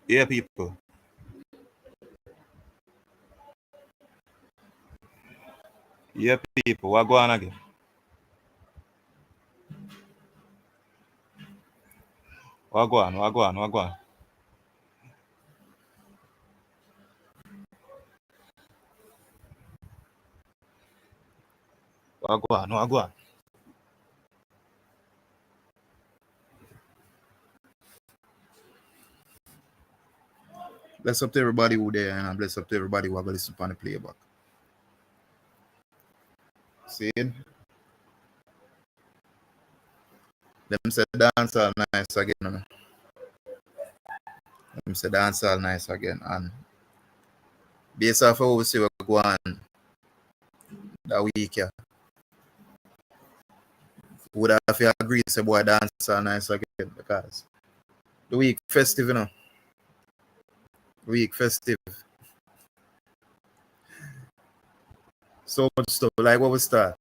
Yeah, people. Yeah, people. What go on again? What go on? What go on? What go on? What go on? What go on? Bless up to everybody who there and bless up to everybody who have listened to the playback. See? Them say dance all nice again. You know? Them say dance all nice again. And based off how we see what go on that week, yeah, would have to agree say boy dance all nice again because the week festive, you know. Week festive. So much stuff. Like what we start?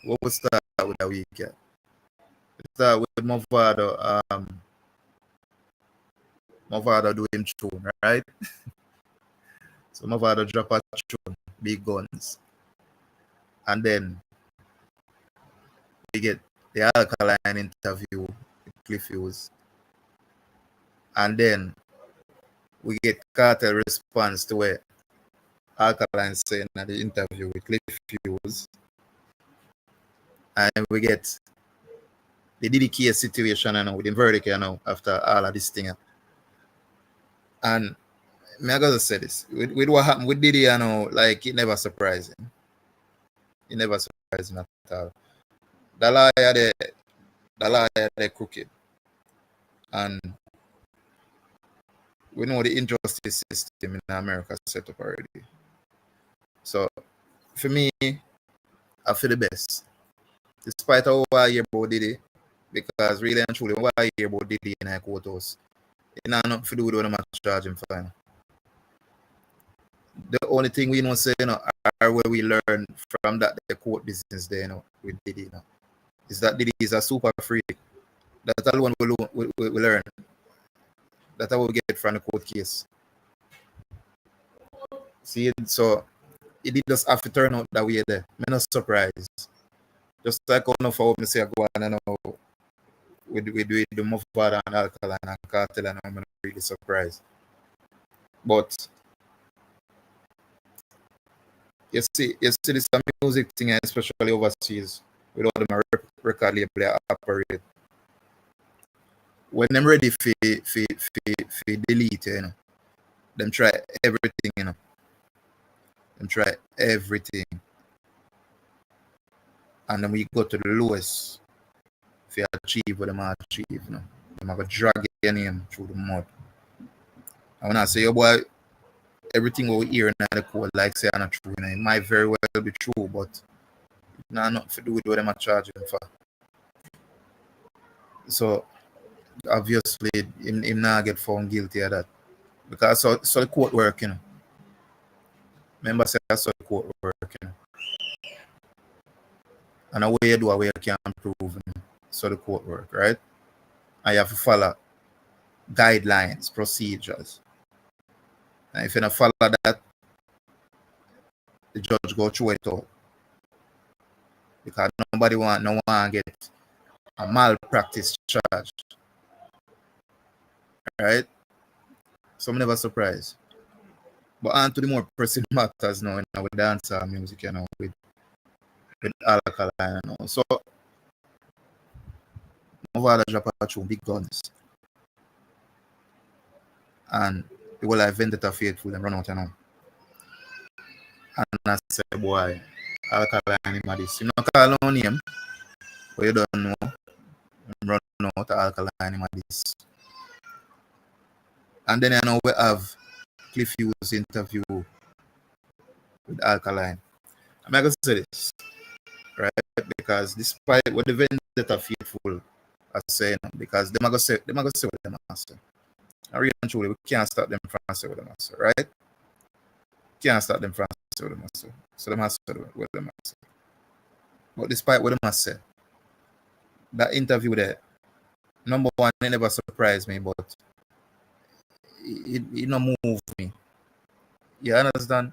What we start with that week, yeah? We start with Mavado, Mavado do him tune, right? So Mavado drop a tune, Big Guns. And then we get the Alkaline interview with Cliff Hughes. And then we get Cartel response to where Alkaline saying at the interview with Cliff Hughes. And we get the Diddy case situation you know, with the verdict you know, after all of this thing. And I gotta say this. With what happened with Diddy, you know, like it never surprised him. It never surprised him at all. The lawyer they crooked. And we know the injustice system in America set up already. So for me, I feel the best. Despite how I hear about Diddy, because really and truly, what I hear about Diddy in a courthouse, it not nothing to do with what I'm charging for. You know. The only thing we know say, you know, are where we learn from that the court business there, you know, with Diddy, you know, is that Diddy is a super freak. That's all one we learn. That's how we get from the court case. See, so it did just have to turn out that way there. I'm not surprised. Just like how enough of me say go on and know we do the Mavado and Alkaline and Cartel and I'm not really surprised. But you see this music thing, especially overseas, with all them record label operate. When them ready for delete, you know, them try everything, you know. Them try everything. And then we go to the lowest to achieve what them achieve, you know. Them have a drag your name through the mud. And when I say, oh boy, everything we hear in the code, like say, not true, you know, it might very well be true, but nah, not to do with what them are charging for. So obviously, him not get found guilty of that. Because so the court work, you know. Remember, say that's how the court work, you know. And a way you do a way you can prove, you know, so the court work, right? And you have to follow guidelines, procedures. And if you don't follow that, the judge go through it all. Because nobody want get a malpractice charge. Right? So I'm never surprised. But on to the more pressing matters now, you know, with dancehall music, you know, with Alkaline, you know. So Mavado drop a tune, Big Guns. And the whole like Vendetta Faithful and run out, you know. And I say, boy, Alkaline him this. You know, call on him, but you don't know. Run out Alkaline him this. And then I know we have Cliff Hughes interview with Alkaline. I'm going to say this, right? Because despite what the Vendetta Faithful are saying, because they're going to say what they must say. And really and truly, we can't stop them from saying what they must say, right? Can't stop them from saying what they must say. So they must say what they must say. But despite what they must say, that interview there, number one, it never surprised me, but it no move me. You understand?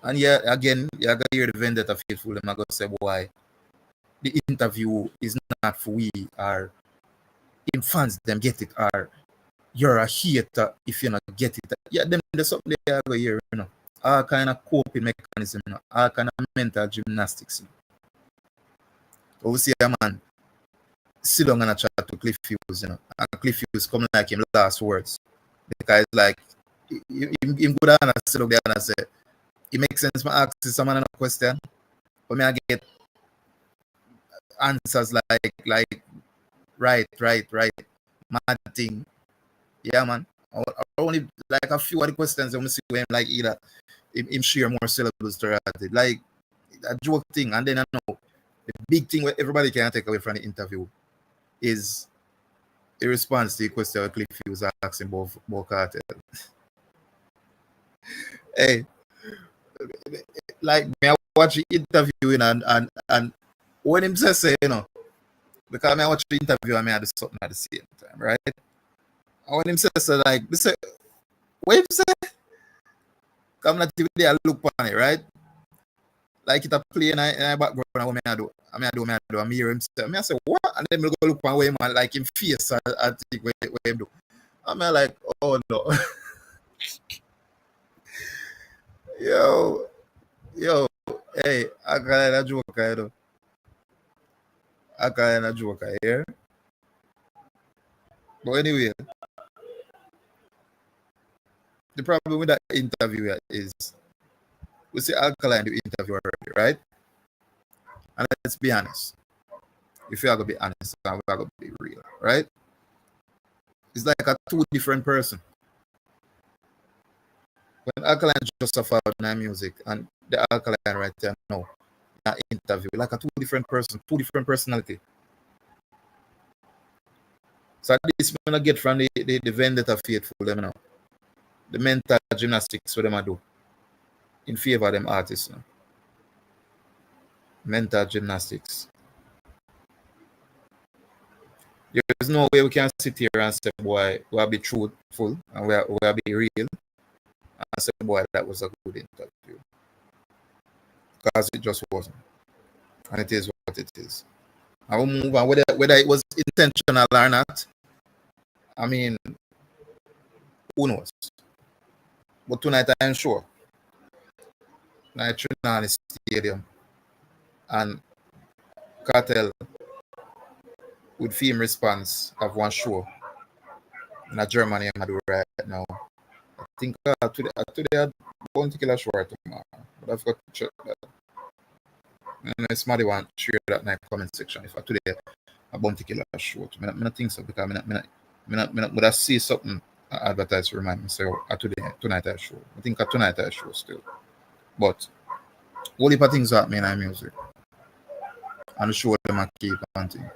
And yeah, again, you gotta hear the vendetta faithful. Them I gonna say why the interview is not for we or in fans them get it or you're a hater if you not get it. Yeah, them there's something they are gonna hear, you know. All kind of coping mechanism, you know, all kind of mental gymnastics. You know. We see a man sit down and a chat to Cliff Hughes, you know, and Cliff Hughes come like him last words. Because like him good and sit up there and say, it makes sense to ask someone a question, but me I get answers like right, mad thing. Yeah, man. I only like a few of the questions I'm see him like either him share more syllables to it. Like a joke thing, and then I know the big thing where everybody can take away from the interview is a response to the question that Cliff Hughes asking about Cartel. Hey, like me I watch the interview you know, and when him say, you know, because I watch the interview and I do something at the same time, right? And when him say so like they say, what him say? Come not TV I look on it, right? Like it a play in a background and what I do, I hear him say, I say, what? And then I go look on where him like him face I think what him do. I'm like, oh no. yo, hey, I got a joke, I do. I got a joke here. But anyway, the problem with that interview is we see Alkaline do interview already, right? And let's be honest. If you are gonna be honest, we are gonna be real, right? It's like a two different person. When Alkaline just suffered in music and the Alkaline right there now, that interview, like a two different person, two different personality. So at least we're gonna get from the vendetta faithful them now. The mental gymnastics what them I do in favor of them artists. You know. Mental gymnastics. There's no way we can sit here and say, boy, we'll be truthful and we'll be real and say, boy, that was a good interview. Because it just wasn't. And it is what it is. I will move on. Whether it was intentional or not, I mean, who knows? But tonight I am sure. Tonight, Trinidad Stadium and Cartel with theme response of one show in a Germany I'm do right now. I think today I want to kill a show right tomorrow. But I've got to check that. And it's somebody want to share that in the comment section. If I today I want to kill a show. I don't think so because I see something advertised to remind me. So tonight I show. I think tonight I show still. But all the things that mean I music. And the show them I keep hunting.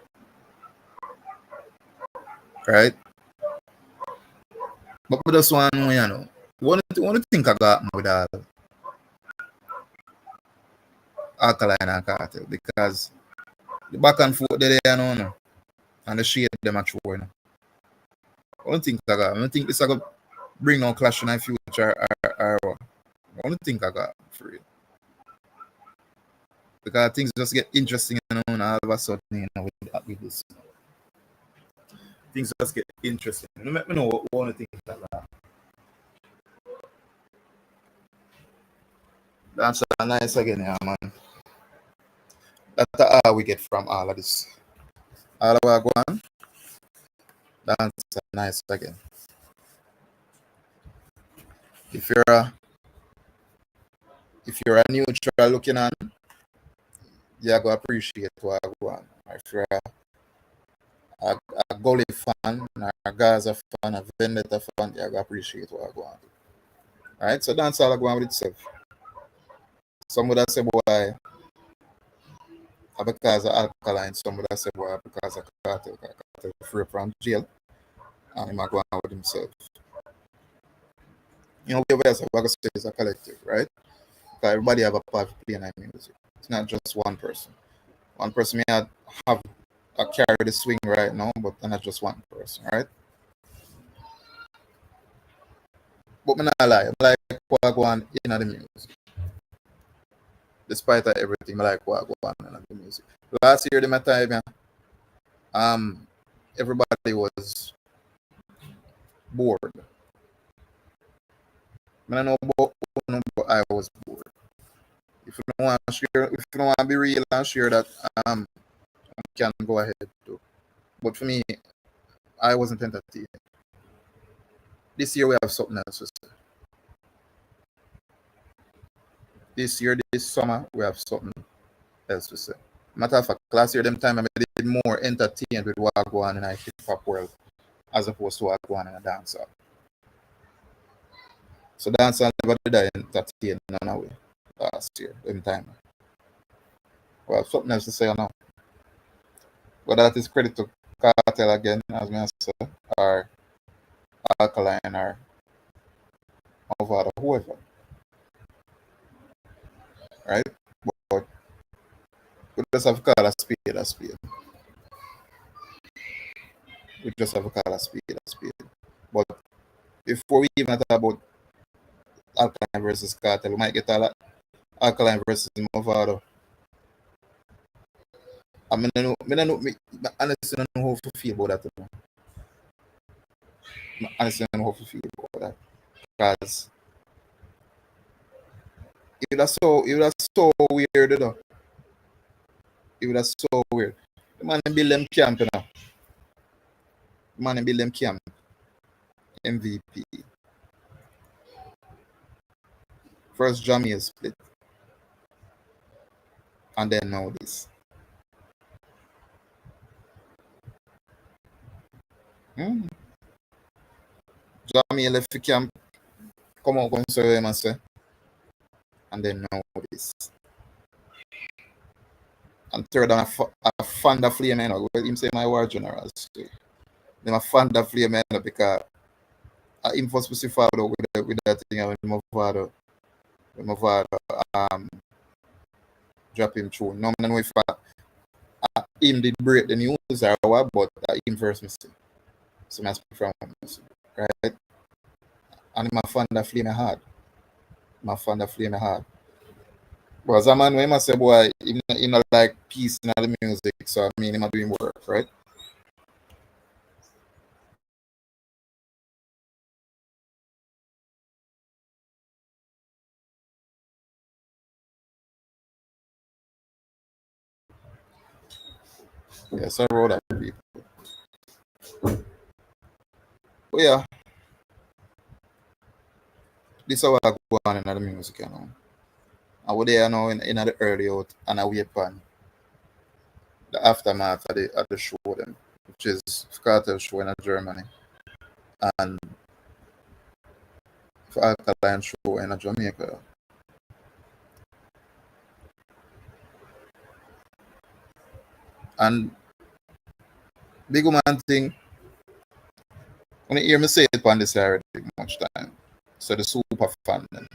Right? But with this one, you know, one thing I got with Alkaline and Cartel because the back and forth there, you know, and the shade them are true, you know. One thing I got, I don't think this is going to bring on clash in the future or one thing I got for it. Because things just get interesting, you know, and all of a sudden, you know, with this. Things just get interesting. You let me know what one thing I got. That's nice again, yeah, man. That's all we get from all of this. All of our gwaan, that's nice again. If you're a neutral looking on, you're gonna appreciate what I go on. If you're a Gully fan, a Gaza fan, a Vendetta fan, you're gonna appreciate what I go on. Alright, so that's all I go on with itself. Some would have said boy because of Alkaline, some would have said boy because of Cartel free from jail and he might go on with himself. You know, we're going to say it's a collective, right? Because everybody have a part to play in our music. It's not just one person. One person may have a carry the swing right now, but not just one person, right? But me not lie, I like gwaan in the music. Despite of everything, I like gwaan in the music. Last year, my time, yeah, everybody was bored. I don't know about who, but I was bored. If you don't want to share, if you don't want to be real and share that, you can go ahead too. But for me, I wasn't entertained. This year we have something else to say. This year, this summer, we have something else to say. Matter of fact, last year, them time I did more entertained with what go on in a hip hop world as opposed to what go on in a dancehall. So dancehall never did I entertain none way last year, them time. We have something else to say now. But that is credit to Cartel again, as I say, or Alkaline or Mavado, whoever. Right? But we just have to call a spade a spade. We just have to call a spade a spade. But before we even talk about Alkaline versus Cartel, we might get a lot Alkaline versus Mavado. I mean, I honestly don't know how to feel about that. I honestly don't know how to feel about that. Because it was so weird, though. It was so weird. The man build them camp, you know. The man build them camp. MVP. First Jamaica split. And then now this. Hmm. Jamaica left the camp. Come out, come say him and say. And then now this. And third, a fan of flame, you know. Well, him say my war generals. Them a fan of flame, you know, because him first specify with that thing with Mavado drop him through. No, I don't know if him did break the news or what, but him first mistake. So I speak from him, right? And I'm a fan of flame hard. I'm a fan of flame hard. But as a man, when I say, boy, he not like peace in the music, so I mean, him doing work, right? Yes, I wrote that people. But yeah, this is how I go on in the music, you know. I was there now in the early out and I wait on the aftermath of the show then, which is Cartel show in Germany and for Alkaline show in Jamaica. And big man thing, when you hear me say it on this already much time. So the super fan them.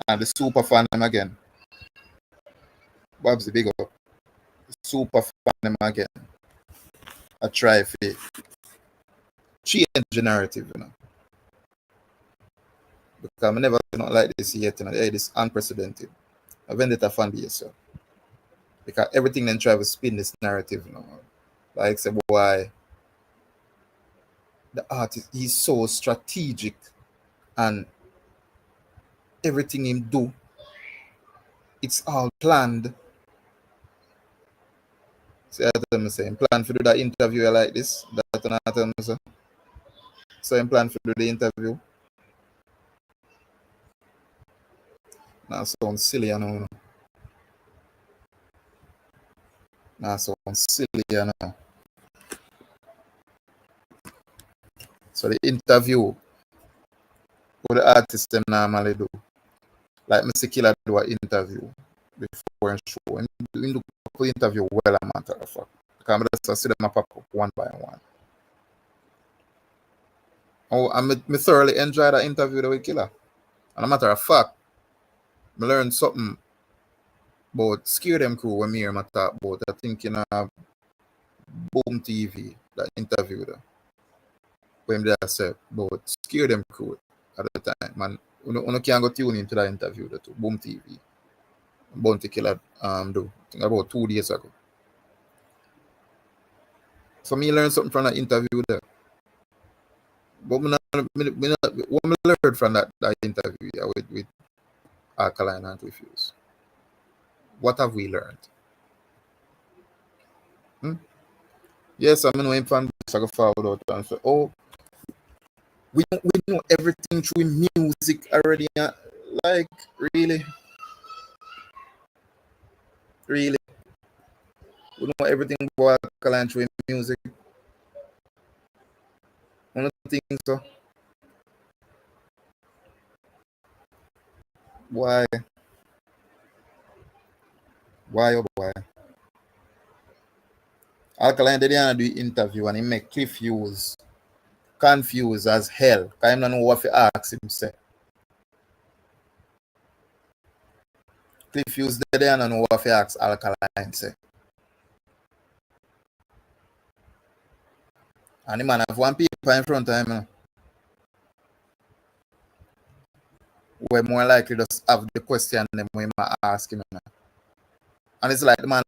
And the super fan them again. Bob's the big up. The super fan them again. I try to change the narrative, you know. Because I never not like this yet, you know. Hey, this unprecedented. I vendetta fan base, so. Because everything then try to spin this narrative, you know. Like say why the artist he's so strategic and everything him do, it's all planned. See, I tell me saying plan to do that interview like this. That and I tell me so. So I'm plan to do the interview. Now sounds silly, you know. Now sounds silly, you know. So the interview what the artist them normally do. Like Mr. Killer do an interview before and show. And we do the interview well a matter of fact. Because I just see them pop up one by one. Oh, and me thoroughly enjoyed that interview with Killer. And a matter of fact, I learned something about Scare Them Crew when me hear my talk about. I think in a Boom TV, that interview there. when they say about scare them crew at the time, man. You can't go tune into that interview that Boom TV, Bounty Killer do. I think about 2 days ago. So me learn something from that interview there. But what I learned from that interview with Alkaline and Cliff Hughes. What have we learned? Yes, I mean when from this I go forward out and say, oh, we know everything through music already. Like really, really, we know everything about Alkaline through music. I don't think so. Why? Why oh why? Alkaline didn't do interview and he make Cliff Hughes confused as hell. Cause him don't know what to ask him say. Cliff Hughes didn't know what to ask Alkaline say. And the man have one paper in front of him, you know, we're more likely just have the question them we might ask him. You know. And it's like the man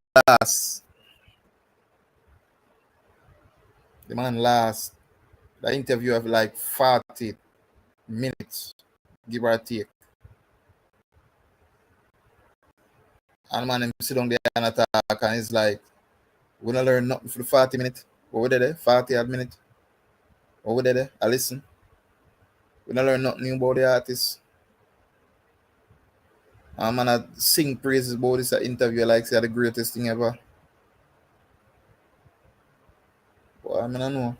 last the interview of like 40 minutes, give or take. And man him sit down there and attack and it's like we don't learn nothing for the 40 minutes. What we did there? 40 odd minutes. What we did there? I listen. We don't learn nothing about the artist. And man I sing praises about this interview like say the greatest thing ever. But I mean I know.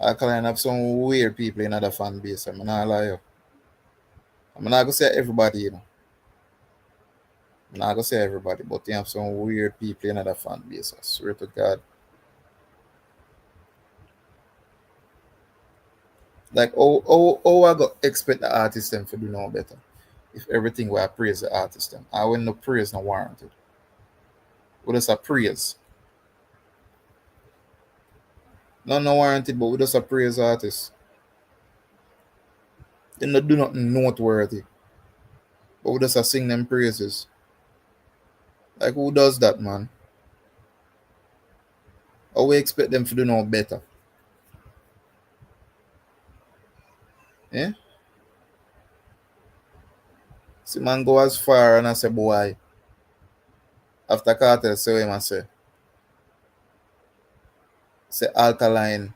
I can have some weird people in other fan base. I'm not lie you. I'm not gonna say everybody, you know. I'm not gonna say everybody, but you have some weird people in other fan base. I swear to God. Like oh I go expect the artist them to do no better. If everything were praise the artist them. I will no praise no warranted. We just a praise. No warranted, but we just a praise artist. They not do nothing noteworthy. But we just a sing them praises. Like who does that, man? Or we expect them to do no better. Eh? See man go as far and I say boy. After Cartel say him and say Alkaline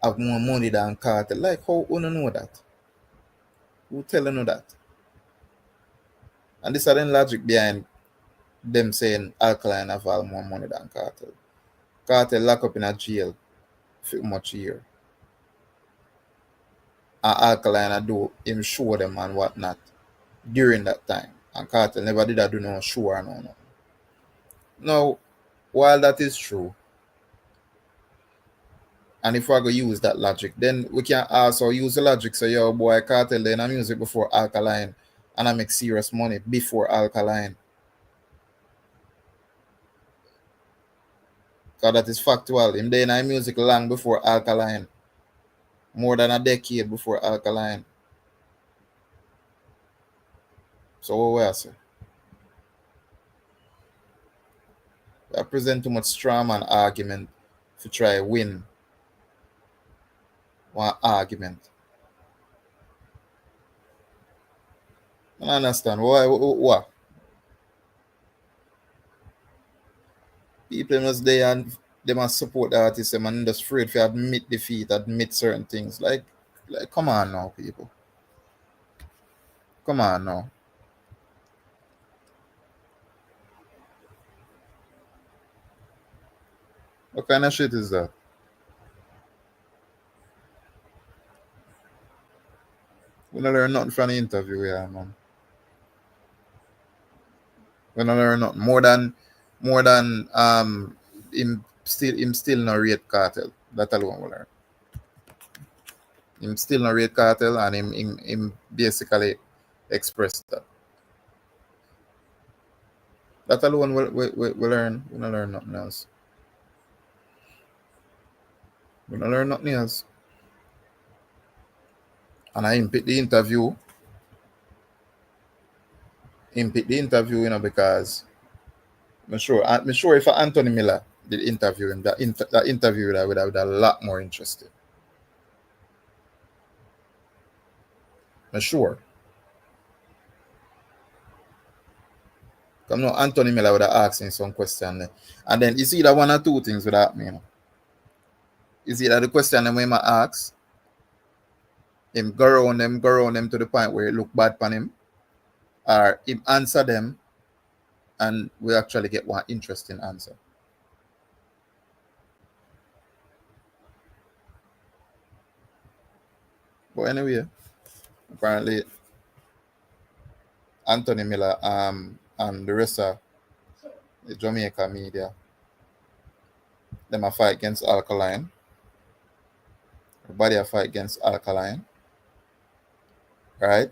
have more money than Cartel. Like how you know that? Who telling you that? And this is the logic behind them saying Alkaline have all more money than Cartel. Cartel lock up in a jail for much year. And Alkaline I do him show them and whatnot during that time. And Cartel never did I do no show or no. Now, while that is true, and if I go use that logic, then we can also use the logic. So, yo, boy, Cartel then I music before Alkaline, and I make serious money before Alkaline. Because that is factual. Him then I music long before Alkaline, more than a decade before Alkaline. So, what we I say? I present too much strawman argument to try win one argument. I understand. Why? What? People must they and they must support the artist them and just afraid to admit defeat, admit certain things. Like come on now, people. Come on now. What kind of shit is that? We don't learn nothing from the interview, yeah, man. We don't learn nothing more than him still no rate cartel. That alone we learn. Him still no rate cartel and him basically expressed that. That alone we learn. We don't learn nothing else. We don't learn nothing else. And I pick the interview. Pick the interview, because I'm sure if Anthony Miller did interview him, that interview would have been a lot more interesting. I'm sure. Come no, Anthony Miller would have asked him some question, and then you see that one or two things would happen. You see that the question that we might ask him go around them to the point where it look bad on him, or him answer them, and we actually get one interesting answer. But anyway, apparently Anthony Miller and the rest of the Jamaica media, them a fight against Alkaline. Everybody a fight against Alkaline, right?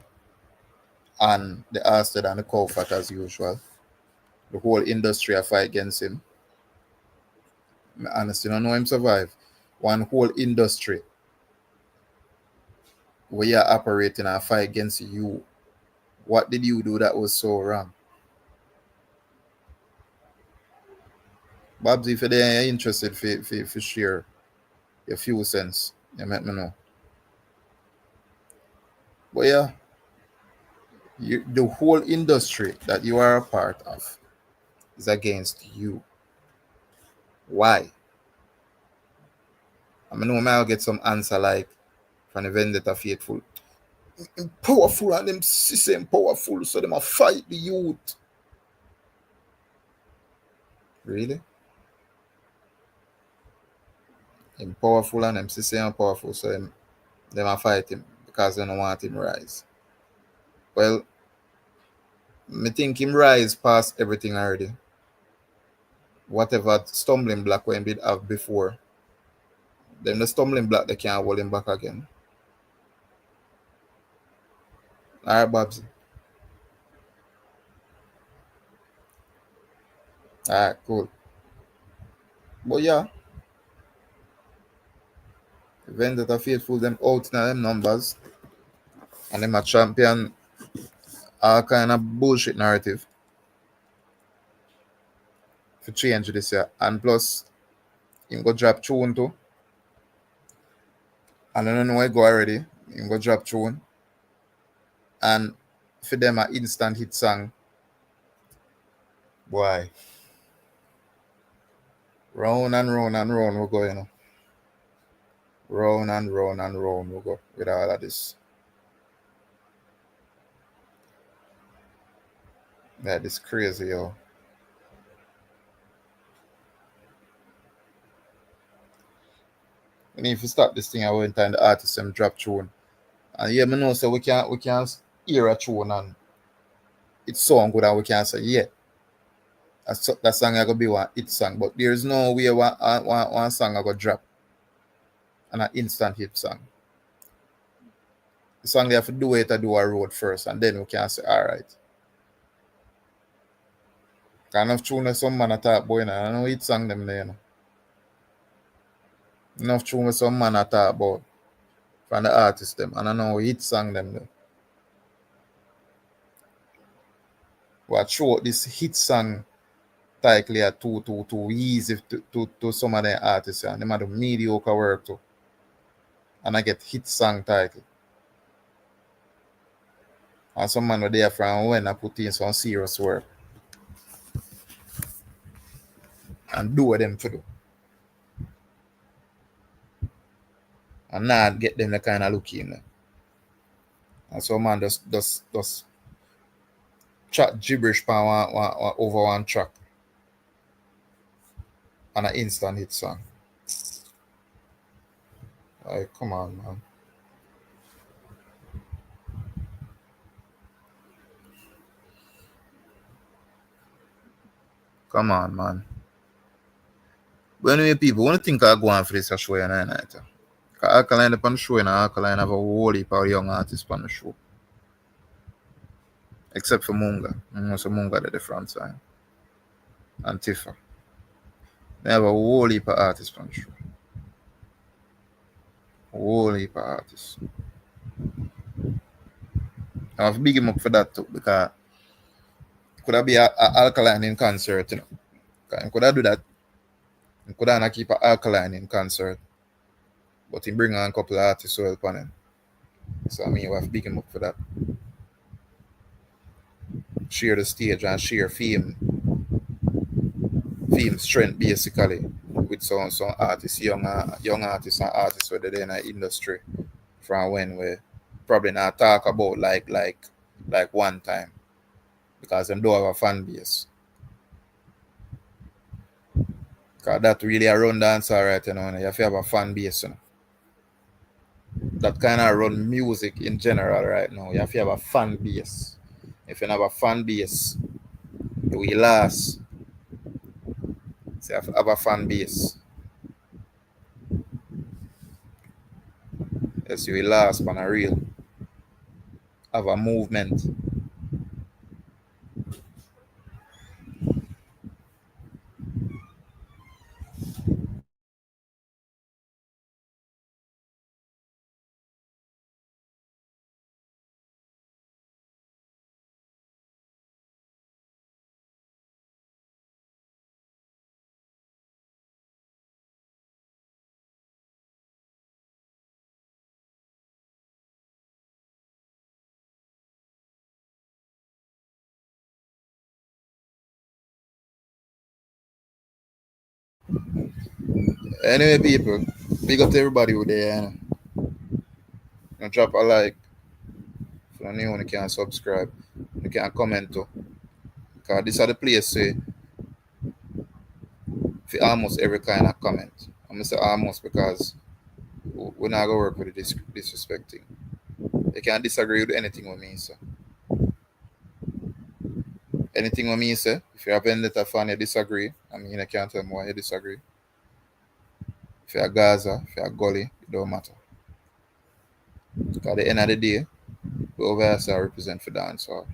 And the Asted and the Cowfat as usual. The whole industry a fight against him. I honestly don't know him survive. One whole industry where you're operating and fight against you. What did you do that was so wrong? Babs, if you're interested for share your few cents, you let me know. But yeah, the whole industry that you are a part of is against you. Why? I mean, I'll get some answer like from the vendetta faithful. Powerful and them system powerful, so them a fight the youth. Really? Him powerful and them system powerful, so them a fight him because they don't want him rise. Well, me think him rise past everything already. Whatever stumbling block when did have before, then the stumbling block they can't hold him back again. Alright, Babsy. Alright, cool. But yeah, event that are faithful them out in them numbers, and them a champion all kind of bullshit narrative for change this year. And plus, him go drop tune too. And I don't know where go already. Him go drop tune. And for them a instant hit song. Boy. Round and round and round we go, Round and round and round we go with all of this. Yeah, this crazy, yo. We need to stop this thing. I went and the artist them drop tune. And yeah, me know so we can hear a tune and it's so good and we can say, yeah, that song I gonna be one hit song. But there's no way one song I gonna drop and an instant hit song. The song they have to do it to do a road first and then we can say, alright. Kind of tune some man attack boy now. I know hit song them there, Enough tune with some man attack about from the artist them. And I know hit song them there. What show this hit song title are too easy to some of the artists and them are the mediocre work too. And I get hit song title. And some man were there from when I put in some serious work. And do what them to do. And not get them the kind of look in there. And some man just chat gibberish pan one over one track. And an instant hit song. Like, come on, man. Come on, man. But anyway, people, when you think I go on for this show night, because Alkaline upon the show and Alkaline have a whole heap of young artists on the show. Except for Munga. So Munga at the front side. And Tifa. They have a whole heap of artists on the show. Whole heap of artists. I have to big him up for that too, because it could have be a Alkaline in concert, you know. He could have do that. He could have keep a Alkaline in concert, but he bring on a couple of artists to help on him. So I mean, you have to big him up for that. Share the stage and share fame strength basically with some artists, young artists and artists where they're in the industry from when we probably not talk about like one time, because them do have a fan base. Because that really a run dance right, you know, and you have to have a fan base, you know. That kind of run music in general right now. You have to have a fan base. If you don't have a fan base, you will last. So you have to have a fan base. Yes, you will last on a real. Have a movement. Anyway, people, big up to everybody who there. And drop a like. If you're new, you can subscribe. You can comment too. Because this is the place for almost every kind of comment. I'm going to say almost because we're not going to work with the disrespecting. You can disagree with anything with me, so. Anything with me, say. If you're a Vendetta fan, you disagree. I mean, you can't tell me why you disagree. If you're a Gaza, if you're a Gully, it don't matter. Because at the end of the day, we over here say I represent for dancehall.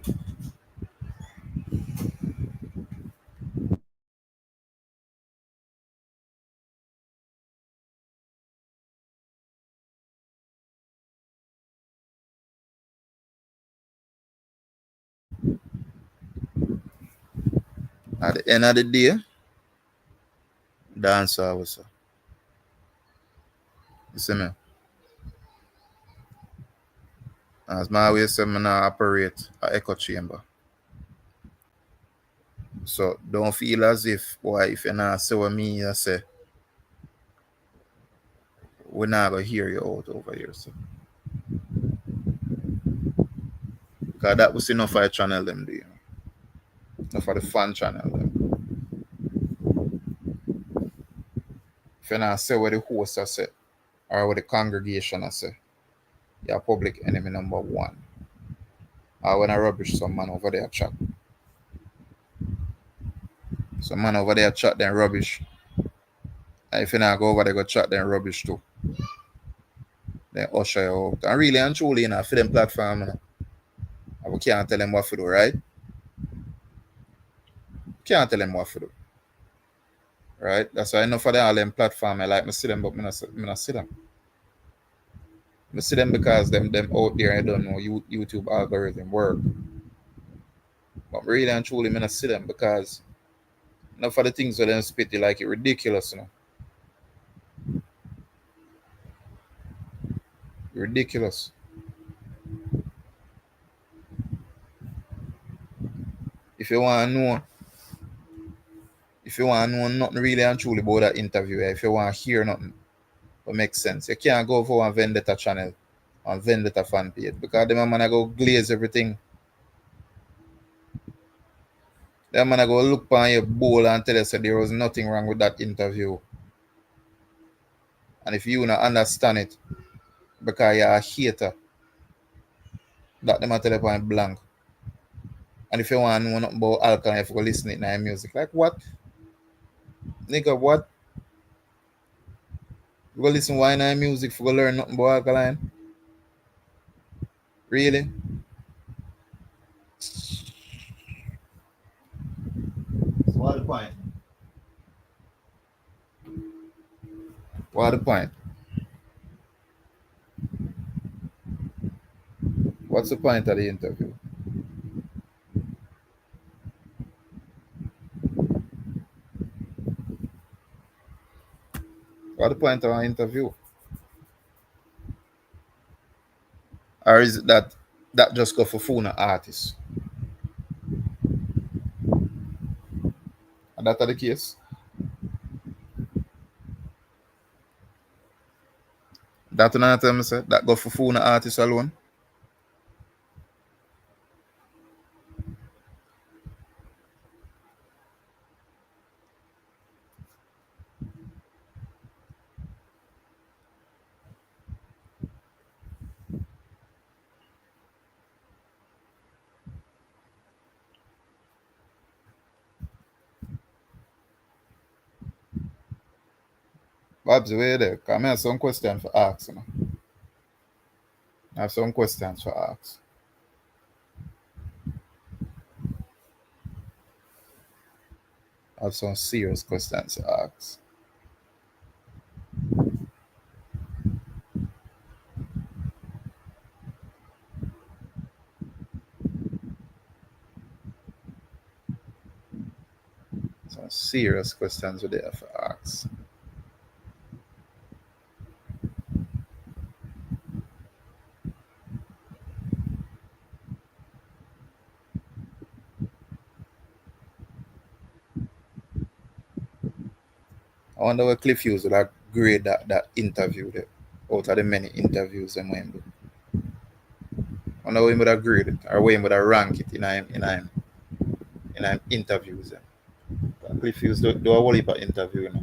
At the end of the day, dancehall was so. You see me? As my always say, I operate an echo chamber. So don't feel as if, boy, if you're not say what me, I say, we're not going to hear you out over here. So. Because that was enough for the channel them do, you know. Enough for the fan channel them. If you're not say what the host I say, or what the congregation I say, you're public enemy number one. Or when I rubbish some man over there chat. Some man over there chat then rubbish. And if you not go over there go chat then rubbish too. Then usher you out. And really and truly, you know, for them platform, you know, we can't tell them what to do, right? Can't tell them what to do. Right? That's why enough of them all them platform I like me see them, but me not see them. I see them because them out there I don't know YouTube algorithm work. But really and truly, I not see them because enough of the things that them spit you like it ridiculous, you know. Ridiculous. If you want to know, if you want to know nothing really and truly about that interview, if you want to hear nothing what makes sense, you can't go for one Vendetta channel on Vendetta fan page because them man go glaze everything. Them man go look on your bowl and tell us that there was nothing wrong with that interview. And if you not understand it because you're a hater, that them tell you point blank. And if you want to know nothing about Alkaline, if you go listen to it music, like what? Nigga, what? You go listen why in music if you go learn nothing about Alkaline? Really? So what the point? What the point? What's the point of the interview? What's the point of an interview? Or is it that just go for fun artists? And that the case? That another time I say that go for fun artists alone? Babs, where there? Because I have some questions for ask. You know? I have some questions for ask. I have some serious questions to ask. Some serious questions we there for ask. I wonder what Cliff Hughes would have grade that interview there, out of the many interviews them when do. I wonder how he would have grade it, or how he would have rank it in interviews. Cliff Hughes do a whole heap of interview, you know.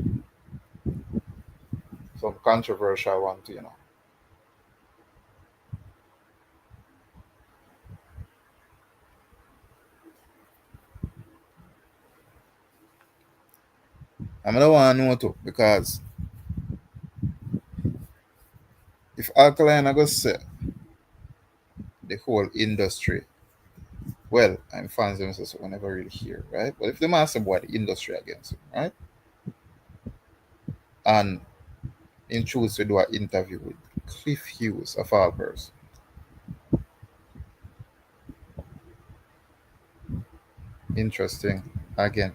Some controversial one too, you know. I don't want to know too, because if Alkaline I go say the whole industry, well, I'm fans themselves, so I never really hear, right? But if they ask about the industry against him, right? And in choose to do an interview with Cliff Hughes of all persons. Interesting. Again,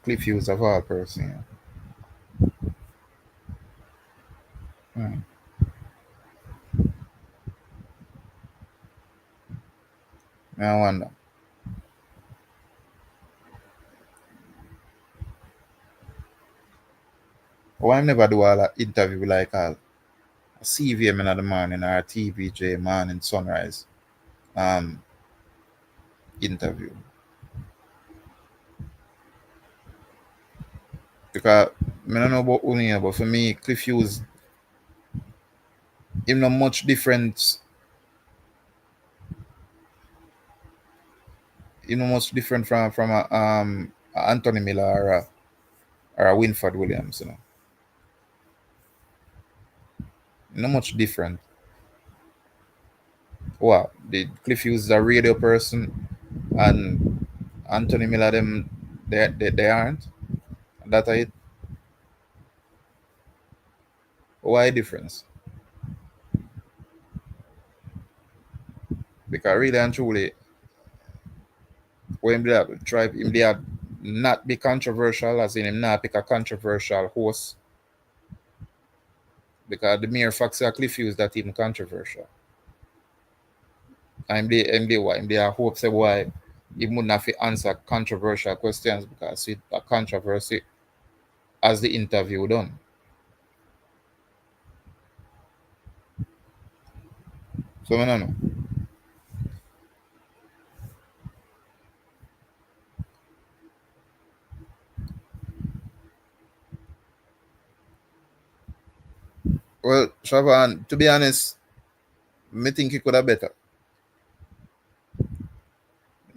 Cliff Hughes of all persons. Yeah. I wonder. Why never do all that interview like a CVM in the morning or a TBJ morning sunrise um interview? Because I don't know about Unia, but for me, Cliff Hughes, him not much different. Him not much different from a Anthony Miller or a Winford Williams. You know, not much different. Wow, the Cliff Hughes is a radio person, and Anthony Miller them they aren't. That are it. Why difference? Because really and truly, when they have try him they have not be controversial, as in him not pick a controversial host, because the mere fact that Cliff Hughes that even controversial. And they why they are hope say why he would not fit answer controversial questions because it a controversy as the interview done. So I don't know. Well, Shaban, to be honest, me think he could have better.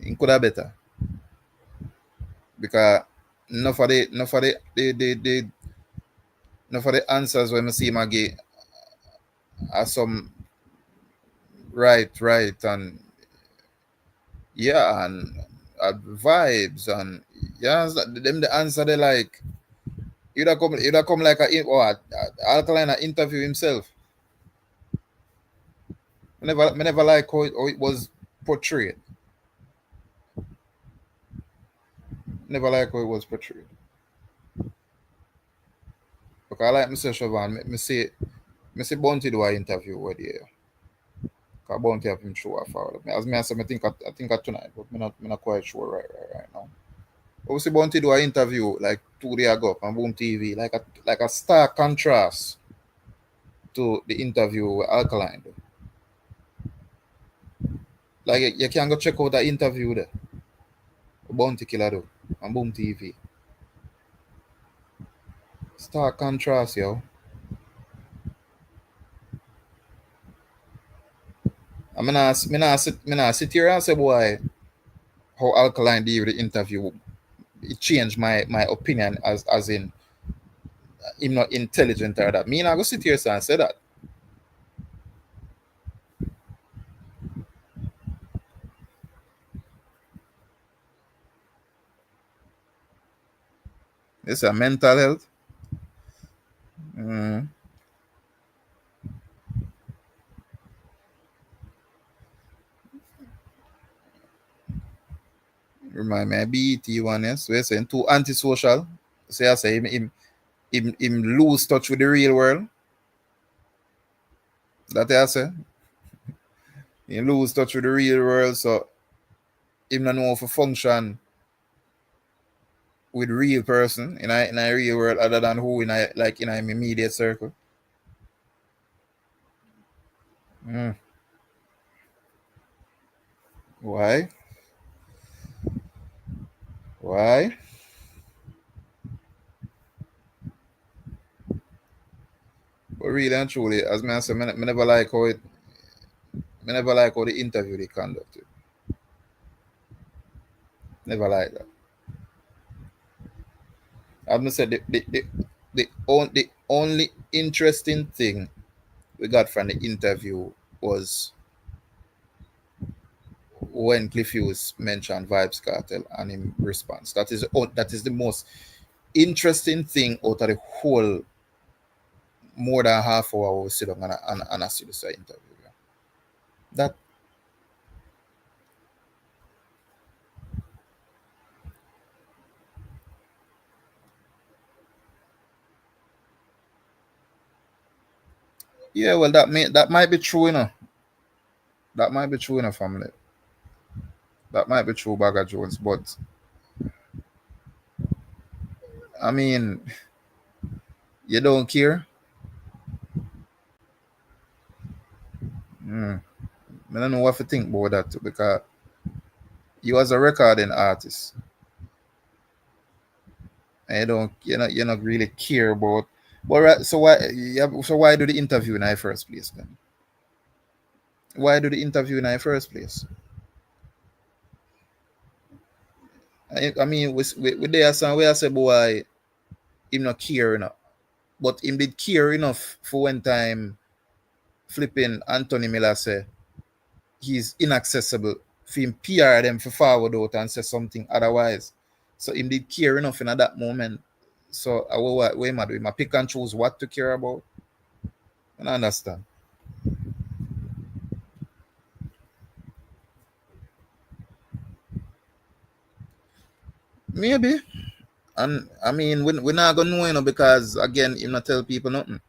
He could have better. Because enough of the answers when I see him give are some right and yeah and vibes and yeah them the answer they like you'd have come like a alkaline interview himself. I never like how it was portrayed. Never like how it was portrayed. Because I like Mr. Siobhan. Me see Bounty do an interview with you. Because Bounty have him show off forward. As me I say, I think at tonight, but me not quite sure right now. But we see Bounty do an interview like 2 days ago on Boom TV, like a stark contrast to the interview with Alkaline. Like you can go check out that interview there. Bounty Killer do on Boom TV. Stark contrast, yo. I mean, me not sit here and say, boy, how Alkaline did with the interview. It changed my opinion as in him not intelligent or that. Me not go sit here and say that. It's a mental health. Mm. Remind me, BET one, yes. We're saying too antisocial. So I say him lose touch with the real world. That I say. He lose touch with the real world, so him not know how to function with real person in a real world other than who in a immediate circle. Mm. Why? Why? But really and truly, as me I say, me never like how the interview they conducted. Never like that. As I said, the only interesting thing we got from the interview was when Cliff Hughes mentioned Vibes Cartel and in response. That is the most interesting thing out of the whole more than half hour we sit down and I see this interview. That yeah, well that might be true, you know. That might be true in a family. That might be true, Bagger Jones, but I mean, you don't care. Mm. I don't know what to think about that too, because you as a recording artist, and you not really care about. But so why do the interview in the first place then? Why do the interview in the first place? I mean, with there some way I say boy, him not care enough, but him did care enough for when time flipping Anthony Miller say he's inaccessible for him PR them for forward out and say something otherwise. So him did care enough in at that moment. So I will what am I doing? I pick and choose what to care about. And I understand. Maybe. And I mean we're not gonna know, because again him not tell people nothing.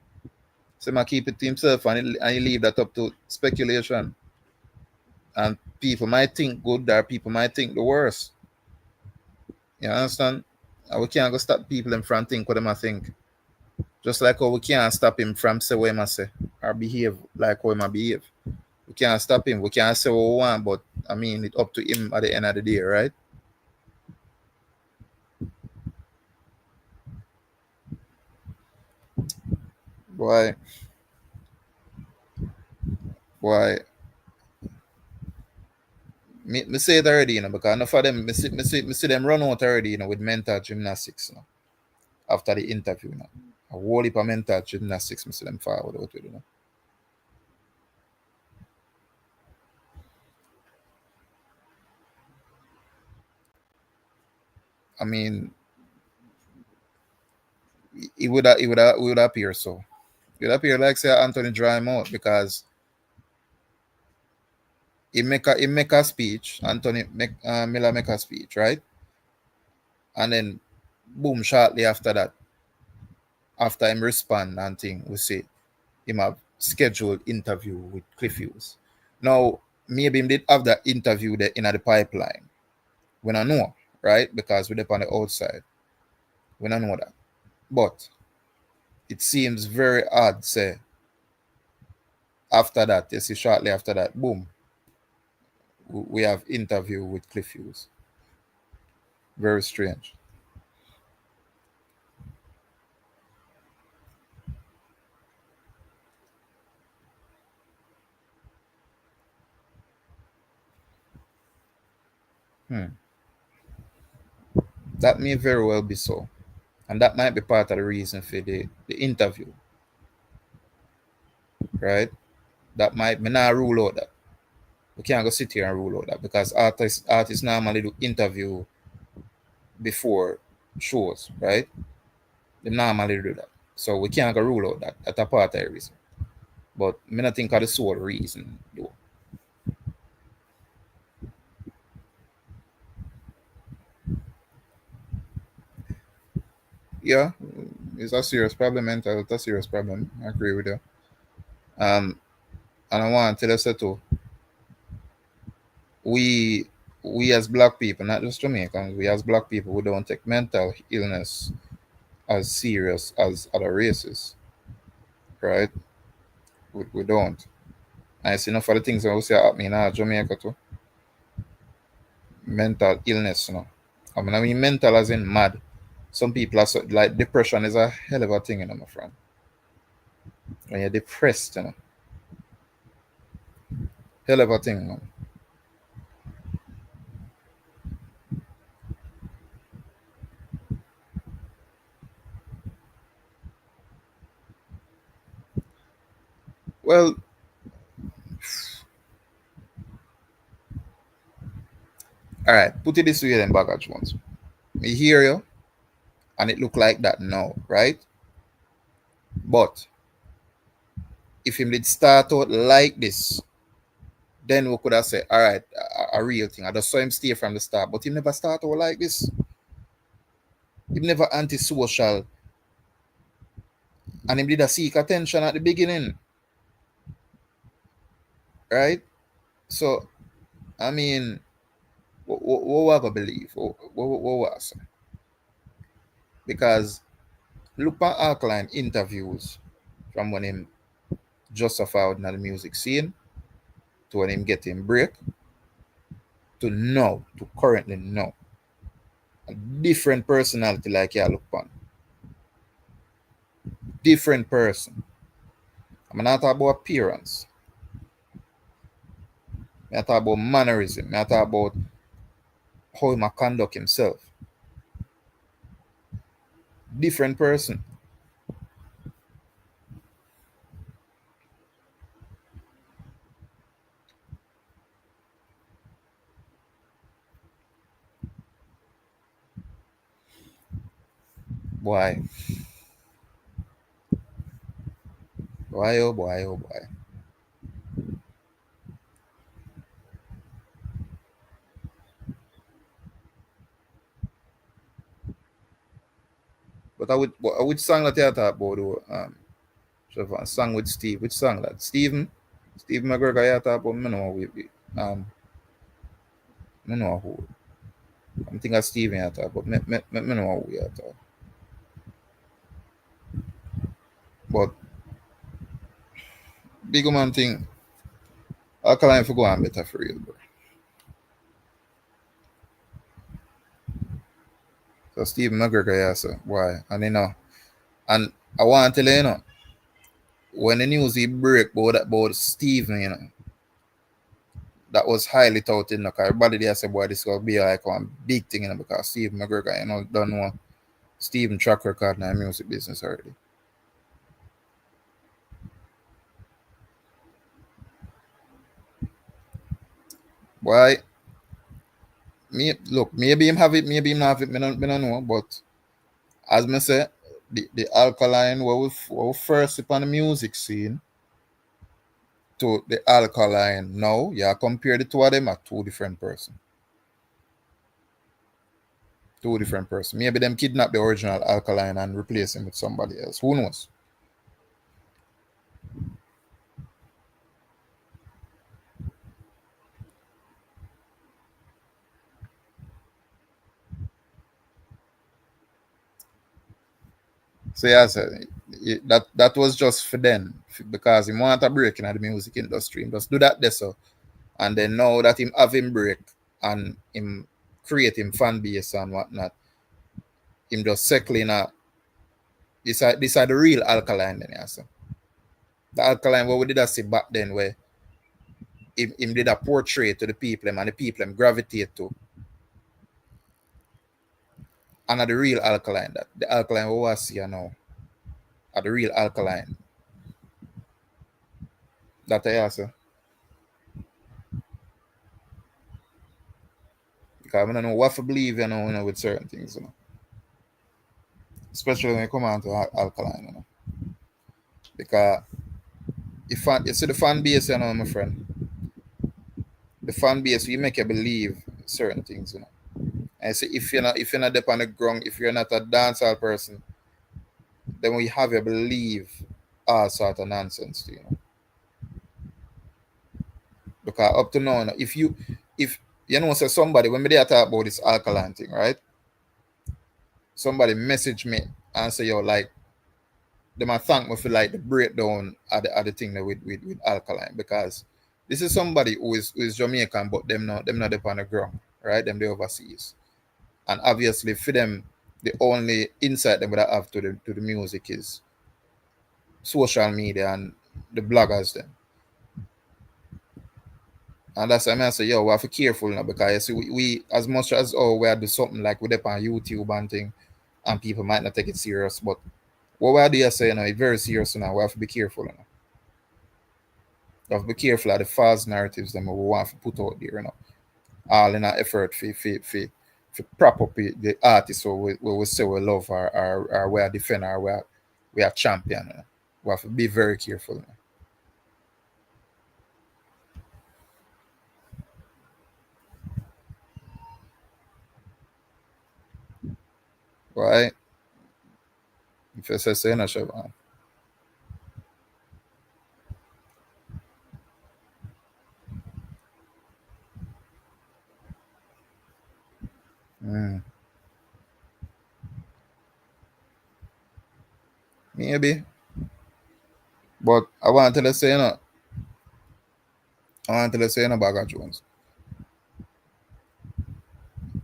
So I keep it to himself and he leave that up to speculation. And people might think good or people might think the worst. You understand? And we can't go stop people in front think what them I think. Just like how we can't stop him from say what him I say or behave like how him I behave. We can't stop him. We can't say what we want, but I mean it's up to him at the end of the day, right? Why? Why? Me say it already, because enough of them, me see them run out already, with mental gymnastics, after the interview, A whole heap of mental gymnastics, me see them forward out with. I mean, it would appear so. It would appear like say Anthony dry him out because he make a speech. Miller make a speech, right? And then boom, shortly after that, after him respond and thing, we see him have scheduled interview with Cliff Hughes. Now, maybe him did have that interview there in the pipeline. We don't know, right? Because we're on the outside. We don't know that. But it seems very odd, say, after that, you see, shortly after that, boom, we have interview with Cliff Hughes. Very strange. That may very well be so. And that might be part of the reason for the interview, right? That might me not rule out that. We can't go sit here and rule out that because artists normally do interview before shows, right? They normally do that. So we can't go rule out that. That's a part of the reason. But me not think of the sole reason though. Yeah, it's a serious problem, mental. It's a serious problem. I agree with you. Um, and I want to tell you so too. We we as black people, not just Jamaicans, we as black people, we don't take mental illness as serious as other races, right? We don't. And it's enough of the things that we say happening in Jamaica too. Mental illness, you know. I mean mental as in mad. Some people are so, like depression is a hell of a thing, you know, my friend. When you're depressed, you know, hell of a thing, you know. Well, all right, put it this way then, baggage ones. We hear you, and it look like that now, right? But if him did start out like this, then we could have said, all right, a real thing. I just saw him stay from the start, but he never start out like this. He never antisocial, and him did a seek attention at the beginning, right? So, I mean, what I believe? What was? Because look at Alkaline interviews from when him just out in the music scene to when him getting break to now, to currently now. A different personality like you look on. Different person. I'm not talking about appearance. I talk about mannerism. I talk about how he conduct himself. Different person. Boy. Boy, oh boy, oh boy. But I would song that you talk about though, Trevor, song with Steve. Which song that? Steve McGregor you talk about. I know I know who. I'm thinking of Steven you talk about. Me know who you talk. But big man thing, Alkaline for go on better for real, bro. So Steve McGregor, yeah, so why? And you know, and I want to tell you, you know, when the news he break about Stephen, you know, that was highly touted, you know, 'cause everybody there said, boy, this gonna be like one big thing, you know, because Steve McGregor, you know, don't know Stephen track record in the music business already. Why? Me look, maybe him have it, maybe him not have it, me don't know, but as me say, the Alkaline were we first upon the music scene, to the alkaline now, yeah, compare the two of them are two different person. Two different person. Maybe them kidnap the original alkaline and replace him with somebody else. Who knows? So yeah, so that was just for them because he want a break in the music industry. He just do that there so. And then now that him have him break and him create him fan base and whatnot, him just circling a this are the real alkaline then, yeah. So the alkaline what we did I see back then where him did a portrait to the people and the people gravitate to. And the real alkaline that the alkaline we see now are the real alkaline. That I answer. Because I don't know what to believe, with certain things, Especially when you come on to alkaline, Because if you see the fan base, my friend, the fan base we make you believe certain things. And see if you're not up on the ground, if you're not a dancehall person, then we have you believe all sort of nonsense, Because up to now, if say somebody when me there talk about this alkaline thing, right? Somebody message me and say, yo, like, they might thank me for like the breakdown of the thing that with alkaline because this is somebody who is Jamaican but them not up on the ground, right? Them they overseas. And obviously for them the only insight them would have to the music is social media and the bloggers them. And that's why I say, yo, we have to be careful now because you see, we as much as we are do something like we up on YouTube and thing and people might not take it serious, but what we are doing say, it's very serious now. We have to be careful now. We have to be careful of the false narratives that we want to put out there, All in our effort for prop up the artists who we say we love or we are defend or we are champion. We have to be very careful. Right? If you say no, sure. Mm, maybe. But I want to say, I want to say, Bagger Jones.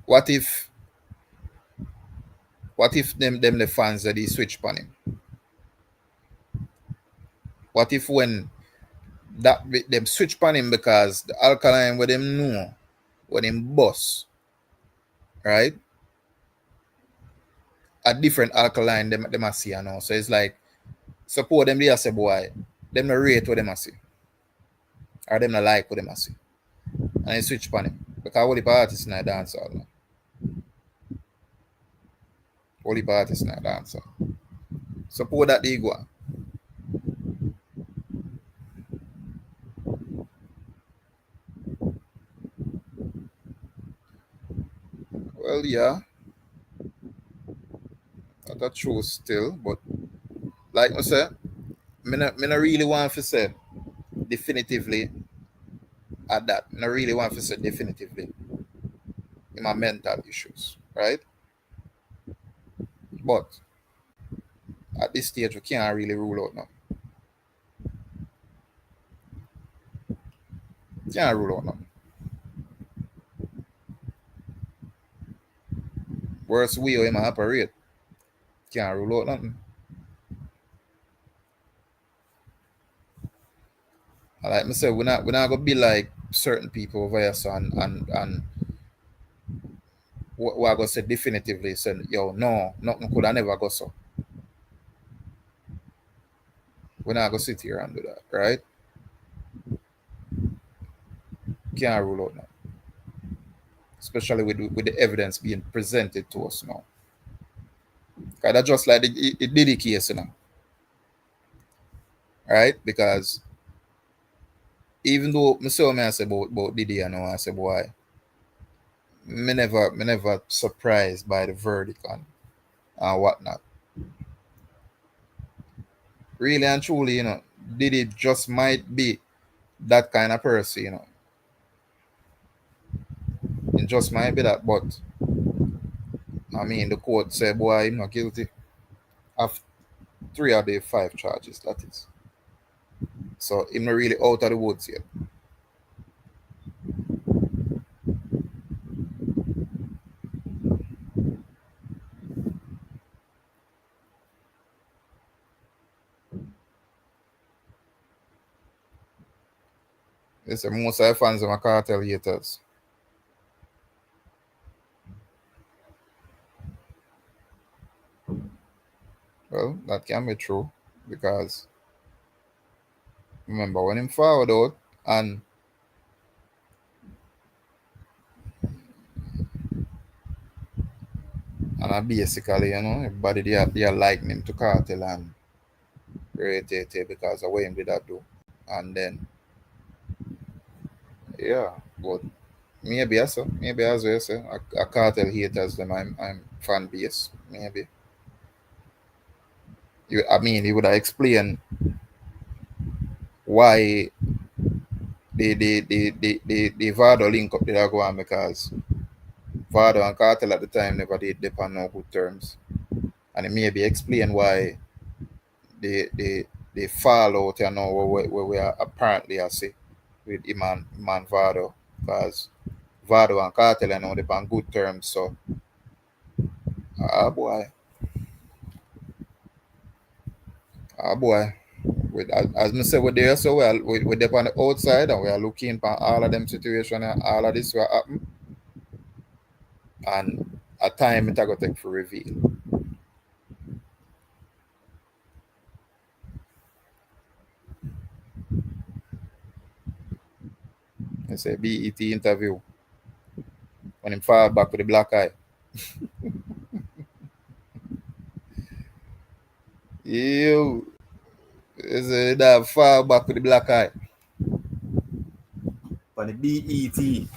What if, them the fans that they switch on him? What if when them switch on him because the alkaline with them know when him boss, right? A different alkaline them a see, So it's like support them they say boy, them no rate what them a see. Or them no like what them a see. And they switch on him. Because all the artists in the dance hall now. All the artists in the dance hall. Support that they go. Well, yeah, that's true still, but like I said, me not really want to say definitively at that. I really want to say definitively in my mental issues, right? But at this stage, we can't really rule out now. Can't rule out now. Worst way we might operate. Can't rule out nothing. And like I said, we're not gonna be like certain people over here, so and we're gonna say definitively, say, yo, no, nothing could I never go so. We're not gonna sit here and do that, right? Can't rule out now. Especially with the evidence being presented to us now. Because that's just like the Diddy case, right? Because even though me say what me I say about Diddy, I know I say boy, me never surprised by the verdict and whatnot. Really and truly, Diddy just might be that kind of person. It just might be that, but I mean, the court said, boy, I'm not guilty of three of the five charges, that is. So, I'm not really out of the woods yet. Listen, most of the fans of my cartel haters. Well, that can be true because remember when him forward out and I basically, everybody they are liking him to cartel and rate it because of what him did that do. And then yeah, but maybe as well say a cartel haters them I'm fan base. Maybe. I mean he would have explained why the Vado link up did I go on because Vado and Cartel at the time never did depend on no good terms. And it maybe explain why they fall out, where we are apparently I see with Iman Vado. Because Vado and Cartel they on good terms. So boy. Boy. As I say, we're there, so we're there on the outside and we are looking for all of them situation and all of this will happen. And a time it going to take for reveal. I say BET interview when him fall back with the black eye. You is that fall back with the black eye. On the BET.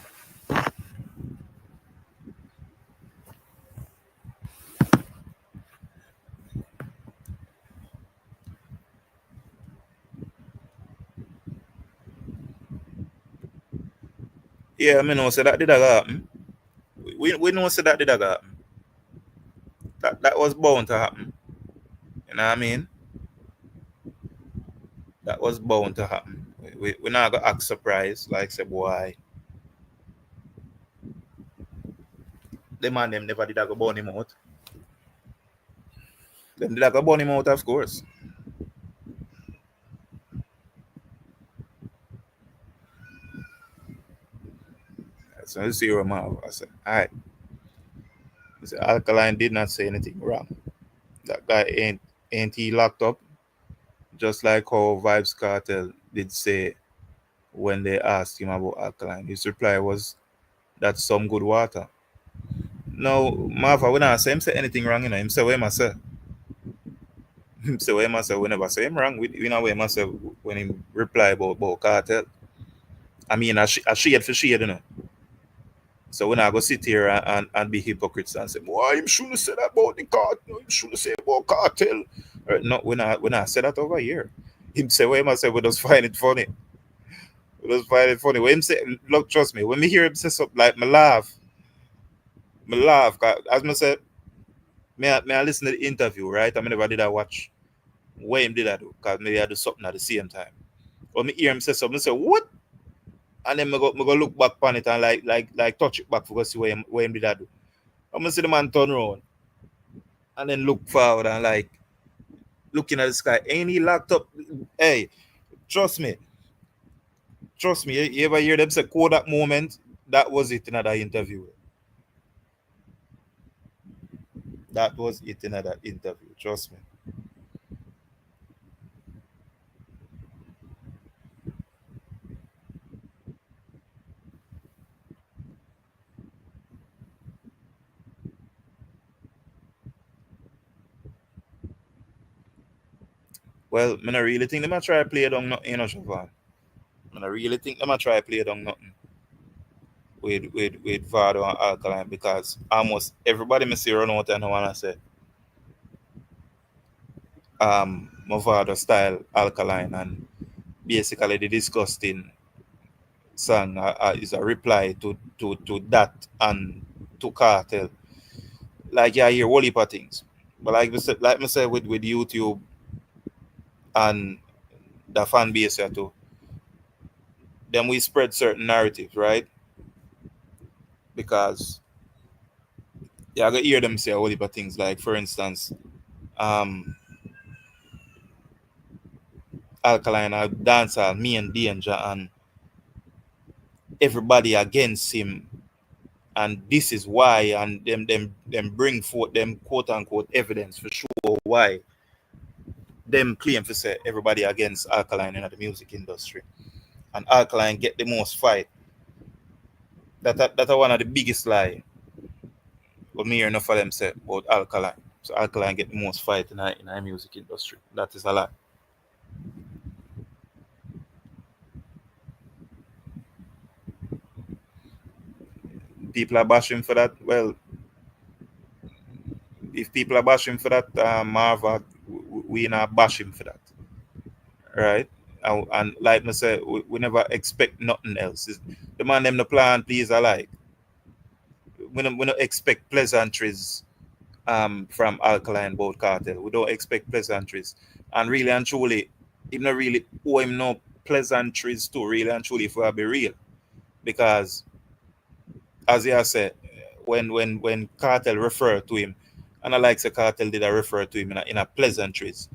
Yeah, I mean, no, say that did happen. We know say that did happen. That was bound to happen. You know what I mean? That was bound to happen. We not gonna act surprised, like say boy. The man them never did go burn him out. Them did go burn him out, of course. So you see what I said, alright. Alkaline did not say anything wrong. That guy ain't he locked up? Just like how Vibes Cartel did say when they asked him about Alkaline. His reply was, that's some good water. No, Martha, when I say him say anything wrong, him say what him say. Him say what him say, we never say him wrong. We know what him say when he reply about cartel. I mean, a shade for shade. So when I go sit here and be hypocrites and say, boy, him shouldn't say that about the cartel, him shouldn't say about cartel. No, when I say that over here. Him say what him say, we just find it funny. We just find it funny. When him say, look, trust me, when me hear him say something like me laugh. Me laugh. 'Cause as I said, may I listen to the interview, right? I mean, never did I watch what him did I do, because maybe I do something at the same time. Or me hear him say something, I say, what? And then me go look back on it and like touch it back for go see what him did I do. I'm gonna see the man turn around and then look forward and like looking at the sky. Ain't he locked up? Hey, trust me. Trust me. You ever hear them say Kodak moment? That was it in that interview. That was it in that interview. Trust me. Well, I really think they might try to play it on, Siobhan. And I really think them a try play down nothing with Vado and Alkaline, because almost everybody me see run out and I wanna say Mavado style Alkaline, and basically the disgusting song is a reply to that and to Cartel. Like, yeah, I hear whole heap of things. But like I said with YouTube and the fan base here too, then we spread certain narratives, right? Because yeah, I gotta hear them say a whole heap of things. Like, for instance, um Alkaline or dancehall, me and Danger and everybody against him, and this is why, and them bring forth them quote unquote evidence for sure why them claim to say everybody against Alkaline in the music industry, and Alkaline get the most fight. That are one of the biggest lie. But me hear enough of them say about Alkaline. So Alkaline get the most fight in the music industry. That is a lie. People are bashing for that. Well, if people are bashing for that, Marva, we not bashing for that, right? And like I say, we never expect nothing else. The man them the plan, please, I like. We don't expect pleasantries from Alkaline Boat Cartel. We don't expect pleasantries. And really and truly, him not really owe him no pleasantries too, really and truly, if we be real. Because as you said, when Cartel referred to him, and I like the Cartel did I refer to him in a pleasantries.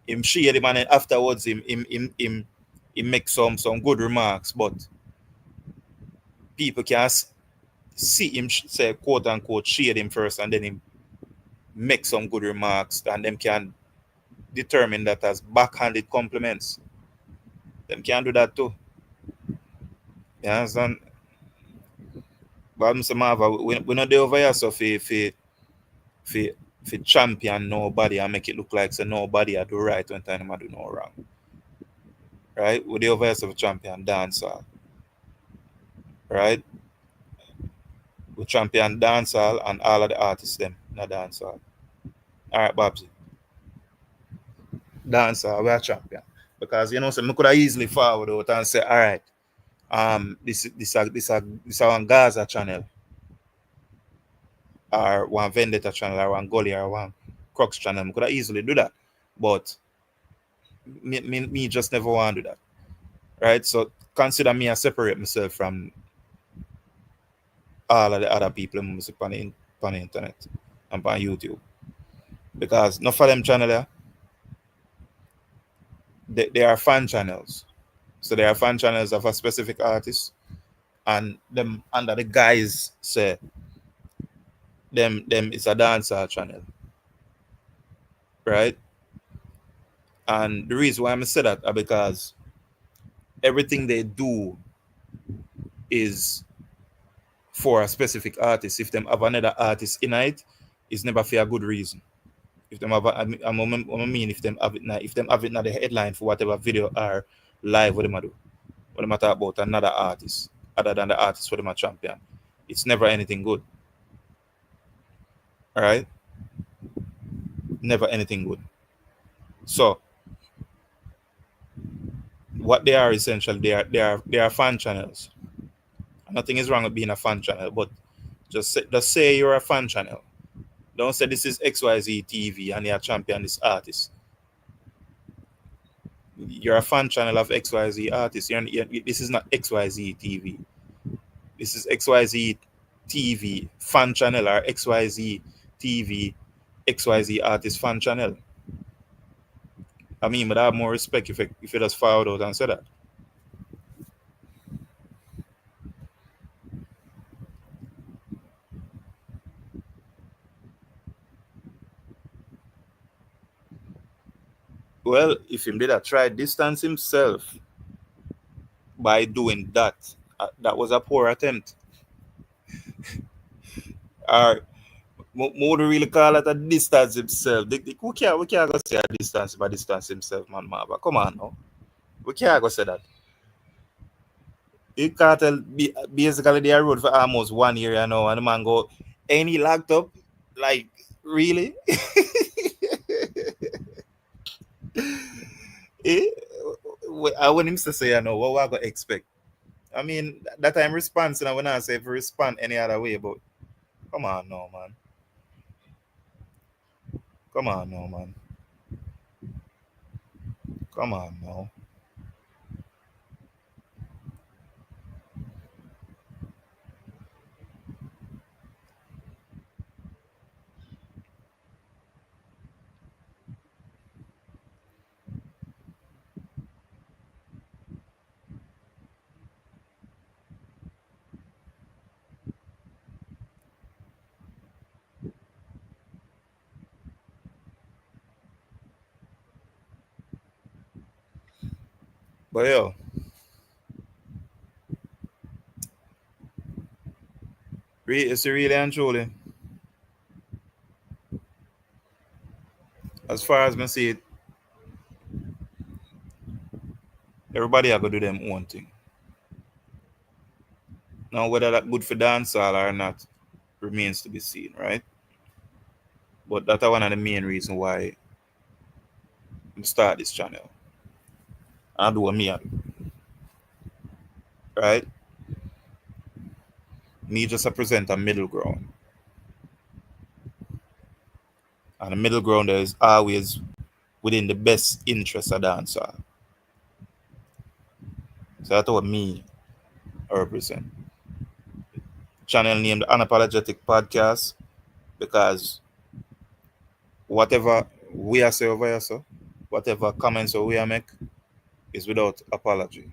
Him shade him, and then afterwards him make some good remarks, but people can see him say quote unquote shade him first, and then him make some good remarks, and them can determine that as backhanded compliments. Them can do that too. You understand? But I'm saying, Marva, we not there over here, so for for champion nobody and make it look like so nobody I do right when time I do no wrong. Right? We the over here so for champion dancehall. Right? We champion dancehall and all of the artists them in the dancehall. Alright, Babsy. Dancehall, we are champion. Because you know, so I could have easily forward out and say, all right, this one Gaza channel, or one Vendetta channel, or one Gully, or one Crux channel. I could have easily do that. But me just never want to do that. Right? So consider me as separate myself from all of the other people who music on the internet and on YouTube. Because not for them channel there, they are fan channels. So they are fan channels of a specific artist, and them under the guys say them is a dancehall channel. Right? And the reason why I say that is because everything they do is for a specific artist. If them have another artist in it, it's never for a good reason. If them have, I mean, if them have it now, if them have it now, the headline for whatever video or live, what them do, what them talk about another artist other than the artist for them a champion, it's never anything good. All right, never anything good. So what they are essentially, they are fan channels. Nothing is wrong with being a fan channel, but just say you're a fan channel. Don't say this is XYZ TV and you're champion this artist. You're a fan channel of XYZ artists. This is not XYZ TV. This is XYZ TV fan channel, or XYZ TV XYZ artist fan channel. I mean, but I have more respect if you just followed out and said that. Well, if him did a try distance himself by doing that, that was a poor attempt. Or more to really call it a distance himself. We can't go say a distance by distance himself, man, Marva. Come on, no. We can't go say that. It cartel basically they are road for almost 1 year, you know, and the man go any locked up, like really? Eh? I want him to say, you know, what we gonna expect. I mean, that time response, and when I say if we respond any other way, but come on, no man, come on, no man, come on, no. But yo, it's really and truly, as far as me see it, everybody are gonna do them own thing. Now, whether that good for dancehall or not remains to be seen, right? But that's one of the main reason why I start this channel. I do what me I do, right? Me just present a middle ground. And the middle ground is always within the best interest of dancehall. So that's what me I represent. Channel named Unapologetic Podcast because whatever we are say over here, so whatever comments we are make is without apology.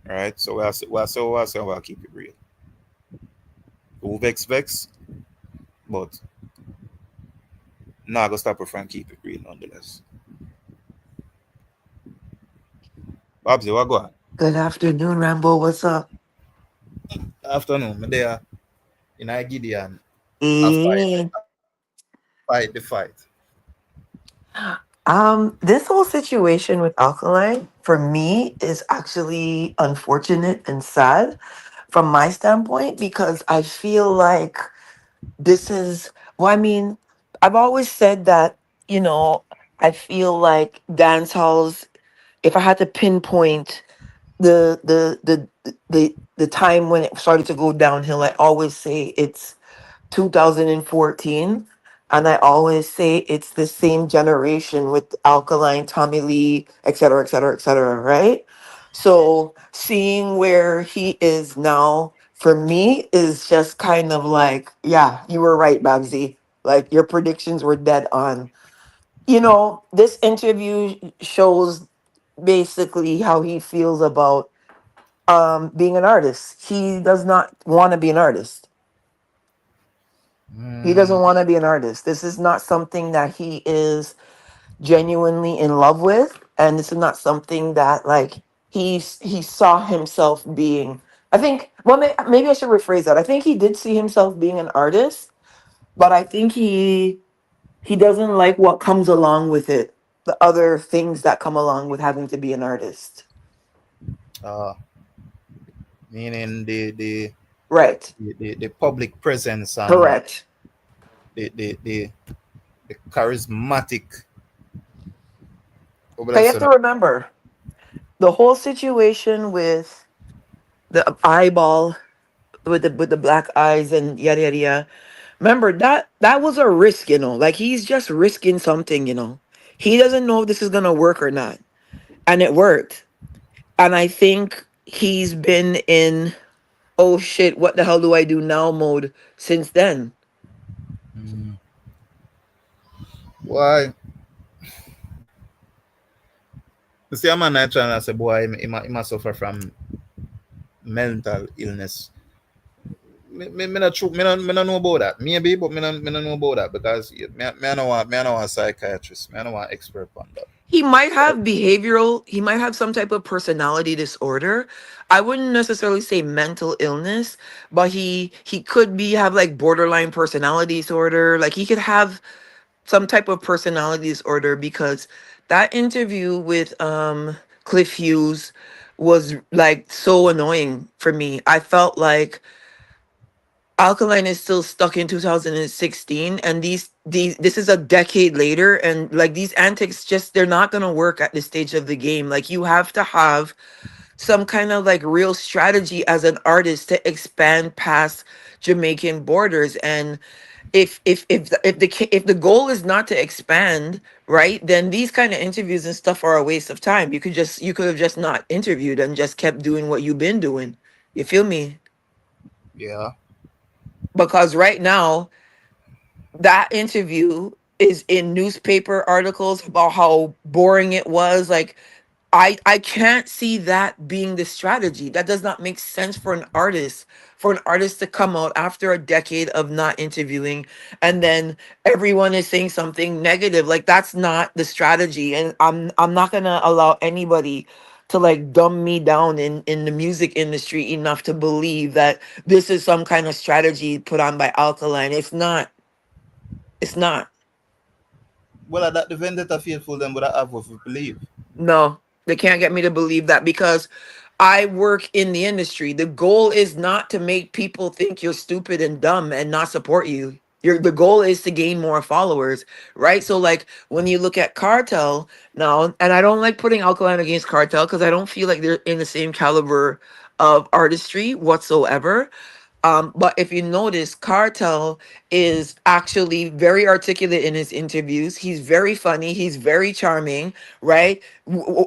Right? So we are keep it real. Who vex, but nah go stop her from keep it real nonetheless. Babsy, what go on? Good afternoon, Rambo. What's up? Afternoon, me there in I Gideon. I Mm. fight the fight. This whole situation with Alkaline for me is actually unfortunate and sad from my standpoint because I feel like this is, well, I mean, I've always said that, you know, I feel like dance halls, if I had to pinpoint the time when it started to go downhill, I always say it's 2014. And I always say it's the same generation with Alkaline, Tommy Lee, et cetera, et cetera, et cetera, right? So seeing where he is now for me is just kind of like, yeah, you were right, Babsy. Like your predictions were dead on. You know, this interview shows basically how he feels about being an artist. He does not want to be an artist. He Mm, doesn't want to be an artist. This is not something that he is genuinely in love with, and this is not something that like he saw himself being. I think. Well, maybe I should rephrase that. I think he did see himself being an artist, but I think he doesn't like what comes along with it. The other things that come along with having to be an artist. uh, meaning Right. the public presence and Correct. the the the, the charismatic. What would I So you have say to now? remember the whole situation with the eyeball with the black eyes and yada yada yada. Remember that was a risk, Like he's just risking something. He doesn't know if this is gonna work or not. And it worked. And I think he's been in oh shit, what the hell do I do now mode since then. Mm, why? You see, a man I trying to say, boy, he must suffer from mental illness. Me not true. Me not know about that. Maybe, but me not know about that because me I know a psychiatrist. Me I know an expert on that. He might have some type of personality disorder. I wouldn't necessarily say mental illness, but he could be have like borderline personality disorder. Like he could have some type of personality disorder because that interview with Cliff Hughes was like so annoying for me. I felt like Alkaline is still stuck in 2016, and these this is a decade later, and like these antics just they're not gonna work at this stage of the game. Like you have to have some kind of like real strategy as an artist to expand past Jamaican borders. And if the goal is not to expand, right, then these kind of interviews and stuff are a waste of time. You could have just not interviewed and just kept doing what you've been doing. You feel me? Yeah. Because right now that interview is in newspaper articles about how boring it was. Like I can't see that being the strategy. That does not make sense for an artist. For an artist to come out after a decade of not interviewing and then everyone is saying something negative. Like that's not the strategy. And I'm not gonna allow anybody to like dumb me down in the music industry enough to believe that this is some kind of strategy put on by Alkaline. It's not. It's not. Well, that the vendetta faithful them would have what we believe. No, they can't get me to believe that because I work in the industry. The goal is not to make people think you're stupid and dumb and not support you. The goal is to gain more followers, right? So like when you look at Cartel now, and I don't like putting Alkaline against Cartel because I don't feel like they're in the same caliber of artistry whatsoever. But if you notice, Cartel is actually very articulate in his interviews. He's very funny. He's very charming, right?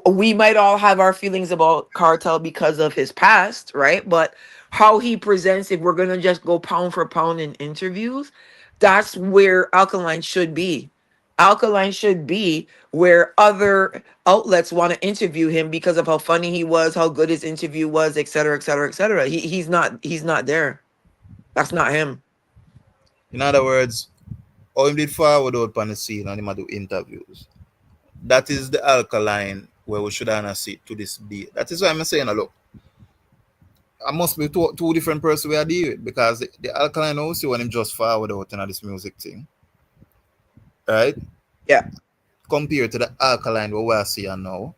We might all have our feelings about Cartel because of his past, right? But how he presents, if we're going to just go pound for pound in interviews, that's where Alkaline should be. Alkaline should be where other outlets want to interview him because of how funny he was, how good his interview was, et cetera, et cetera, et cetera. He's not there. That's not him. In other words, how him did forward out on the scene and him a do interviews. That is the alkaline where we should have sit to this day. That is why I'm saying, look, I must be two different persons we are dealing with because the alkaline also when him just forward out in this music thing, right? Yeah. Compared to the alkaline what we are seeing now,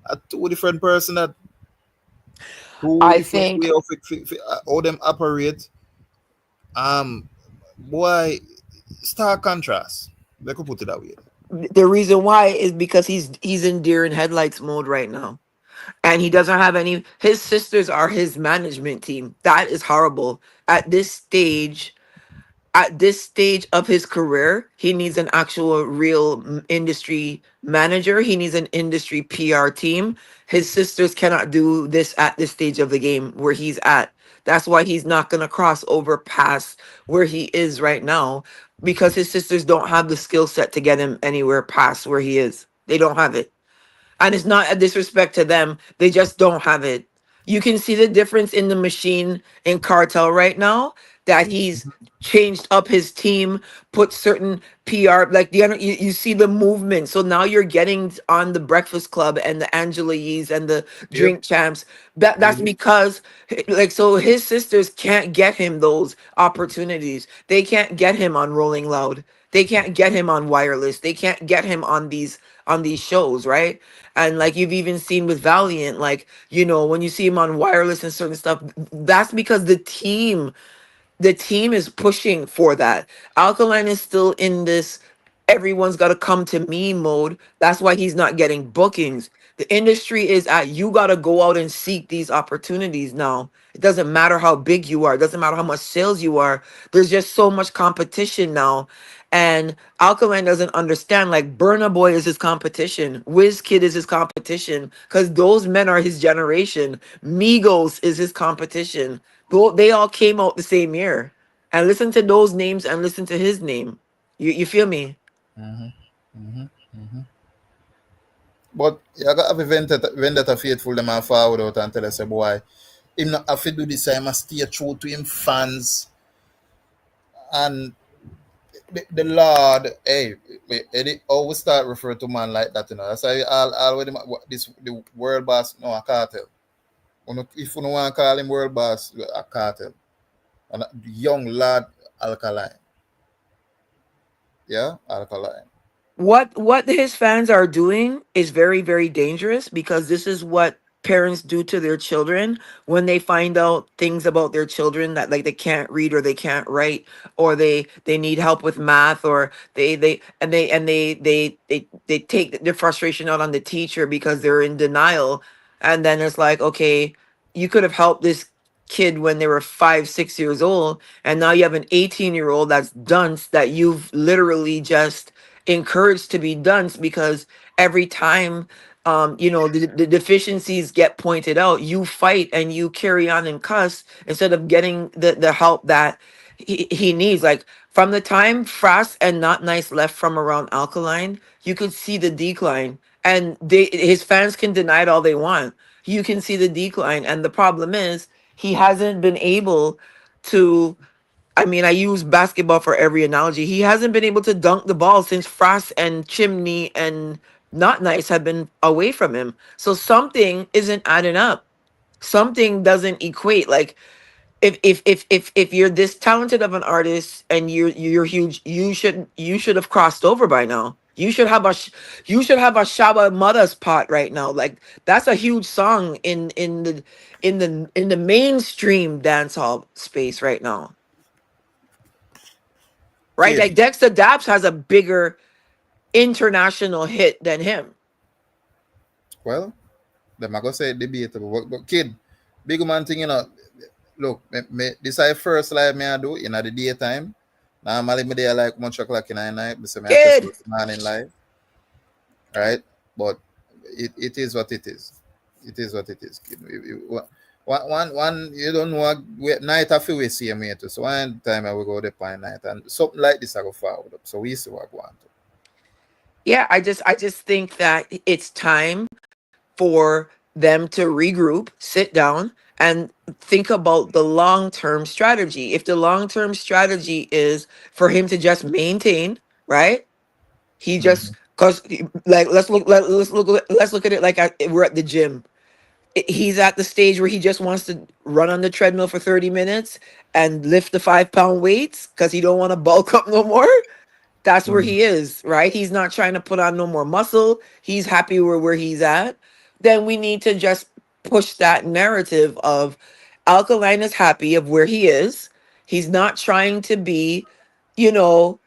are two different person that two I different way think of how them operate. Um, boy, stark contrast. They could put it that way. the reason why is because he's in deer in headlights mode right now. And he doesn't have any his sisters are his management team. That is horrible. At this stage of his career, he needs an actual real industry manager. He needs an industry PR team. His sisters cannot do this at this stage of the game where he's at. That's why he's not going to cross over past where he is right now because his sisters don't have the skill set to get him anywhere past where he is. They don't have it. And it's not a disrespect to them. They just don't have it. You can see the difference in the machine in Cartel right now that he's changed up his team, put certain PR like you see the movement. So now you're getting on the Breakfast Club and the Angela Yees and the Yep. Drink Champs. That's because like so his sisters can't get him those opportunities. They can't get him on Rolling Loud. They can't get him on Wireless. They can't get him on these shows, right? And like you've even seen with Valiant, like, when you see him on Wireless and certain stuff, that's because the team is pushing for that. Alkaline is still in this everyone's got to come to me mode. That's why he's not getting bookings. The industry is at you got to go out and seek these opportunities now. It doesn't matter how big you are, it doesn't matter how much sales you are. There's just so much competition now. And Alkaline doesn't understand like Burna Boy is his competition. Kid is his competition because those men are his generation. Migos is his competition. They all came out the same year. And listen to those names and listen to his name. You feel me? Mm-hmm. Mm-hmm. Mm-hmm. But you got have a vendetta faithful them and forward out and tell us, say, boy, him not have to do this, I must stay true to him fans and the Lord, hey, Eddie always start refer to man like that, That's why all with him, this the world boss, no, a cartel. If you don't want to call him world boss, a cartel. And a young lad, alkaline. Yeah, alkaline. What his fans are doing is very, very dangerous because this is what parents do to their children when they find out things about their children that like they can't read or they can't write or they need help with math or they take their frustration out on the teacher because they're in denial, and then it's like, okay, you could have helped this kid when they were 5 6 years old, and now you have an 18-year-old that's dunce that you've literally just encouraged to be dunce because every time the deficiencies get pointed out, you fight and you carry on and cuss instead of getting the help that he needs. Like from the time Frost and Not Nice left from around Alkaline, you could see the decline, and his fans can deny it all they want. You can see the decline, and the problem is he hasn't been able to. I mean, I use basketball for every analogy. He hasn't been able to dunk the ball since Frost and Chimney and Not Nice have been away from him. So something isn't adding up. Something doesn't equate. Like if you're this talented of an artist and you're huge, you should have crossed over by now. You should have a Shaba Mother's pot right now. Like that's a huge song in the mainstream dancehall space right now. Right? Kid. Like Dexter Daps has a bigger international hit than him. Well, them I go say debatable. But kid, big man thing, look, this I first live me I do in the daytime. Normally me there like much o'clock in the night, so me I test Kid. this morning live, right? But it is what it is. It is what it is, kid. One you don't know night I feel we see me too. So one time I will go there by night and something like this I go forward up. So we see what go on to. Yeah, I just think that it's time for them to regroup, sit down, and think about the long term strategy. If the long term strategy is for him to just maintain, right? He Mm-hmm. just because like let's look at it like we're at the gym. He's at the stage where he just wants to run on the treadmill for 30 minutes and lift the 5 pound weights because he don't want to bulk up no more. That's where Mm-hmm. he is, right? He's not trying to put on no more muscle. He's happy where he's at. Then we need to just push that narrative of Alkaline is happy of where he is. He's not trying to be, you know,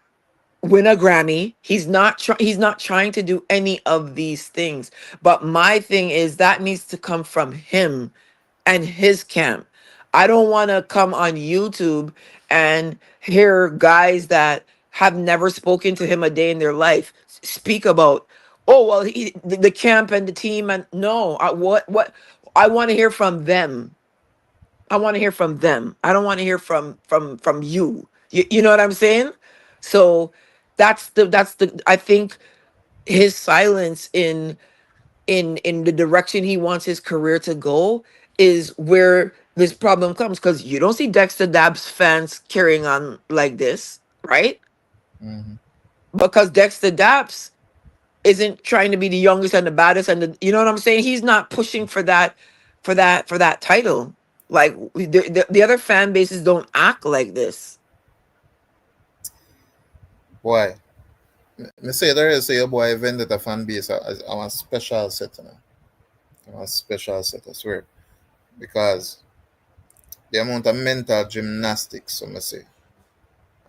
win a Grammy. He's not trying to do any of these things. But my thing is that needs to come from him and his camp. I don't want to come on YouTube and hear guys that have never spoken to him a day in their life speak about, oh well, the camp and the team, and no, what I want to hear from them. I want to hear from them. I don't want to hear from you. You know what I'm saying? So that's the I think his silence in the direction he wants his career to go is where this problem comes, because you don't see Dexter Dabbs fans carrying on like this, right? Mm-hmm. Because Dexter Dabbs isn't trying to be the youngest and the baddest and you know what I'm saying? He's not pushing for that title. Like the other fan bases don't act like this. Boy, me say there is say your boy Vendetta fan base as our special set, Our special set, I swear. Because the amount of mental gymnastics, so me say,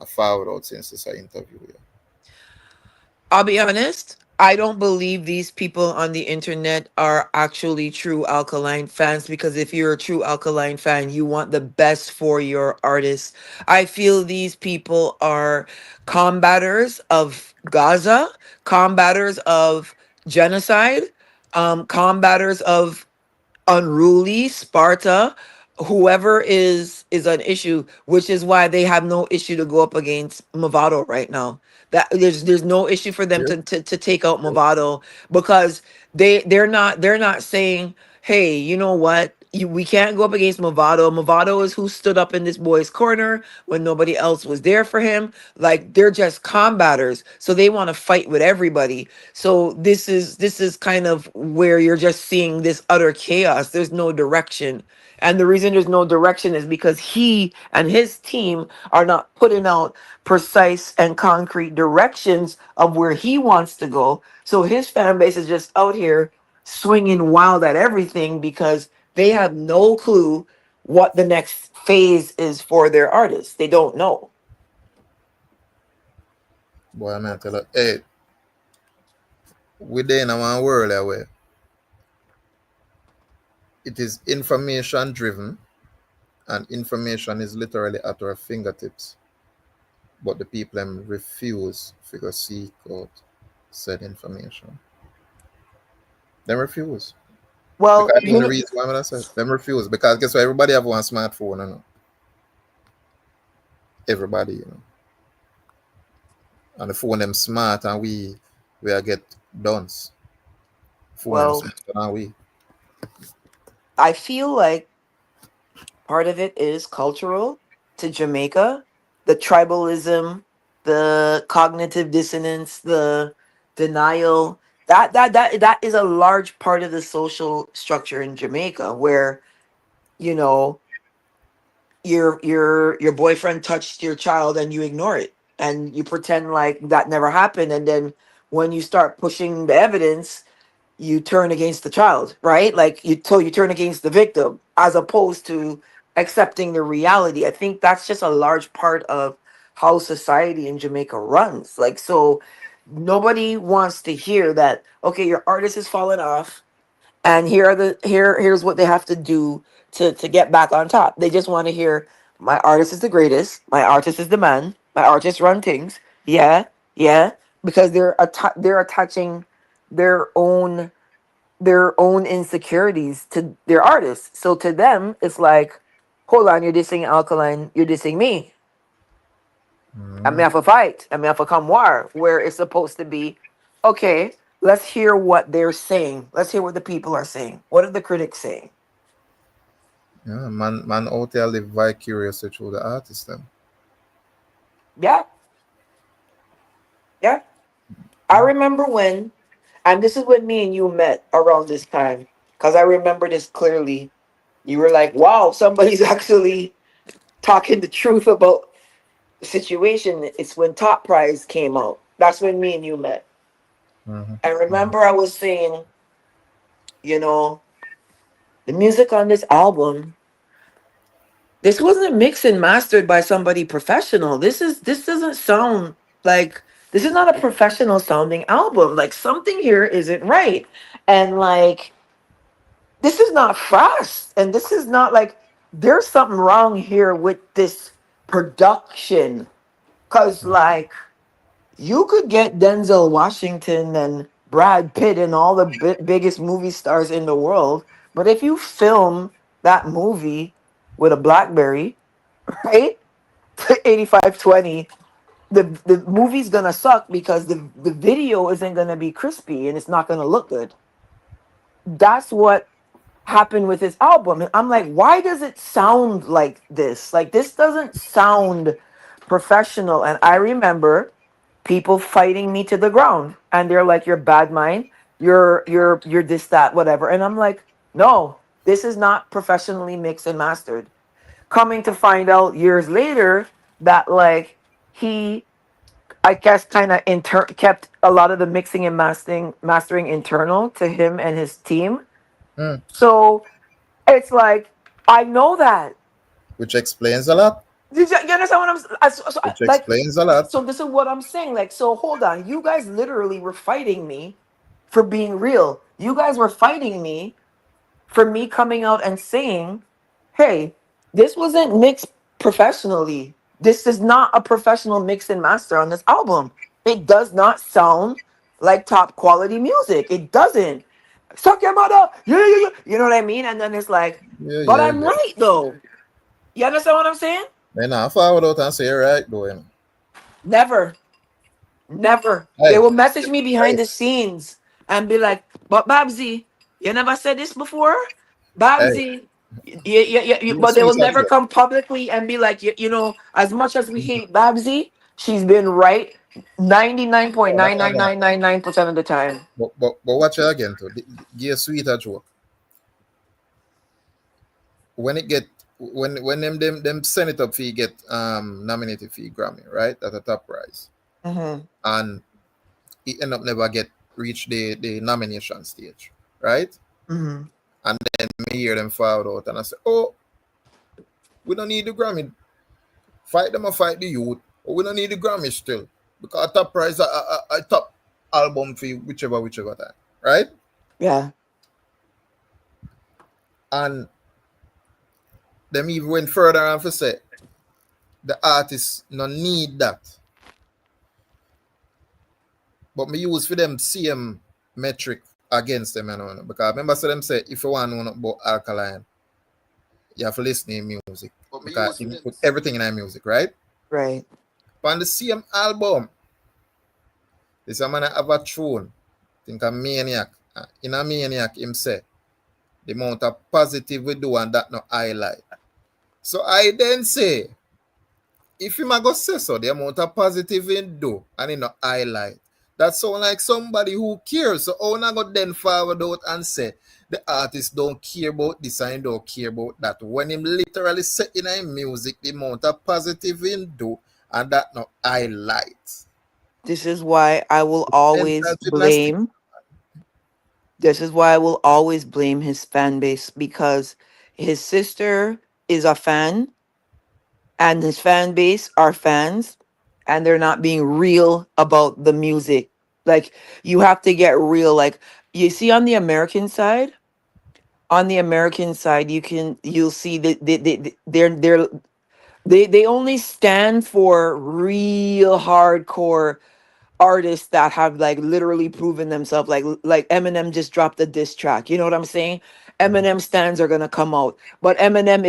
I followed out since this interview here. I'll be honest. I don't believe these people on the internet are actually true Alkaline fans, because if you're a true Alkaline fan, you want the best for your artist. I feel these people are combaters of Gaza, combaters of genocide, combaters of unruly Sparta, whoever is an issue, which is why they have no issue to go up against Movado right now. That there's no issue for them True. to take out True. Movado, because they're not saying, hey, you know what? We can't go up against Movado. Movado is who stood up in this boy's corner when nobody else was there for him. Like they're just combaters, so they want to fight with everybody. So this is kind of where you're just seeing this utter chaos. There's no direction. And the reason there's no direction is because he and his team are not putting out precise and concrete directions of where he wants to go. So his fan base is just out here swinging wild at everything because they have no clue what the next phase is for their artist. They don't know. Boy, I'm tell you, hey, we're in our world where it is information driven and information is literally at our fingertips. But the people refuse to seek out said information. They refuse. Well, Because the only reason why I said them refuse. Because guess what? Everybody have one smartphone, you know. Everybody, you know. And the phone them smart and we are get dunce. Phone them well, smart and we. I feel like part of it is cultural to Jamaica, the tribalism, the cognitive dissonance, the denial. That is a large part of the social structure in Jamaica, where you know your boyfriend touched your child and you ignore it and you pretend like that never happened, and then when you start pushing the evidence, you turn against the child, right? Like you turn against the victim as opposed to accepting the reality. I think that's just a large part of how society in Jamaica runs. Like, so nobody wants to hear that, okay, your artist is falling off and here's what they have to do to get back on top. They just want to hear my artist is the greatest, my artist is the man, my artist run things. Yeah, yeah, because they're attaching their own their own insecurities to their artists. So to them, it's like, hold on, you're dissing Alkaline, you're dissing me. I may Mm, have a fight. I may have a come war. Where it's supposed to be, okay, let's hear what they're saying. Let's hear what the people are saying. What are the critics saying? yeah, man out there live vicariously through the artist them. Yeah, yeah. I remember when, and this is when me and you met around this time, because I remember this clearly. You were like, wow, somebody's actually talking the truth about situation. It's when Top Prize came out. That's when me and you met. Mm-hmm. And remember, I was saying, you know, the music on this album, this wasn't mixed and mastered by somebody professional. This doesn't sound like, this is not a professional sounding album. Like, something here isn't right. And like, this is not fast. And this is not like, there's something wrong here with this production. Cause like, you could get Denzel Washington and Brad Pitt and all the biggest movie stars in the world, but if you film that movie with a BlackBerry, right, 8520, the movie's gonna suck because the video isn't gonna be crispy and it's not gonna look good. That's what happened with this album. And I'm like, why does it sound like this? Like, this doesn't sound professional. And I remember people fighting me to the ground, and they're like, you're bad mind, you're this, that, whatever. And I'm like, no, this is not professionally mixed and mastered. Coming to find out years later that like he, I guess, kind of kept a lot of the mixing and mastering internal to him and his team. Mm. So it's like, I know that. Which explains a lot. You understand what Which like? explains a lot. So this is what I'm saying. Like, so hold on. You guys literally were fighting me for being real. You guys were fighting me for me coming out and saying, "Hey, this wasn't mixed professionally. This is not a professional mix and master on this album. It does not sound like top quality music. It doesn't. Suck your mother. Yeah, yeah, yeah. You know what I mean?" And then it's like, Yeah, but yeah, I'm yeah. right though. You understand what I'm saying? Then I forward out and say right though, you know. Never, never. They Hey, will message me behind hey, the scenes and be like, "But Babsy, you never said this before, hey, Babsy." you But they sweet will as never well. come publicly and be like, as much as we hate Babsy, she's been right 99.99999% of the time. But watch it again too. Give a sweeter joke. When it get when them send it up for you get nominated for Grammy, right? At the top prize. Hmm. And it end up never get reach the nomination stage. right? Mm-hmm. And then me hear them forward out and I say, oh, we don't need the Grammy. Fight them or fight the youth. But we don't need the Grammy still. Because top prize a top album for whichever time. Right? Yeah. And them even went further and for say the artists no need that. But me use for them same metric against them, you know. Because I remember so them say if you want to know about Alkaline, you have to listen to music. But me Because use he for them. put everything in our music, right? Right. But on the same album, this a man have a tune. Think a maniac. In a maniac, him say the amount of positive we do and that no highlight. So I then say, if him a go say so, the amount of positive he do and he no highlight, that sound like somebody who cares. So how not go then forward out and say the artist don't care about this and don't care about that. When him literally say in him music the amount of positive he do and that no highlight. This is why I will Mental always gymnastics. blame. This is why I will always blame his fan base, because his sister is a fan and his fan base are fans, and they're not being real about the music. Like, you have to get real. Like, you see on the American side, you'll see that they only stand for real hardcore artists that have like literally proven themselves. Like Eminem just dropped a diss track, you know what I'm saying? Eminem stands are gonna come out, but Eminem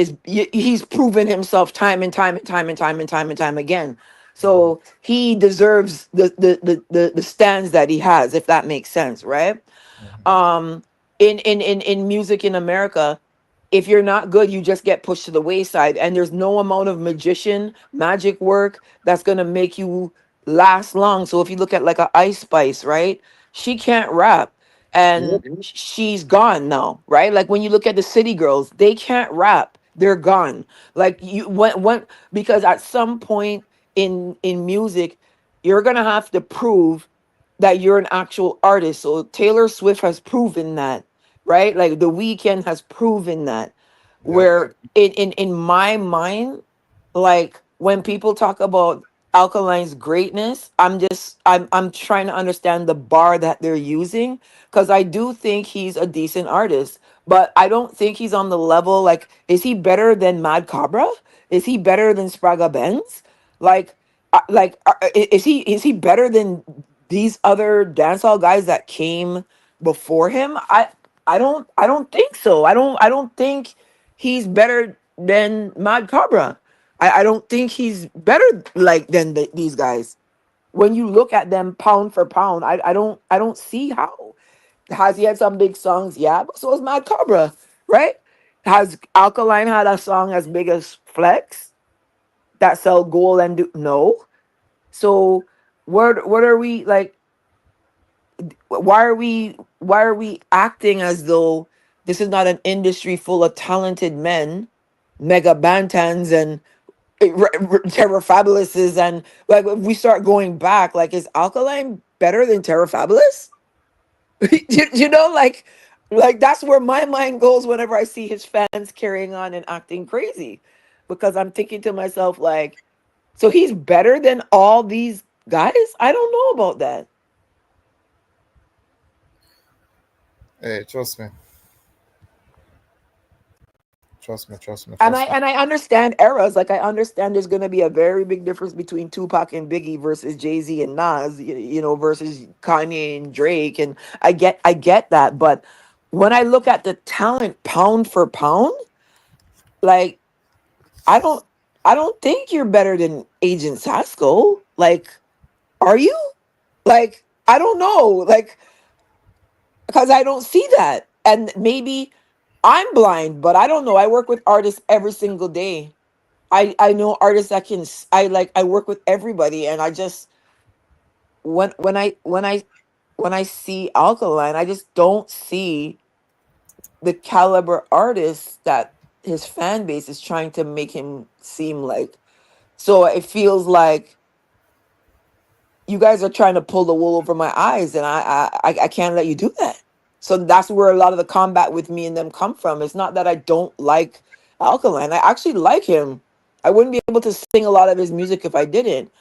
he's proven himself time and time and time and time and time and time again. So he deserves the stands that he has, if that makes sense, right? um in music in America, if you're not good, you just get pushed to the wayside, and there's no amount of magician magic work that's going to make you last long. So if you look at like a Ice Spice, right? She can't rap, and Yep. she's gone now, right? Like when you look at the City Girls, they can't rap, they're gone. Like you when because at some point in music, you're going to have to prove that you're an actual artist. So Taylor Swift has proven that, right? Like The Weeknd has proven that. Yep. Where in my mind, like when people talk about Alkaline's greatness, I'm trying to understand the bar that they're using, because I do think he's a decent artist, but I don't think he's on the level. Like, is he better than Mad Cabra? Is he better than Spraga Benz? Like, is he better than these other dancehall guys that came before him? I don't think so. I don't think he's better than Mad Cabra. I don't think he's better like than these guys. When you look at them pound for pound, I don't see how. Has he had some big songs? Yeah, but so has Mad Cabra, right? Has Alkaline had a song as big as Flex that sell gold and do no? So what are we like? Why are we acting as though this is not an industry full of talented men, mega bantans and Terror Fabulouses, and like if we start going back, like is Alkaline better than Terror Fabulous? Like that's where my mind goes whenever I see his fans carrying on and acting crazy, because I'm thinking to myself like, so he's better than all these guys? I don't know about that. Hey, trust me. Trust me, trust me, And trust I me. and I understand eras. Like I understand there's gonna be a very big difference between Tupac and Biggie versus Jay-Z and Nas, versus Kanye and Drake. And I get that. But when I look at the talent pound for pound, like I don't I don't think you're better than Agent Sasco. Like, are you? Like, I don't know. Like, because I don't see that. And maybe I'm blind, but I don't know. I work with artists every single day. I know artists that I work with everybody, and I just when I see Alkaline, I just don't see the caliber artist that his fan base is trying to make him seem like. So it feels like you guys are trying to pull the wool over my eyes, and I can't let you do that. So that's where a lot of the combat with me and them come from. It's not that I don't like Alkaline. I actually like him. I wouldn't be able to sing a lot of his music if I didn't.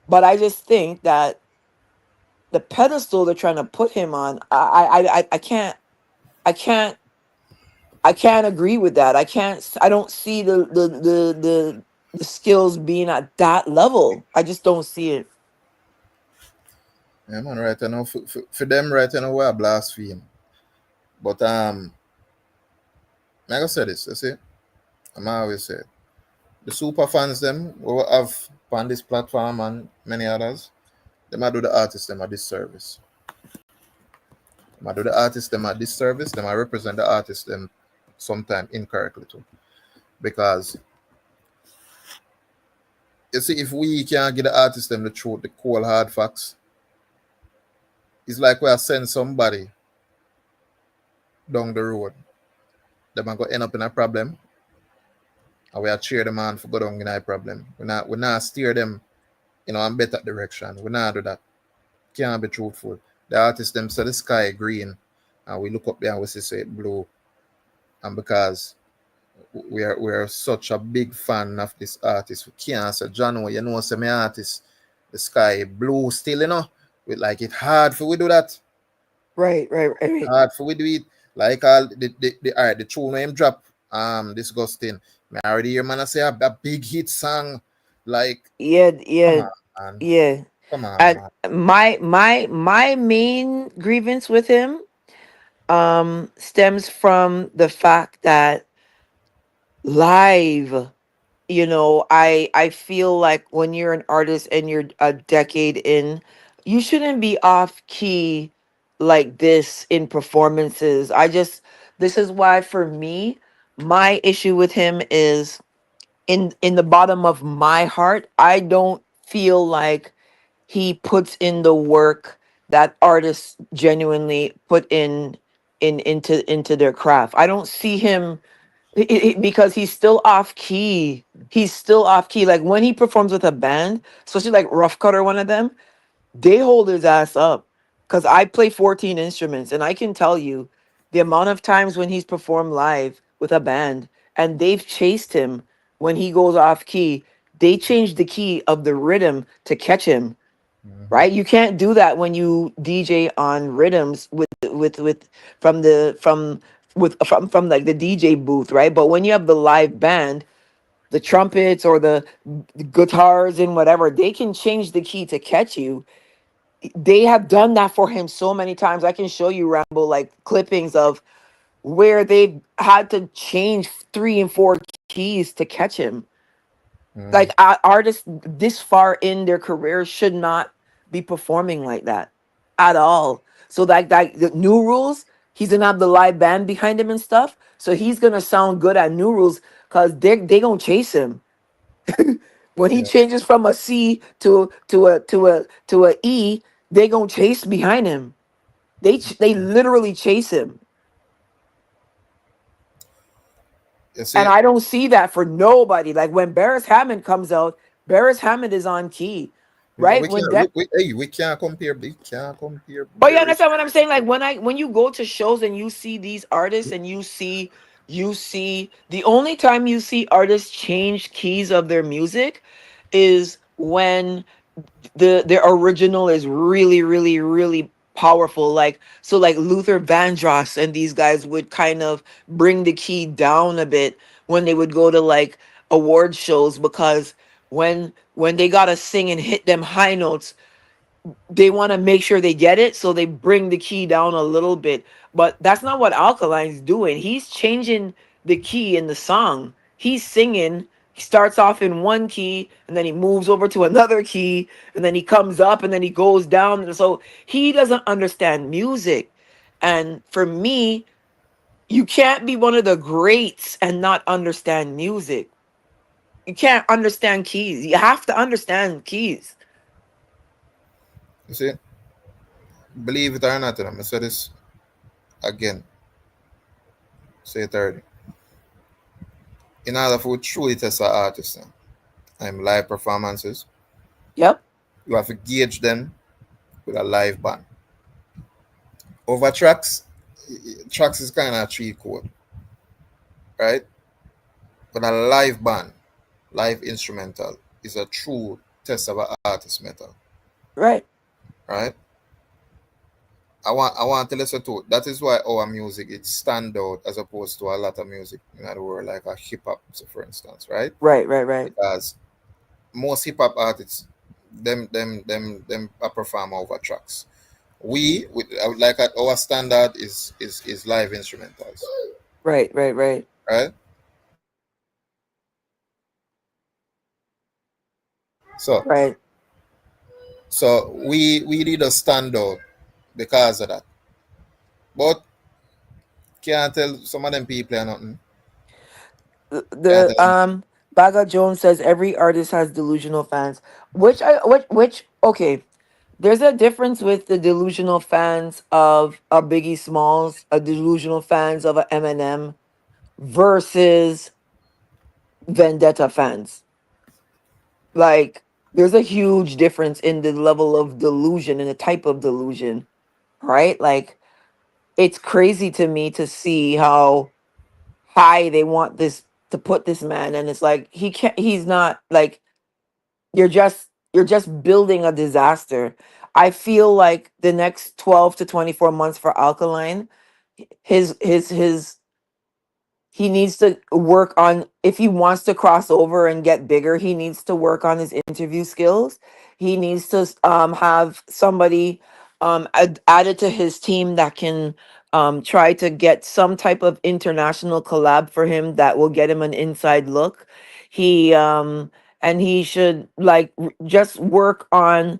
But I just think that the pedestal they're trying to put him on, I can't I can't agree with that. I don't see the skills being at that level. I just don't see it. Yeah, man, right, you know, for them, right, you know, we're blaspheme. But like I said this, you see, I'm always say the super fans them we will have on this platform and many others, they might do the artists them a disservice. They might do the artists them a disservice, they might represent the artists them sometimes incorrectly too. Because you see, if we can't get the artists them the truth, the cold hard facts, it's like we are send somebody down the road. They might go end up in a problem, and we are cheer them on for go down in a problem. We not steer them, you know, in better direction. We not do that. Can't be truthful. The artists them say the sky green, and we look up there and we see say it blue. And because we are such a big fan of this artist, we can't say John, you know, say my artist, the sky blue still, you know. We like it hard for we do that. Right, right, right, right. Hard for we do it. Like all the all right, the tune name drop. Disgusting. Me already hear man I say a big hit song. Like, Yeah, come yeah, on, man. yeah. Come on, And man. my main grievance with him stems from the fact that live, I feel like when you're an artist and you're a decade in, you shouldn't be off key like this in performances. This is why for me, my issue with him is in the bottom of my heart, I don't feel like he puts in the work that artists genuinely put into their craft. I don't see him because he's still off key. He's still off key. Like when he performs with a band, especially like Rough Cut or one of them, they hold his ass up. Cause I play 14 instruments and I can tell you the amount of times when he's performed live with a band and they've chased him when he goes off key, they change the key of the rhythm to catch him. Mhm. Right? You can't do that when you DJ on rhythms with from the from like the DJ booth, right? But when you have the live band, the trumpets or the guitars and whatever, they can change the key to catch you. They have done that for him so many times. I can show you, Rambo, like clippings of where they've had to change 3 and 4 keys to catch him. Like Mhm. artists this far in their career should not be performing like that at all. So like the new rules, he's gonna have the live band behind him and stuff. So he's gonna sound good at new rules because they gonna chase him. When he Yeah. changes from a C to a E, they gonna chase behind him. They literally chase him. You And see, I don't see that for nobody. Like when Barris Hammond comes out, Barris Hammond is on key, but right? we When can't that, we hey, we can't compare. We can't compare but you Barry. understand what I'm saying? Like when you go to shows and you see these artists and you see the only time you see artists change keys of their music is when the original is really really powerful, like so like Luther Vandross and these guys would kind of bring the key down a bit when they would go to like award shows, because when they gotta sing and hit them high notes, they want to make sure they get it, so they bring the key down a little bit. But that's not what Alkaline's doing. He's changing the key in the song. He's singing. He starts off in one key and then he moves over to another key and then he comes up and then he goes down. And so he doesn't understand music. And for me, you can't be one of the greats and not understand music. You can't understand keys. You have to understand keys. You see, believe it or not, and I say this again, say it early. In order for truly test an artist, live performances, Yep. you have to gauge them with a live band. Over tracks, tracks is kind of a cheat code, right? But a live band, live instrumental, is a true test of an artist metal, Right. right? I want to listen to it. That is why our music it stand out as opposed to a lot of music in the world, like a hip hop, so for instance, right? Right. Right. Right. Because most hip hop artists, them perform over tracks. We with like our standard is live instrumentals, Right. Right. Right. right? So Right. we need a stand out because of that. But can't tell some of them people are nothing. Can't The tell them. Baga Jones says every artist has delusional fans. Which okay. There's a difference with the delusional fans of a Biggie Smalls, a delusional fans of a Eminem versus Vendetta fans. Like there's a huge difference in the level of delusion and the type of delusion, right? Like it's crazy to me to see how high they want this to put this man, and it's like he's not like you're just building a disaster. I feel like the next 12 to 24 months for Alkaline, his he needs to work on, if he wants to cross over and get bigger, he needs to work on his interview skills. He needs to have somebody added to his team that can try to get some type of international collab for him that will get him an inside look. He and he should like just work on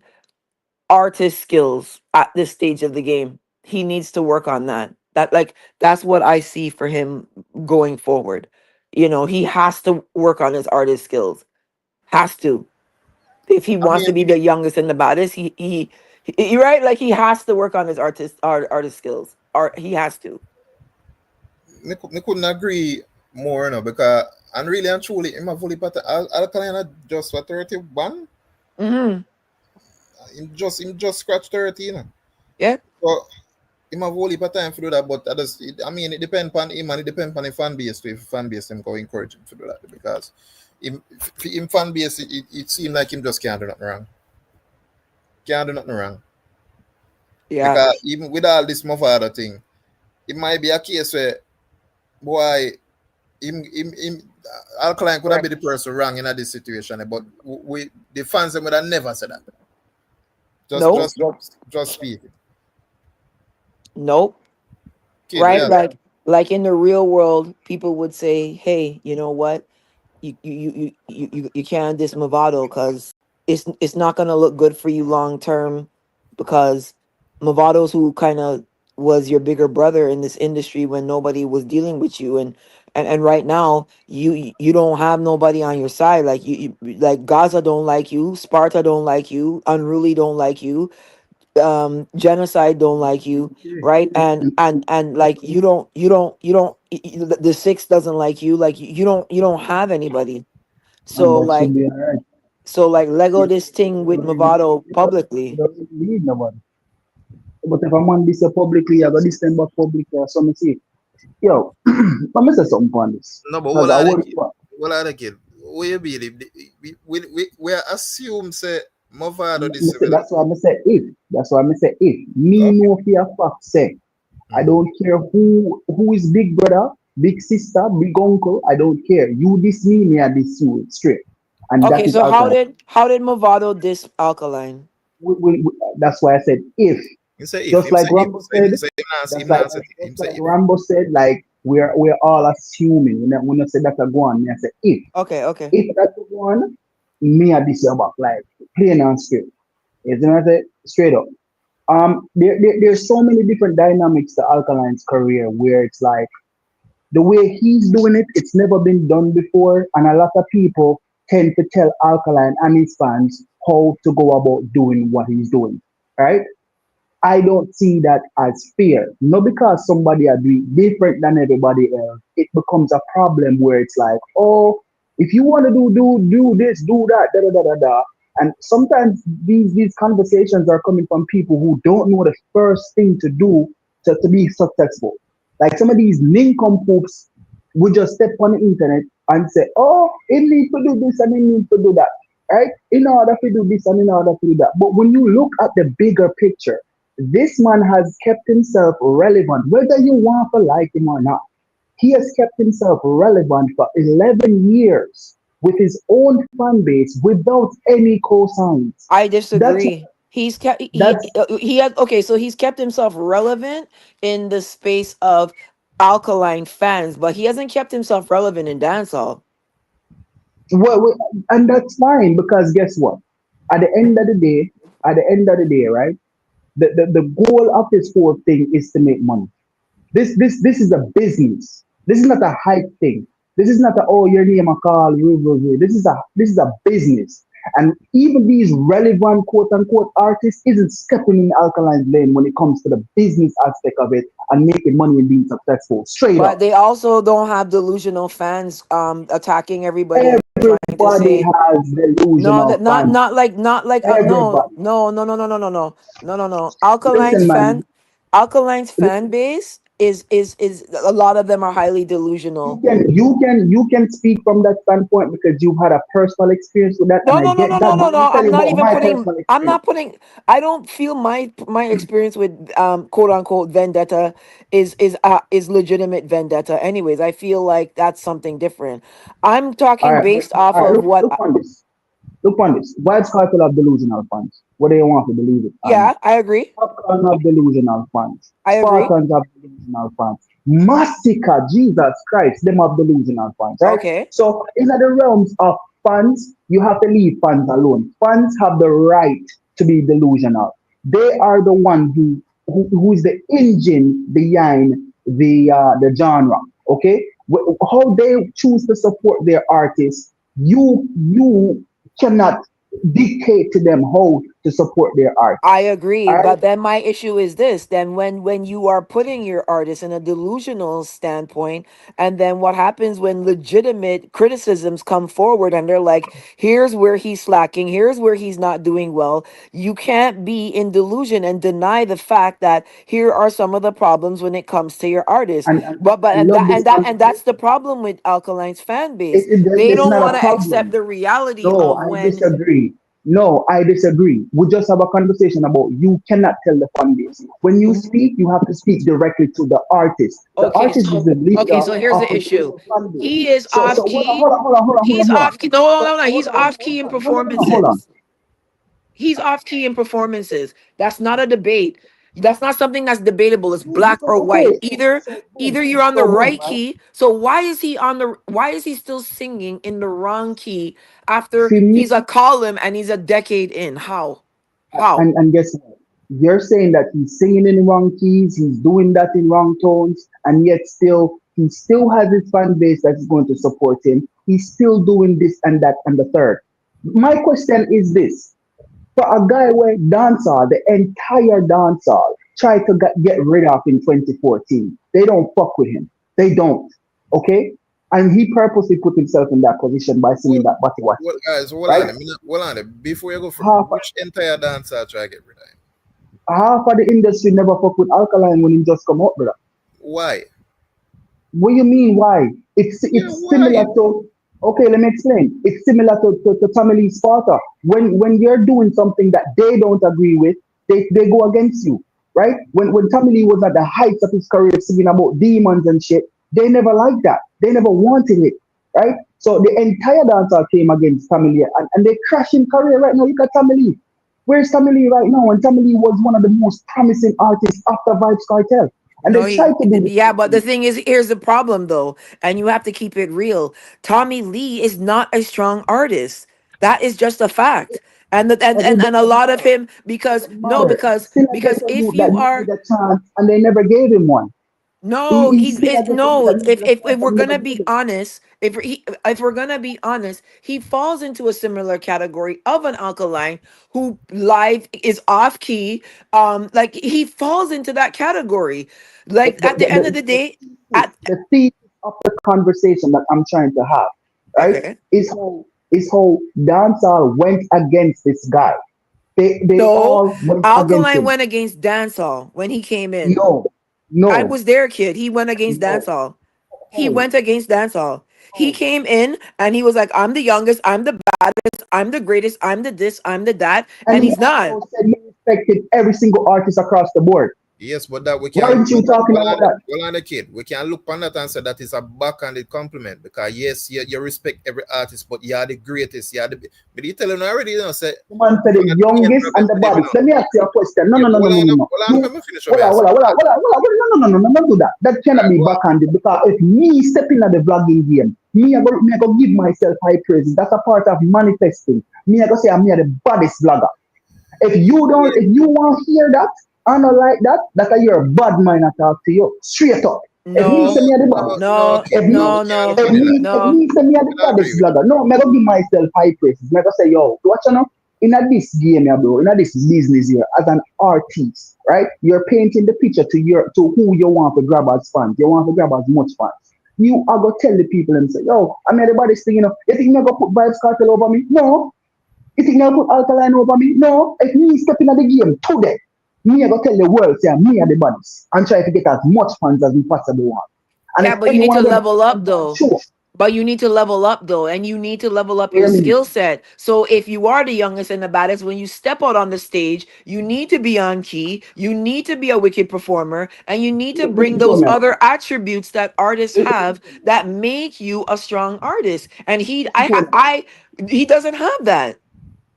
artist skills at this stage of the game. He needs to work on that. That's what I see for him going forward. He has to work on his artist skills. Has to. If he I wants mean, to be the youngest and the baddest, you're right. Like he has to work on his artist skills. Art he has to. me couldn't agree more, because and really and truly, in my fully pattern, Alkaline just for 31. Hmm. Him just scratch 30, Yeah. So him have whole heap of time to do that, but I mean, it depends on him and it depends on the fan base too. If the fan base him go encourage him to do that because him fan base it seems like him just can't do nothing wrong. Can't do nothing wrong. Yeah. Because even with all this Mavado thing, it might be a case where boy him Alkaline could have Right. been the person wrong in this situation, but we the fans them would have never said that. Just Nope. just just speak. Nope. Kid, Right. yeah. Like in the real world, people would say, "Hey, you know what? You can't diss Movado because it's not gonna look good for you long term because Movado's who kind of was your bigger brother in this industry when nobody was dealing with you, and right now you don't have nobody on your side. Like like Gaza don't like you, Sparta don't like you, Unruly don't like you, Genocide don't like you, right? And like the Six doesn't like you. Like you don't have anybody. And So that should like be alright. so like Lego You this thing with Movado you publicly. don't really need nobody. But if a man this publicly, I got this thing back publicly or something say, yo, let me say something on this. No, but Because what I are the worry kid? for What are the kid? We believe we assume say Movado me this say, will. that's why I say if. That's why I say if. Me Okay. know for a fact say I Mm. don't care who is big brother, big sister, big uncle. I don't care. You this me I this you straight. And that Okay, is so alkaline. how did Movado diss Alkaline? That's why I said if. Him say if Just him like say if Rambo say said, say that's him like not say him just say like if. Rambo said, like we're all assuming. When I say that go on, me I say if. Okay, okay. If that go on, me I this your back, like plain and straight. You know what I say? Straight up. There's so many different dynamics to Alkaline's career where it's like the way he's doing it, it's never been done before, and a lot of people tend to tell Alkaline and his fans how to go about doing what he's doing. Right? I don't see that as fair. Not because somebody are doing different than everybody else. It becomes a problem where it's like, oh, if you want to do this, do that, da da da da da. And sometimes these conversations are coming from people who don't know the first thing to do to be successful. Like some of these nincompoops would just step on the internet and say, oh, it need to do this and it need to do that, right? In order to do this and in order to do that. But when you look at the bigger picture, this man has kept himself relevant, whether you want to like him or not. He has kept himself relevant for 11 years with his own fan base without any cosigns. I That's disagree. He's kept that's he had okay, so he's kept himself relevant in the space of alkaline fans, but he hasn't kept himself relevant in dancehall. well, and that's fine because guess what? At the end of the day, right? The goal of this whole thing is to make money. This is a business. This is not a hype thing. This is not a oh your name a call. This is a business. And even these relevant quote unquote artists isn't stepping in Alkaline's lane when it comes to the business aspect of it and making money and being successful. Straight But up. they also don't have delusional fans attacking everybody and trying to Everybody say has no, delusional that fans. not like no Everybody. no. Listen, man, Alkaline's fan base is a lot of them are highly delusional. you can speak from that standpoint because you've had a personal experience with that, and No, I no, no, get no, that. no, no, But let no. me tell I'm you not about even my putting. personal I'm experience. not putting. I don't feel my experience with quote unquote vendetta is legitimate vendetta. Anyways, I feel like that's something different. I'm All talking right, based off all right. of Look, what. look on this. Look on this. White cartel of delusional funds. What do you want to believe it or not? Yeah, I agree. Popcorn of delusional funds. I agree. Spartans of delusional funds. Massacre, Jesus Christ, them of delusional funds, right? Okay. So, in the realms of funds, you have to leave funds alone. Funds have the right to be delusional. They are the one who is the engine behind the genre. Okay, how they choose to support their artists, you cannot dictate to them how to support their I artists. agree, All right, but then my issue is this: then when you are putting your artist in a delusional standpoint, and then what happens when legitimate criticisms come forward and they're like, "Here's where he's slacking. Here's where he's not doing well." You can't be in delusion and deny the fact that here are some of the problems when it comes to your artist. and, and, But and love this and that's the problem with Alkaline's fan base. They it's don't not a want to accept problem. the reality No, of I when. disagree. No, I disagree. We just have a conversation about you cannot tell the fan base. When you speak, you have to speak directly to the artist. The artist is the Okay, leader so here's of the his issue. own fan base. He is So off hold on, key. hold on, hold on, hold on, hold on, He's hold on. off key. No, no, So no, no. hold He's on, off hold key in on, no, no, no, hold on. performances. He's off key in performances. That's not a debate. That's not something that's debatable. It's black or white. Okay, Either boom. you're on the So boom, right right? key. So why is he still singing in the wrong key after See me, he's a column and he's a decade in? How? How? and guess what? You're saying that he's singing in wrong keys, he's doing that in wrong tones, and yet still he still has his fan base that is going to support him. He's still doing this and that and the third. My question is this: for a guy where dancehall, the entire dancehall, tried to get rid of in 2014, they don't fuck with him. They don't. Okay? And he purposely put himself in that position by singing Well, that Bati Wati, well, guys, hold right? on. Hold on. Before you go, for Half which entire dancer try to get rid of him? half of the industry never fuck with Alkaline when he just come out, brother. Why? What do you mean? Why? Yeah, It's similar why? to. Okay, let me explain. It's similar to Tommy Lee Sparta. When you're doing something that they don't agree with, they go against you, right? When Tommy Lee was at the heights of his career, singing about demons and shit, they never liked that. They never wanted it, right? So the entire dancer came against Tommy Lee, and they crashing career right now. Look at Tommy Lee. Where's Tommy Lee right now? And Tommy Lee was one of the most promising artists after Vibes Cartel. And No, they tried to do the yeah, same but the thing. thing is, here's the problem though, and you have to keep it real. Tommy Lee is not a strong artist. That is just a fact. And a lot of him because Doesn't no, matter. Still a because ghetto if youth that you are needed a chance and they never gave him one. no, He's still a ghetto youth no. that needed a If chance we're and never gonna gave be him. honest, if we're gonna be honest, he falls into a similar category of an alkaline who live is off key. Like he falls into that category. The, Like the, at the end of the, the the, day, the, at the thesis of the conversation that I'm trying to have, right, okay. is how dancehall went against this guy. They No, all went against Alkaline him. went against dancehall when he came in. No. I No, was there, kid. He went against no. dancehall. He How? went against dancehall. He How? came in and he was like, I'm the youngest, I'm the baddest, I'm the greatest, I'm the this, I'm the that. And And he he's not. also said he respected every single artist across the board. Yes, but that we Why can look aren't you on that. talking about that? Well, on the kid, we can look on that and say that is a backhanded compliment because yes, you respect every artist, but you are the greatest. You are the. But you tell him already, say The man said one the of the main youngest and problems the with them, baddest. Let me ask you a question. No, Yeah, no, no, but no, no, no, no. hold on, You, let me finish what hold I on, answer. hold on, hold on, hold on, hold on. No, no, no, no, no, don't do that. That All cannot right, be go on. backhanded because if me step in at the vlogging game, me I go give myself high praise. That's a part of manifesting. Me I go say I'm me the baddest vlogger. If you want to hear that, I don't like that, that I hear a bad mind I talk to you. Straight up. If me No, No, say me are the no, baddest, no, no, kid, if no, we me no, can't no, look on it like if that. no. me say me are the I baddest agree with vlogger, no, me go give myself high praises. Me go say, yo, watch out now. In a this game, here, bro, in a this business here, as an artist, right? You're painting the picture to who you want to grab as fans. You want to grab as much fans. You are gonna tell the people and say, yo, I made the baddest thing, you know. You think you gonna put Vibes Cartel over me? No. You think you put Alkaline over me? No. If me stepping at the game today, me I go tell the world, say me are the baddest and try to get as much fans as we possibly want. And Yeah, if but you any need one to of them level up fans are though. sure, But you need to level up though, and you need to level up your hear me, skill set. So if you are the youngest and the baddest, when you step out on the stage, you need to be on key. You need to be a wicked performer, and you need to bring listen to those me, other attributes that artists listen have to me, that make you a strong artist. And listen to me, he doesn't have that.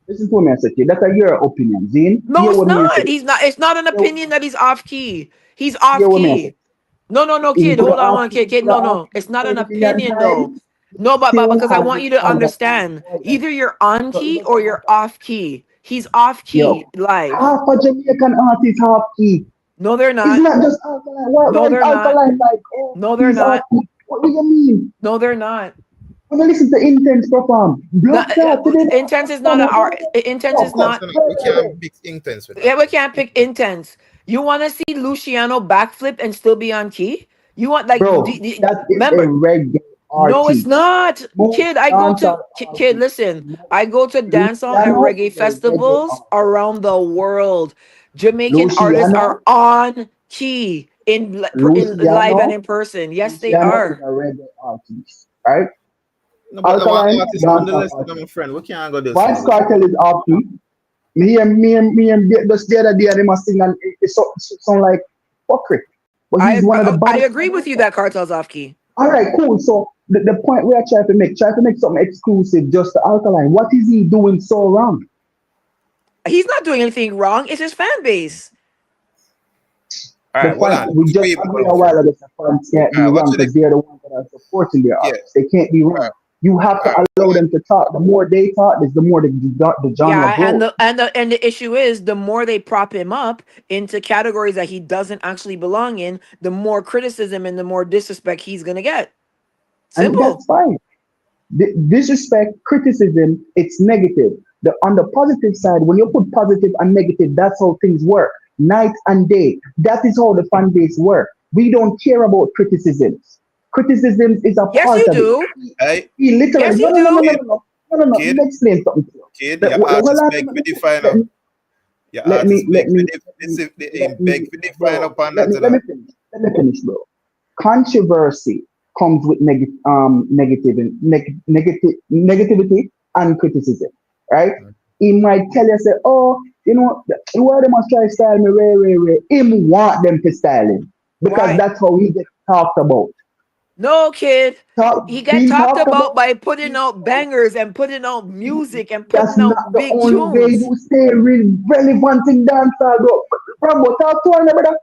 listen to me, I said, that's a your opinion, Zine. No, Hear it's what me I say. not. He's not. It's not an Hear, opinion that he's off key. He's hear off what me I say. key. No, no, no, If you kid. could have Hold on, asked one me, kid, you kid. could have No, asked no, me it's not an 20 million opinion though. times, No, still because I have want the you to fans that feel understand. quiet. Either you're on So it key or doesn't you're matter. off key. He's off key Yo, live. half a Jamaican artist half key. No, they're It's not. not just alkaline. Why No, is they're not. alkaline like, oh, No, they're he's half not. key? What do you mean? No, they're not. When you listen to Intense perform, No, blood clot to the intense is not son a of art. Intense yo, is come, intense. not. We can't mix intense with Yeah, that. we can't pick intense. You want to see Luciano backflip and still be on key? You want like bro, that is a remember? reggae No, it's artist. not. Most Kid, I go to dancehall kid, artists. listen. I go to dancehall and Luciano reggae is a reggae festivals artist. around the world. Jamaican artists Luciano, are on key in live and Luciano, in person. Yes, they Luciano is are. a reggae artist, right? No, but our Alkaline, artist on the dancehall list, artist. my friend. We can't go this Vibes way. Cartel is off key. Just the other day, they must sing and it sound like fuckery. But he's one of the I baddest agree with you Jamaica. that cartel's off key. All right, cool. So the point we are trying to make something exclusive just to Alkaline. What is he doing so wrong? He's not doing anything wrong. It's his fan base. All The right, hold fan, on. we just Hold agreed on, a friend. while ago that fans can't All be right, wrong watch this. because they're the ones that are supporting their Yeah. artists. They can't be All right, wrong. You have to all right, allow them to talk. The more they talk, the more the genre Yeah, and grows. the issue is the more they prop him up into categories that he doesn't actually belong in, the more criticism and the more disrespect he's gonna get. And Simple. that's fine. Disrespect, criticism, it's negative. On the positive side, when you put positive and negative, that's how things work. Night and day. That is how the fan base work. We don't care about criticisms. Criticism is a Yes, part you of it. do. hey, He literally Yes, no you no no no no do. kid, no no no no no. Let kid, me explain something to you. kid. Your Hold artist on, beg for define let up. me Your let me artist let beg for me the let me him let beg me for define bro. up on that, you Let know. me finish. Let me finish, bro. Controversy comes with negativity and criticism, right? He might tell you, say, oh, you know, why they must try to style me, way. Him want them to style him because Why? that's how he gets talked about. No, kid. Talk, He got being talked talked about about. by putting out bangers and putting out music and That's putting not out the big only way tunes. you stay relevant in dancehall, bro. Bro, talk to one brother.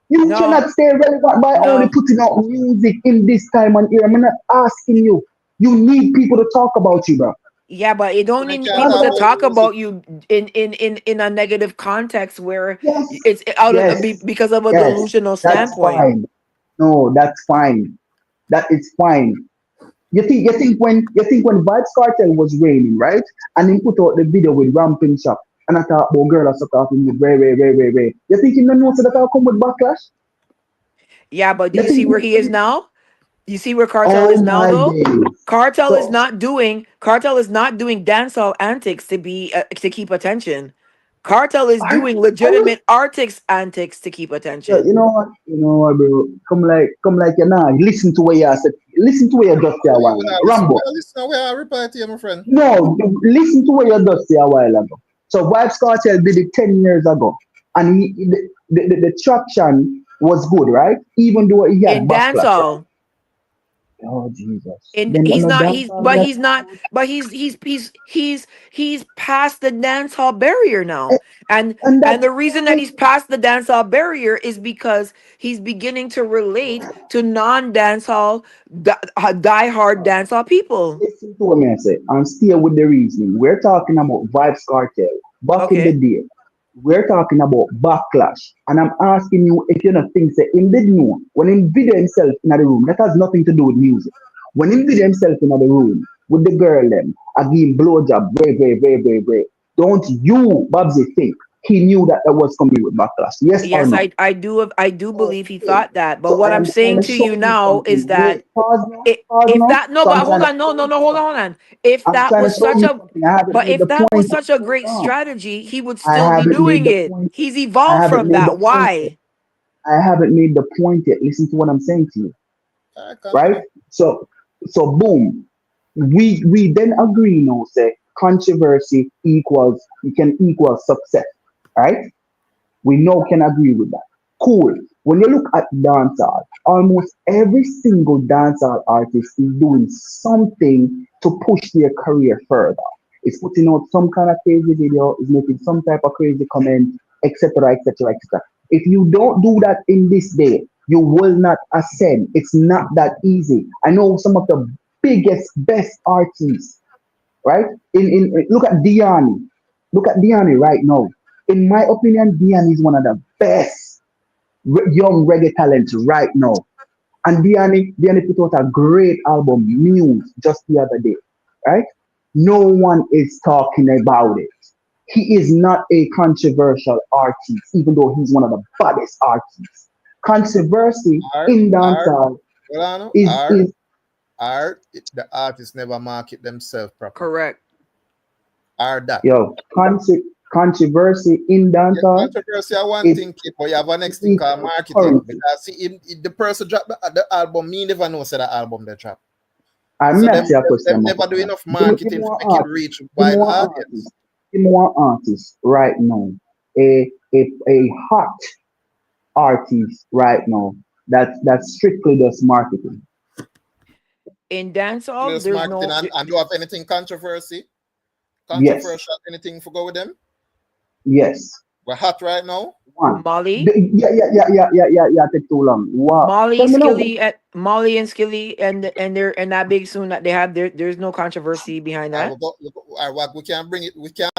You No, cannot stay relevant by only no. putting out music in this time and era. I'm not asking you. You need people to talk about you, bro. Yeah, but you don't When I need can't people talk to Dancehall, about talk music, about you in a negative context where yes, it's out of yes, because of a yes. delusional That's standpoint. fine. No, that's fine. That is fine. You think when Vibes Cartel was raining, right? And he put out the video with Ramping Shop. And I thought, oh girl, I suck off him with Ray. You think you don't know so that I'll come with backlash? Yeah, but do You you see think where he is now? You see where Cartel is oh now my though? days. So Cartel is not doing dancehall antics to be to keep attention. Cartel is Are, doing are you? legitimate artists antics to keep Yeah, attention. you know what, bro? Come like you now. Listen to where you said. Listen to where you just say a Well, you while would ago. have listen. Rambo. Well, listen, we are reply to you, my friend. No, listen to what you just say a while ago. So Vibes Cartel did it 10 years ago, and the traction was good, right? Even though he had In backlash, right? dancehall. Oh Jesus! And Then he's no not dance he's all but that. he's not but he's past the dance hall barrier now. and And and that's the reason that fine. he's past the dance hall barrier is because he's beginning to relate to non-dance hall die-hard dance hall people. Listen to what me I say and stay with the reasoning. We're talking about Vibes Cartel back in the Okay. day. We're talking about backlash. And I'm asking you if you not think that him did know when him video himself in the room, that has nothing to do with music. When him video himself in the room with the girl them, I give him blowjob very. Don't you, Babsy, think he knew that that was coming with backlash? Yes or Yes, no? I do believe he Okay. thought that. But So what I I'm am trying saying to to show you you now is something. that Wait, pause if now. that no, So I'm but hold trying to on, no, show no, you no, hold on, something. hold on. If I'm that trying to was show such you a something. I haven't but made if the that was point yet. such a Hold great on. strategy, he would I still be haven't made doing the it. point yet. He's I evolved haven't from made the that. point yet. Why? I haven't made the point yet. Listen to what I'm saying to you, All right, right? continue. So boom. We then agree now, say controversy equals you can equal success. Right? We now can agree with that. Cool. When you look at dancehall, almost every single dancehall artist is doing something to push their career further. It's putting out some kind of crazy video, is making some type of crazy comment, etc., etc., etc. If you don't do that in this day, you will not ascend. It's not that easy. I know some of the biggest, best artists, right? Look at Diani. Look at Diani right now. In my opinion, Diani is one of the best young reggae talents right now. And Diani put out a great album, Muse, just the other day, right? No one is talking about it. He is not a controversial artist, even though he's one of the baddest artists. Controversy in Art, dancehall well, I know, is the artists never market themselves proper. Correct. Art that. yo controversy in Yes, dancehall controversy are one is thing, but you have a next thing called equal marketing. currency. Because see, if the person drop the album, me never know say the album they drop. I'm So not them, a them question, them my never do brother. enough Give me marketing to one make it artist. reach Give me wide one audience. artist. Give me one artist right now. A hot artist right now that strictly does marketing. In dancehall, Plus there's marketing no and do you have anything Yes, controversial, anything for go with them? yes. We're hot right now. One. Molly. Yeah. Take too long. What? Tell me now. Molly and Skilly and that big soon that they have there's no controversy behind I that. will go, we can bring it. We can't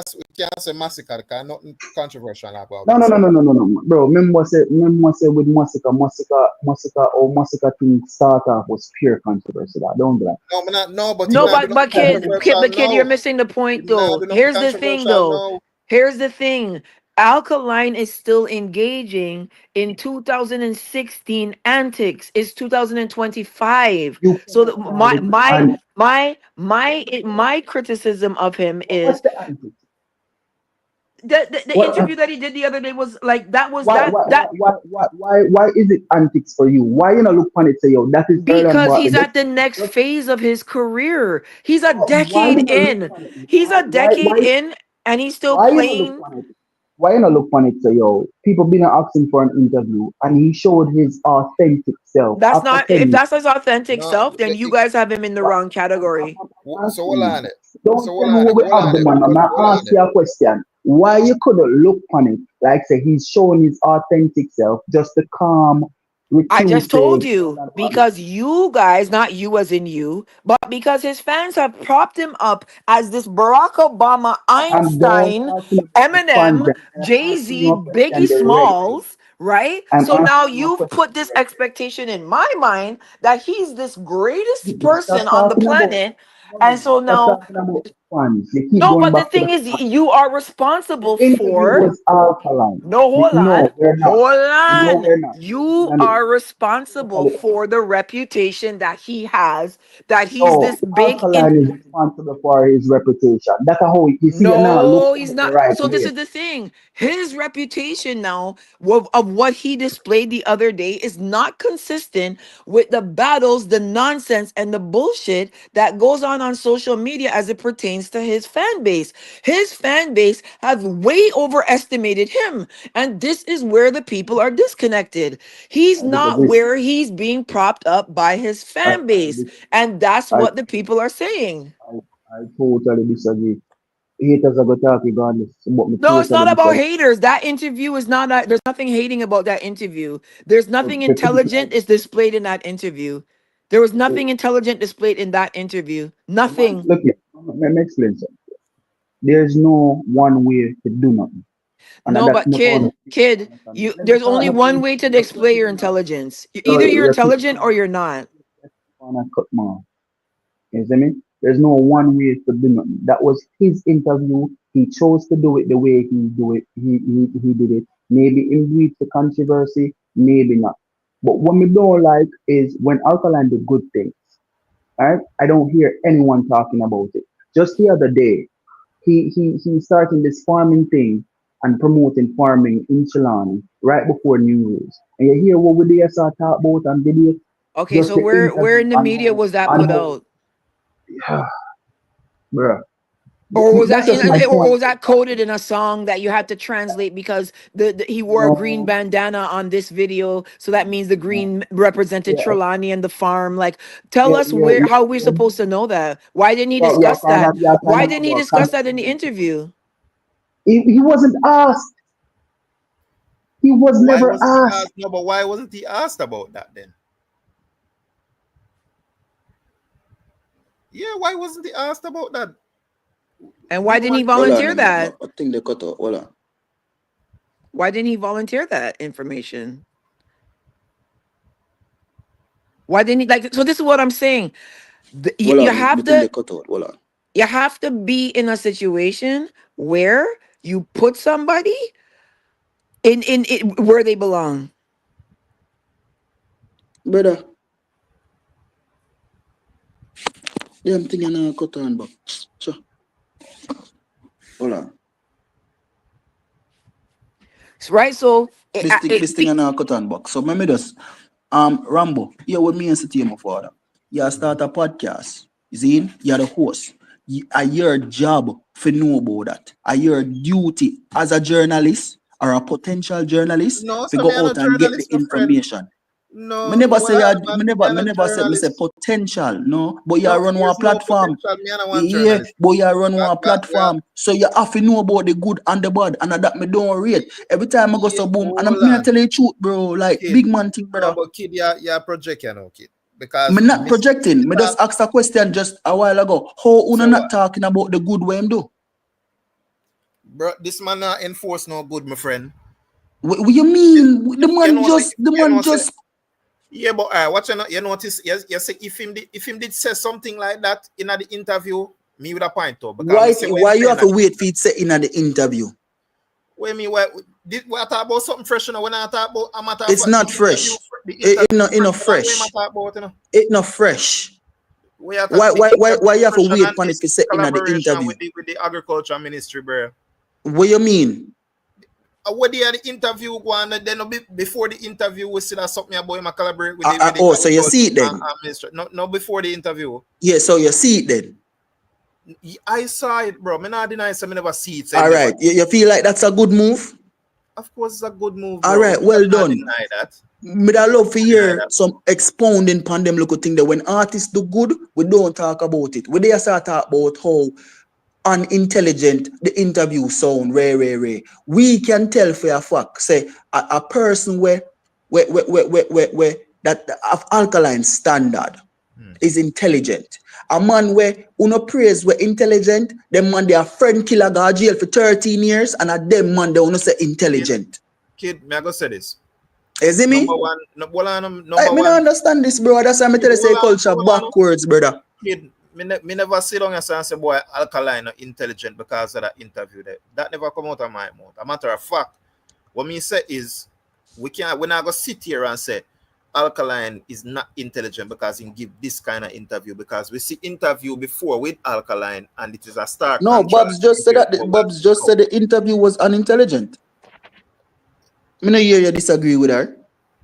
say massacre because nothing controversial about No, it. no, no, So no, no, no, no, bro. Remember say with Masika thing start off was pure controversy. That don't be like. no, not no, but him No, not do but nothing controversial kid, you're now. missing the point Him not though. do nothing Here's the thing controversial though. now. Here's the thing. Alkaline is still engaging in 2016 antics. It's 2025. You So cannot call it and my criticism of him what's is the antics? the What interview that he did the other day was like that was why that why why that why why why is it antics for you? Why you not look on it say yo that is early and because Bartley? he's at the next phase of his career. He's a Why you decade not look in. on it? He's a decade in and he's still Why you not look playing. on it? Why you not look on it say yo people been asking for an interview and he showed his authentic self That's after not if 10 years. that's his authentic No, self, then you guys have him in the What? wrong category. I'm so asking hold you. on it. Don't So tell hold me on what it. we Hold have on the it. man. I'm Hold ask on it. you a question. Why you couldn't look on it like say he's showing his authentic self, just the calm, I just told reclusive, you because you guys, not you as in you, but because his fans have propped him up as this Barack Obama, I'm done Einstein, talking about the fans. Eminem, I'm Jay asking you Z, a Biggie question directly. Smalls, right? I'm So now asking you a you've question put this directly. expectation in my mind that he's this greatest person Stop on the talking about. planet. No, And no. so Stop now talking about. funds. You keep No, going but the back to thing the is, funds. you are The responsible interview for. was alkaline. No, hold on. No, we're not. Hold No, on. we're not. You Totally, are responsible totally. for the reputation that he has, that he's No, this big in. alkaline is responsible for his reputation. That's how you see it now. Look No, at he's it the not. right So this way. is the thing. His reputation now of what he displayed the other day is not consistent with the battles, the nonsense, and the bullshit that goes on social media as it pertains to his fan base. His fan base have way overestimated him, and this is where the people are disconnected. He's I not disagree. where he's being propped up by his fan base, and that's I, what the people are saying. I, I totally disagree. Haters are going to talk regardless, but me No, it's not totally about disagree. haters. That interview is not. There's nothing hating about that interview. There's nothing The people, intelligent is displayed in that interview. There was nothing intelligent displayed in that interview. man, Nothing. look here, let me explain something. There's no one way to do nothing. And No, that's but not all. kid, you. Let me There's talk, only no one point. way to You're display cutting your me off. intelligence. No, Either you're you're keeping intelligent or you're not. on and cut me off. You see me? There's no one way to do nothing. That was his interview. He chose to do it the way he do it. He did it. Maybe it breeds the controversy, maybe not. But what we don't like is when Alkaline do good things. Right? I don't hear anyone talking about it. Just the other day, he starting this farming thing and promoting farming in Chilani right before New Year's. And you hear what would they start talk about and video? Okay, Just so the where interview in the media was that and put how out? bruh. Or was That's that just my or point. was that coded in a song that you had to translate because he wore a green No, bandana on this video, so that means the no. green represented Yeah, Trelawney and the farm. Like, tell yeah, us yeah, where yeah. how we're supposed to know that? Why didn't he So discuss that? yeah, kind Why of didn't he about discuss that in the interview? he wasn't asked. He was Why never wasn't he asked. asked? No, but why wasn't he asked about that then? Yeah, why wasn't he asked about that? And why Big didn't he man, Hold on, volunteer that? I think they cut out. Hold on. Why didn't he volunteer that information? Why didn't he like? So this is what I'm saying. Hold You on, I have think they to cut out. Hold on. you have to be in a situation where you put somebody in it where they belong. Brother, them thing you know cut on, but sure. Hold on. Right? So This thing you know cut on box. So let me just Rambo, yeah, with me and sit here, my father. You start a podcast. You see, you're the host. Are your job for know about that? Are your duty as a journalist or a potential journalist no, to so me go I'm a out and get the journalist, my friend. information? Me No, never well, say I, me me never I'm me a never say me say journalist. potential, no. But you No, run one there's no platform. potential. Me and I want Yeah, journalist. but you run Got, one we have, platform. So you have to know about the good and the bad. And that me don't rate. Every time I go yeah, so boom. And I'm hold me I on, tell you the truth, bro. Like kid. big man thing, No, brother. but kid, you're project, you know, kid. Me Because not Miss projecting. Me Tal just asked a question just a while ago. How say una what? not talking about the good way him do? Bro, this man not enforce no good, my friend. What you mean? You know, say, The you man know, say, just yeah, but what you notice, you say if him did say something like that in the interview, me with a point out because me say what him why you saying have to that. wait for it say in the interview? When me what did we talk about something fresh, you know, when I talk about I'm talk It's about not fresh. the interview It not fresh, and when I fresh. talk about, you know, It not fresh. we are talk, the Why interview you have to fresh wait and for it it's to in say in the collaboration interview? with the agriculture ministry, bro. What you mean? What they had the interview going, then before the interview, we see that something about him collaborate with the Oh, so you agriculture see it then? ministry. No, before the interview. Yeah, so you see it then. I saw it, bro. Me not deny so me never see it. So All never. right. You feel like that's a good move? Of course, it's a good move, All bro. right, Me well not done. deny that. Me I Me love to not deny hear that. some expounding upon them local thing that when artists do good, we don't talk about it. We they start talk about how unintelligent the interview sound, rare. We can tell for a fact, say a person where that of alkaline standard is intelligent. A man where uno praise where intelligent, them man they are friend killer go jail for 13 years, and at them man they uno say intelligent. Kid, me I go say this. You see Number me? one, I number me not one. understand this, bro. That's why I tell you say culture Hold on, backwards, brother. kid. me never sit down and say, boy, Alkaline not intelligent because of that interview there. That never come out of my mouth. A matter of fact, what me say is we're not gonna sit here and say Alkaline is not intelligent because he give this kind of interview, because we see interview before with Alkaline and it is a stark No, Bob's contrast just said compared that. to what Bob's just said the interview was unintelligent. Me no hear you disagree with her.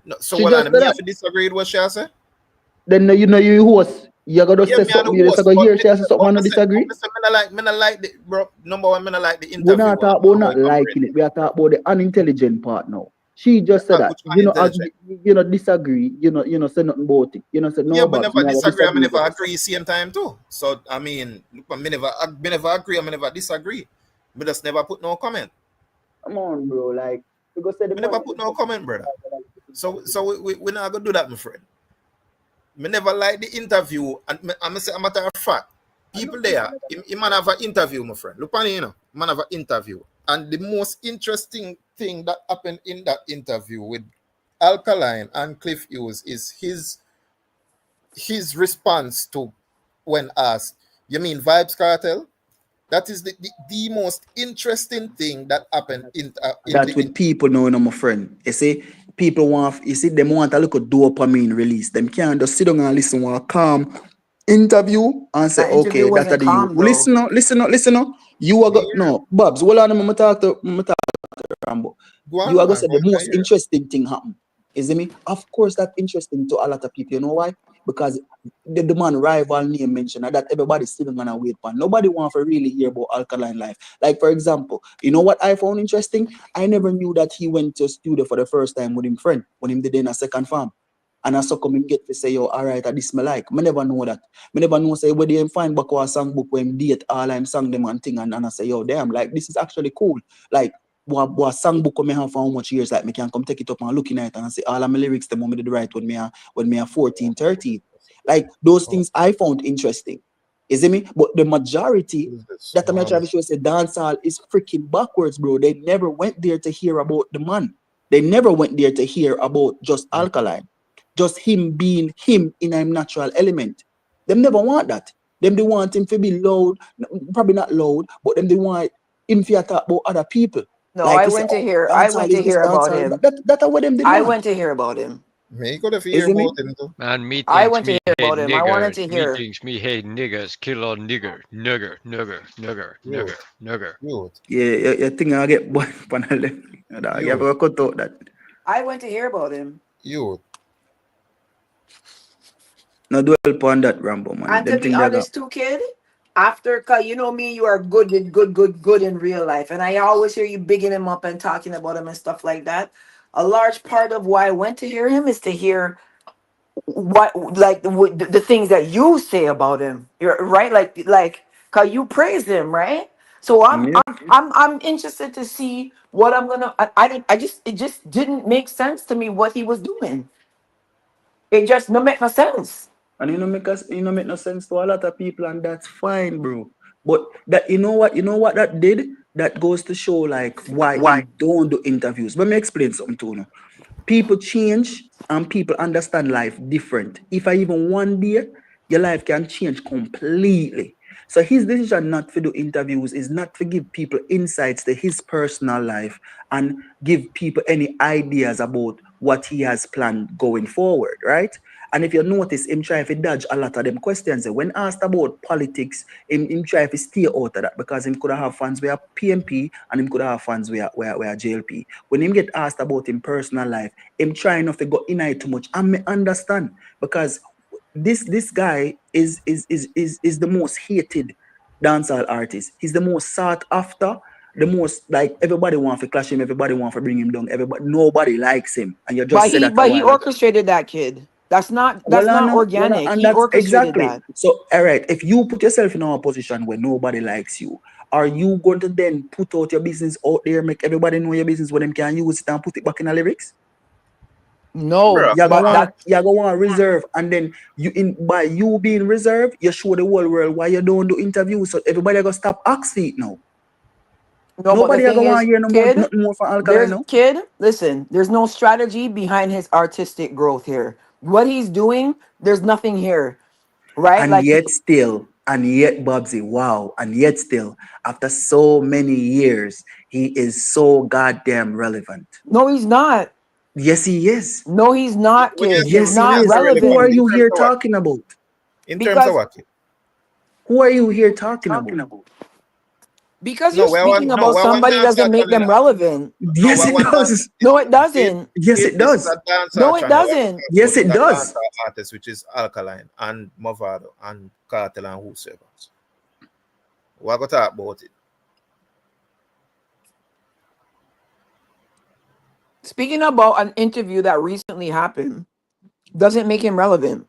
no, so She well, just and said me have that. to disagree with what she has said. Then you know you host. You gotta Yeah, say me and the something. You just host, go but hear she has something and no disagree. me not like the bro. Number one, me not like the We're interview not and talking about how not it operate. liking it. We are talking about the unintelligent part now. She just said that. Which unintelligent. You know, disagree. You know, say nothing about it. You know, say Yeah, no, but Babs, never me I gotta disagree. I mean, disagree with never this. agree same time too. So I mean, look, me never agree. I never disagree. Me just never put no comment. Come on, bro. Like, because say the Me never man put no comment, brother. So we not gonna do that, my friend. Me never like the interview, and I'm say a matter of fact, people there, he man have an interview, my friend. Look on it, you know, man have an interview, and the most interesting thing that happened in that interview with Alkaline and Cliff Hughes is his response to when asked, "You mean Vibes Cartel?" That is the most interesting thing that happened in That the with people now, you know, my friend. You see, people want, you see, them want a little dopamine release. Them can't just sit down and listen to a calm interview and say, That interview okay, that are wasn't the you. calm though. Listen, listen. You are me go here. no, Bobs. Well, I'm talk to Rambo. Go You on, are gonna man. say Go the on, most here. interesting thing happen. Is it me? Of course, that's interesting to a lot of people. You know why? Because the man rival name mentioned that everybody's still gonna wait for. Nobody want to really hear about Alkaline life. Like for example, you know what I found interesting? I never knew that he went to studio for the first time with him friend when him did in a second farm. And I saw come him get to say, yo, all right, this me like. Me never know that. Me never know say where they find back our songbook when him date all I'm sang them and thing and I say, yo, damn, like this is actually cool. Like what songbook me have for how much years, like me can come take it up and looking at it and say all of my lyrics them when me did the right when me are 14, 13. Like those Oh, things I found interesting. Is it me? But the majority who's this? that I'm trying to show say dancehall is freaking backwards, bro. They never went there to hear about the man. They never went there to hear about just Alkaline, just him being him in a natural element. Them never want that. Them they want him to be loud, probably not loud, but them they want him to talk about other people. No, Like you say, oh, I dancehall went to is this, hear about dancehall is him. that. That are what them did I want. went to hear about him. Me could have hear Is it me? about him too. Man, me I thinks went to me hear hate about him. I wanted niggers. to Me hear. thinks me hate niggers. Kill all nigger. Nigger, nigger, nigger, Youth, nigger, nigger. youth, Yeah, you think I get boy panel. You have youth, to cut out that. I went to hear about him. youth. No dwell upon that Rambo man. And to Them be thing they got. honest, too, kid, after, cause you know me, you are good in real life, and I always hear you bigging him up and talking about him and stuff like that. A large part of why I went to hear him is to hear what, like, the things that you say about him. You're right, like, cause you praise him, right? So Yeah. I'm interested to see what I'm gonna. I didn't. I just it just didn't make sense to me what he was doing. It just no make no sense. And you know make no sense to a lot of people, and that's fine, bro. But that you know what that did? That goes to show like why Why? him don't do interviews. Let me explain something to you. People change and people understand life different. If I even one day, your life can change completely. So his decision not to do interviews is not to give people insights to his personal life and give people any ideas about what he has planned going forward, right? And if you notice, him try to dodge a lot of them questions. When asked about politics, him try to stay out of that because him could have fans where PMP and him could have fans where JLP. When him get asked about him personal life, him trying not to go in it too much. I may understand because this guy is the most hated dancehall artist. He's the most sought after, the most like everybody want to clash him, everybody want to bring him down, everybody nobody likes him. And you just said that a But he while ago. orchestrated that kid. That's not Well, organic. and He that's orchestrated exactly. that. So, all right, if you put yourself in a position where nobody likes you, are you going to then put out your business out there, make everybody know your business where them can use it and put it back in the lyrics? No, Bro, but that You're gonna want reserve, and then you in by you being reserved, you show the whole world why you don't do interviews. So everybody gonna stop asking it now. no, but the Nobody thing gonna want is, to hear no more kid, nothing more from Alkaline there's now. kid. Listen, there's no strategy behind his artistic growth here. What he's doing, there's nothing here, right? And Like yet still, And yet, Bobsy, wow. And yet still, after so many years, he is so goddamn relevant. No, he's not. Yes, he is. No, he's not, When you kid. say He's Yes, he not is. Who are relevant, relevant you in terms here of what? talking about? In terms of because what? Who are you here talking about? you're No, speaking about where one somebody dancer doesn't make actually them that. relevant. No, Yes, where it one dancer does. No, it is doesn't. Yes, it this is does. a dancer No, it channel. We're going to doesn't. talk Yes, about it that does. dancer artist, which is Alkaline and Mavado and Cartel and whosoever. We're going to talk about it. Speaking about an interview that recently happened doesn't make him relevant.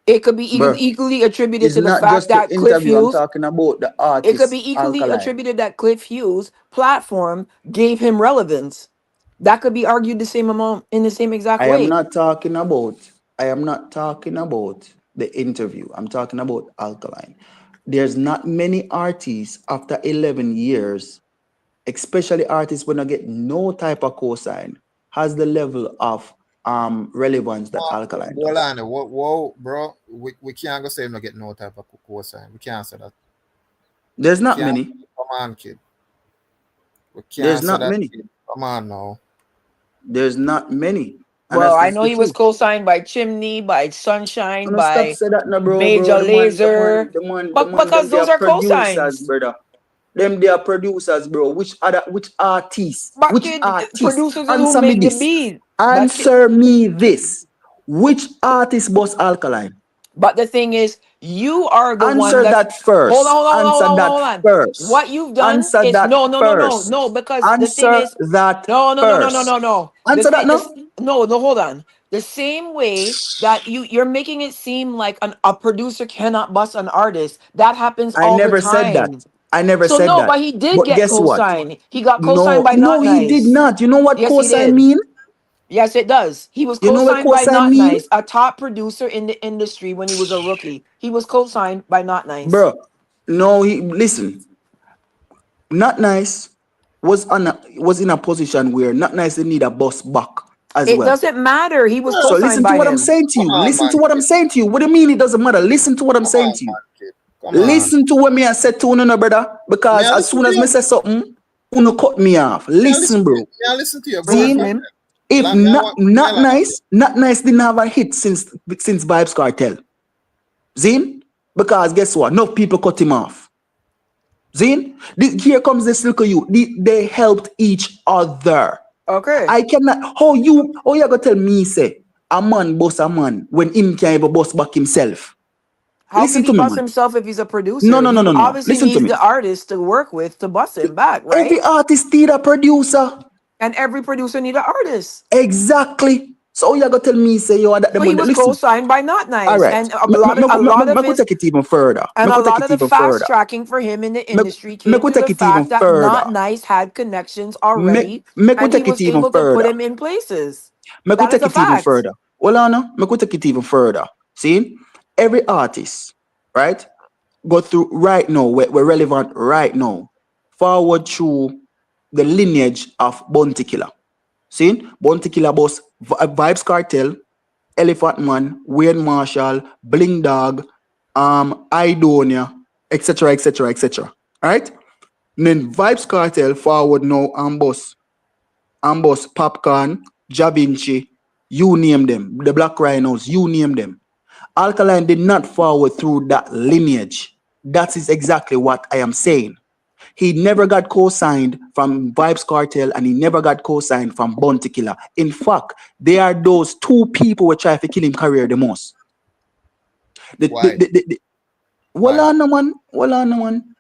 It could be Bro, equally attributed it's to the not fact just the that Cliff interview. I'm Hughes. talking about the It could artist, be equally Alkaline. attributed that Cliff Hughes' platform gave him relevance. That could be argued the same amount in the same exact I am way. not talking about. I am not talking about the interview. I'm talking about Alkaline. There's not many artists after 11 years, especially artists when I get no type of cosign, has the level of relevance that Alkaline Hold does. on. Whoa, bro. We can't go say him not get no type of co-sign. We can't say that. There's We not can't. many. Come on, kid. We There's can't say not that, many. kid. Come on now. There's not many. And Well, I that's know the he was truth. co-signed by Chimney, by Sunshine, Gonna stop by say that now, bro. Major Lazer, The but man, them because they those are are producers, co-signs. brother. Them they are producers, bro. Which artists? But Which kid, artist? producers is who Answer me make the this. beat. But kid, Answer me this. Which artist boss Alkaline? but the thing is, you are the one Answer that's that first. hold Answer on, that hold on. first. What you've done Answer is that first. no, because the thing Answer is, that first. no. The Answer that thing now. this no, hold on. The same way that you're making it seem like a producer cannot bust an artist. That happens I all the never said that. time. I never So said no, that. but he did But get guess what? co-signed. He got co-signed No, by no, Not he did Nice. not. You know what Yes, he cosign did. mean? Yes, it does. He was You know what co-signed by cosign Not mean? Nice, a top producer in the industry when he was a rookie. He was co-signed by Not Nice. Bro, no, he listen. Not nice was in a position where not nice they need a boss back as It well. doesn't matter. He was So co-signed listen to by what I'm him. saying to Come you. on, Listen man, to what I'm kid. saying to you. What do you mean it doesn't matter? Listen to what I'm Come saying on, to you. man, kid. Come on. Listen to what me I said to no brother. May Because I as listen soon to as me you? say something, uno cut me off. May I listen Listen, to you? bro. May I listen to you? Go on, Listen, Zine, man. him. if Me I want me I not like that. nice, not nice didn't have a hit since Vibes Cartel. Zine? Because guess what? No people cut him off. Zine? Here comes this little you. They helped each other. Okay. I cannot. How you gonna tell me say a man boss a man when him can't even boss back himself? How Listen could he to me, bust man. himself if he's a No, producer? no, no, He no, no. obviously Listen to needs me. the artist to work with to bust him back, Every right? artist need a producer. And every producer need an artist. Exactly. So how you gonna tell me say you are that the So he money? was Listen. co-signed by Not All Nice, right. and a lot of Me could his take it even further. and Me a could take lot of it the even fast further. tracking for him in the Me, industry me came could to the take it even fact that further. Not Nice had connections Me, already, me could and he take it was even able to put further. him in places. Me could That is take a it even fact. further. Well, Anna, me could take it even further. See, every artist, right, go through right now, we're relevant right now, forward through the lineage of Bounty Killer. See, Bounty Killer boss, Vibes Cartel, Elephant Man, Wayne Marshall, Bling Dog, Idonia, etc., etc., etc. Right? And then Vibes Cartel forward now and boss Popcorn, Javinci, you name them, the Black Rhinos, you name them. Alkaline did not forward through that lineage. That is exactly what I am saying. He never got co-signed from Vibes Cartel and he never got co-signed from Bounty Killer. In fact, they are those two people who try to kill him career the most. Why? Well Why? on no one,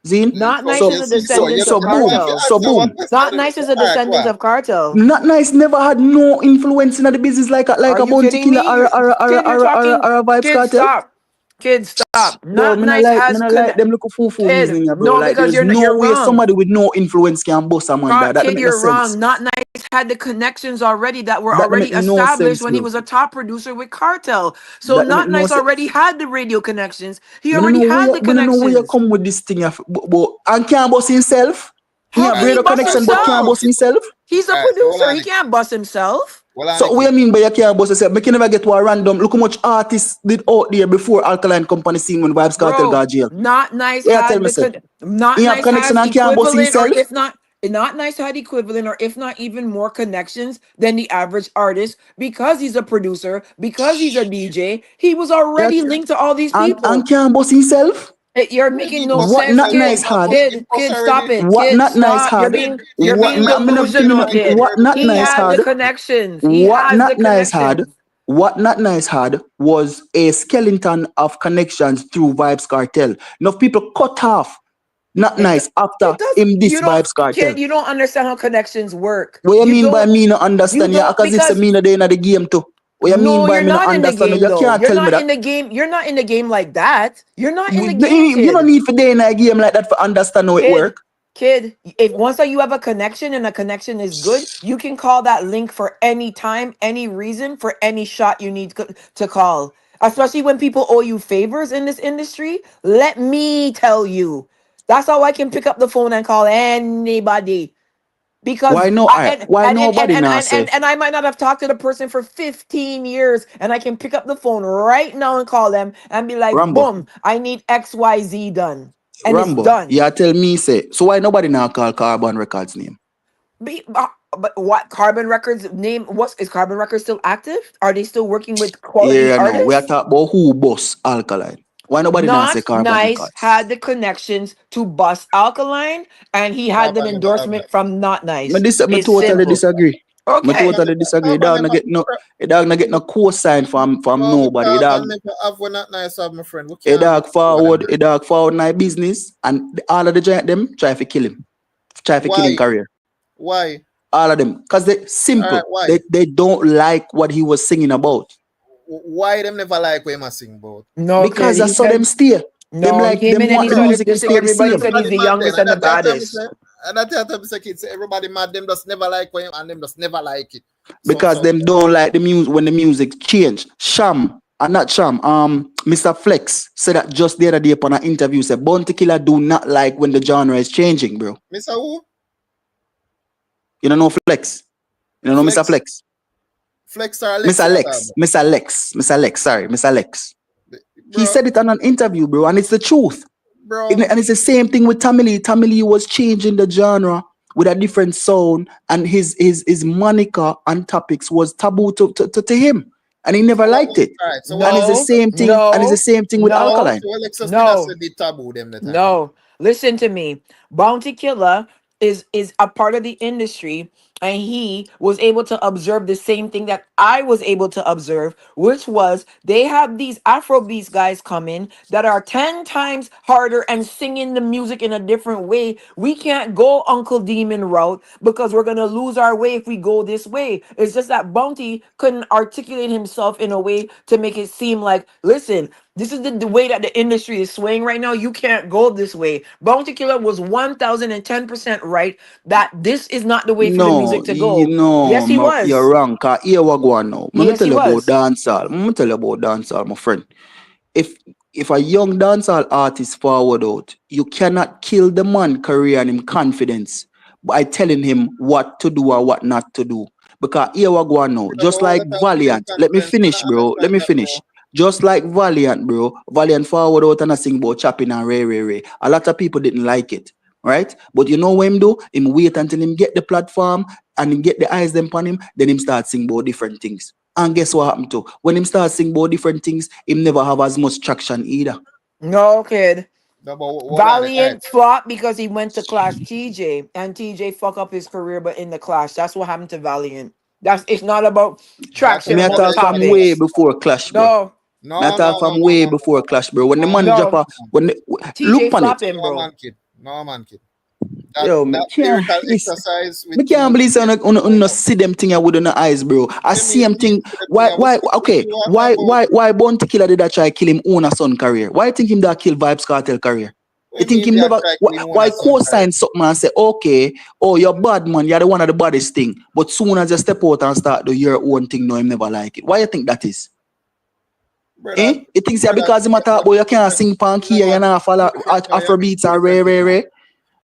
Zine. Not So Nice is you a see, so you descendant don't of know if you Cartel. So answer one boom. question. Not Nice is a All right, descendant why? of Cartel. Not nice never had no influence in the business like Are a you Bounty kidding Killer me? Kid, you're talking. or a Vibes Kid, Cartel. stop. Kid, stop. Yo, Not Nice me has not like connect. them look foo Kid, reasoning, bro. no, Like because there's you're no way wrong. somebody with no influence can boss a man. That don't Kid, make no you're sense. wrong. Not Nice had the connections already that were That don't already make no established sense, when he bro. was a top producer with Cartel. So That don't Not make no Nice sense. already had the radio connections. He Me no already know where had the me no know where you connections. come with this thing, and can't boss himself. He How have All can right, he radio bust all right, connection, but hold on, can't himself? boss kid. himself. He's a All right, so hold producer. on, He can't bust himself. Well, I So what kid. you mean by you can't boss yourself? Make you never get to a random. Look how much artists did out there before Alkaline Company scene when Vibes Cartel Bro, got jail. not nice Where you tell had me say? not He have nice connection has and can't boss equivalent, or himself? if not, not nice had equivalent, or if not even more connections than the average artist, because he's a producer, because he's a DJ. He was Yeah, already linked to all these and people. can't boss himself? You're Yeah, making he no bust What sense, not himself, but nice kid. not had? bust him Kid, bust kid, stop already. it. What Kid, not nice stop. You're had? being you're What being Alright, I'm not giving delusional, up. alright, kid. What not He nice has the had? connections. He What has the not nice had? connections. What not nice had was a skeleton of connections through Vibes Cartel. Enough people cut off not nice after It does. him this You don't, Vibes Cartel. kid. You don't understand how connections work. What you You mean by don't. me not You understand? You don't act as if say because me not there in the game too. What you mean no, by you're me not not in the understand? game You though. can't You're tell me not that. in the game. You're not in the game like that. You're not in the game, You don't kid. need for day in a game like that for understand how it Kid, work. kid. If once that you have a connection and a connection is good, you can call that link for any time, any reason, for any shot you need to call. Especially when people owe you favors in this industry. Let me tell you, that's how I can pick up the phone and call anybody. Because Why no? I Why nobody now say and I might not have talked to the person for 15 years, and I can pick up the phone right now and call them and be like, Rambo? boom, I need XYZ done. And it's Rambo, done. yeah, tell me say. So why nobody now call Carbon Records name? But what Carbon Records name? What is Carbon Records still active? Are they still working with quality Yeah, no. We are artists? talking about who boss Alkaline. Why nobody now say Not Carbon Nice Records? had the connections to bust Alkaline, and he had an Carbon never have endorsement that. from Not Nice. Me It's totally simple. disagree. Me Okay. totally disagree. Carbon never, It dog not get no co-sign from bro, nobody. Carbon never have one not nice of my friend. We A can't dog afford them. forward my business and all of the giant them try to kill him. Try to kill him Why? career. Why? All of them. Because they simple. Alright, why? They don't like what he was singing about. Why them never like what I sing about? No, kid. Because I He saw them said stay. Them no. He like came them in and want he the Bro, started music to dissing stay the everybody. same. Said he's everybody the mad them. youngest and the And that tell me baddest. say, and that tell me say kids, everybody mad them just never like what and them just never like it. Because them don't like the music when the music change. Sham, not Sham, Mr. Flex said that just the other day upon an interview said Bounty Killer do not like when the genre is changing, bro. Mr. Who? You don't know Flex? You don't know Mr. Flex, Flex? Flex or Alex Mr. you Lex. Mr. Lex, sorry, Mr. Lex. He bro, said it on an interview, bro, and it's the truth. bro. And it's the same thing with Tommy Lee. Tommy Lee was changing the genre with a different sound, and his moniker and topics was taboo to him, and he never liked it. Alright, so And it's the No, same thing. And it's the no, same thing with no, Alkaline. so Alexis did not no. say the taboo them the time. No, listen to me. Bounty Killer is a part of the industry, and he was able to observe the same thing that I was able to observe, which was they have these Afrobeats guys come in that are 10 times harder and singing the music in a different way. We can't go Uncle Demon route because we're gonna lose our way if we go this way. It's just that Bounty couldn't articulate himself in a way to make it seem like, listen, this is the way that the industry is swaying right now. You can't go this way. Bounty Killer was 1010% right that this is not the way for the No, music to go. Yes, he you're was. wrong. Cause here we go on now. Let me Yes, tell he you about was. dancehall. Let me tell you about dancehall, my friend. If a young dancehall artist forward out, you cannot kill the man career and him confidence by telling him what to do or what not to do. Because here we go on now. But Just what like that killing Valiant. Let me confidence, I finish, don't bro. Let understand me that, finish. bro. Just like Valiant, bro. Valiant forward out and I sing about chopping and ray. A lot of people didn't like it. Right? But you know what him do? Him wait until him get the platform and him get the eyes them on him, then him start sing about different things. And guess what happened to? When him start sing about different things, him never have as much traction either. No, kid. No, but hold on, alright. Valiant flopped because he went to Clash TJ, and TJ fuck up his career, but in the Clash. That's what happened to Valiant. That's It's not about That's traction what Me I about the talk Valiant from did. way topics. before Clash, bro. No, Me I No, talk no, no, from no, way no, before no, Clash, bro. When the no, man man. drop no. a, when the, TJ look on it. flopping, No, bro. man, kid. No, man, kid. Yo, me That can't lyrical listen. exercise with Me can't you, believe say on see them thing I would on the eyes, bro. I you see mean him you thing. see the thing Why I was why okay? you are about Why Bounty Killer did that try kill him own a son career? Why you think him that kill Vibes Cartel career? what You you think mean him that never track why, we want why a son career? co-sign something and say, okay, oh you're bad man, you're the one of the baddest thing. But soon as you step out and start do your own thing, no, him never like it. Why you think that is? Brother, Eh? You think say brother, because him a talk about you can't sing punk you know here, you what? not follow No, you Afrobeats mix or different things. rare.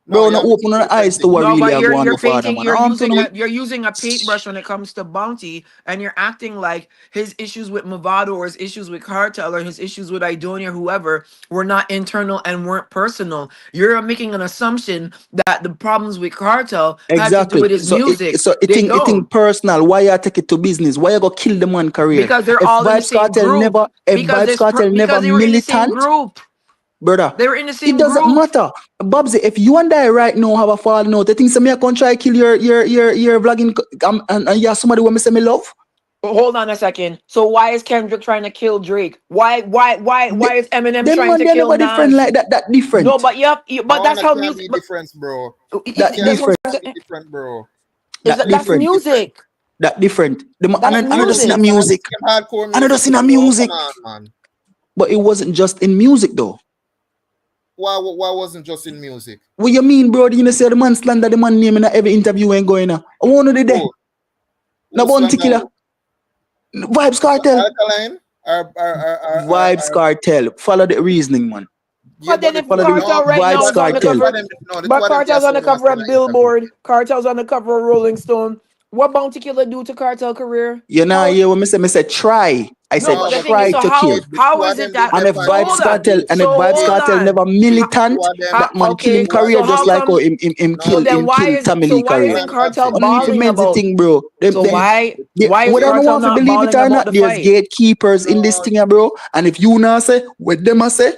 No, Bro, you're no mixing open two your different eyes to things. what No, really but are you're going you're on, father, painting. man. You're To using know. a paintbrush when it comes to Bounty, and you're acting like his issues with Movado or his issues with Cartel or his issues with Idonia, whoever, were not internal and weren't personal. You're making an assumption that the problems with Cartel had to do Exactly. with his music. So They it think don't, personal. Why you take it to business? Why you go kill the man career? because they're all in the same group. If Vibes Cartel never Because they were in the same militant, group. brother, They were in the it same doesn't group. matter. Babsy, if you and I right now have a fall note, the thing say me I can try kill your vlogging and you somebody when me say me love. But hold on a second. So why is Kendrick trying to kill Drake? Why is Eminem Them trying man to they kill never different Nas? like that. That No, different. but yep, but No, that's that how can't music. be But different, bro. That Can't that's what different. I'm be saying. different, bro. Is That that that's Music is different. different. music? That different. That's And I just in a music. music. Same hardcore And I music, just in a bro. music. Come on, man. But it wasn't just in music though. Why wasn't just in music? What you mean, bro? You know say the man slander the man name in every interview ain't going on. I want to the day. Who? No Who bounty slander killer. who? Vibes cartel. Alkaline? Vibes cartel. Follow the reasoning, man. Yeah, But but then the if thing, Follow the no, Cartel right the two now Vibes of is them, on the the two cartel. of cover, them, no, the two but of them can't Cartel's say on the what them cover say in of an interview. Billboard, Cartel's on the cover of Rolling Stone. What Bounty Killer do to Cartel career? You know, How? yeah, when me say try. I No, said but No, the but thing is, try so to kill. the two how of is it them did that? And they if find So them Vibes hold on. cartel interviews. and if So Vibes Kid, hold cartel on. never the two militant, of them, How, that man kill him okay. two of career So them just how did. like how come? him No, So kill then him why kill is Tommy so Lee why career. isn't Alkaline Cartel Babsy. And if you balling meant the about? thing, bro, So Kid, why is whether you Cartel want to not believe it balling or about not, the there's fight? gatekeepers in this no, thing, bro. And if you not say what them a say,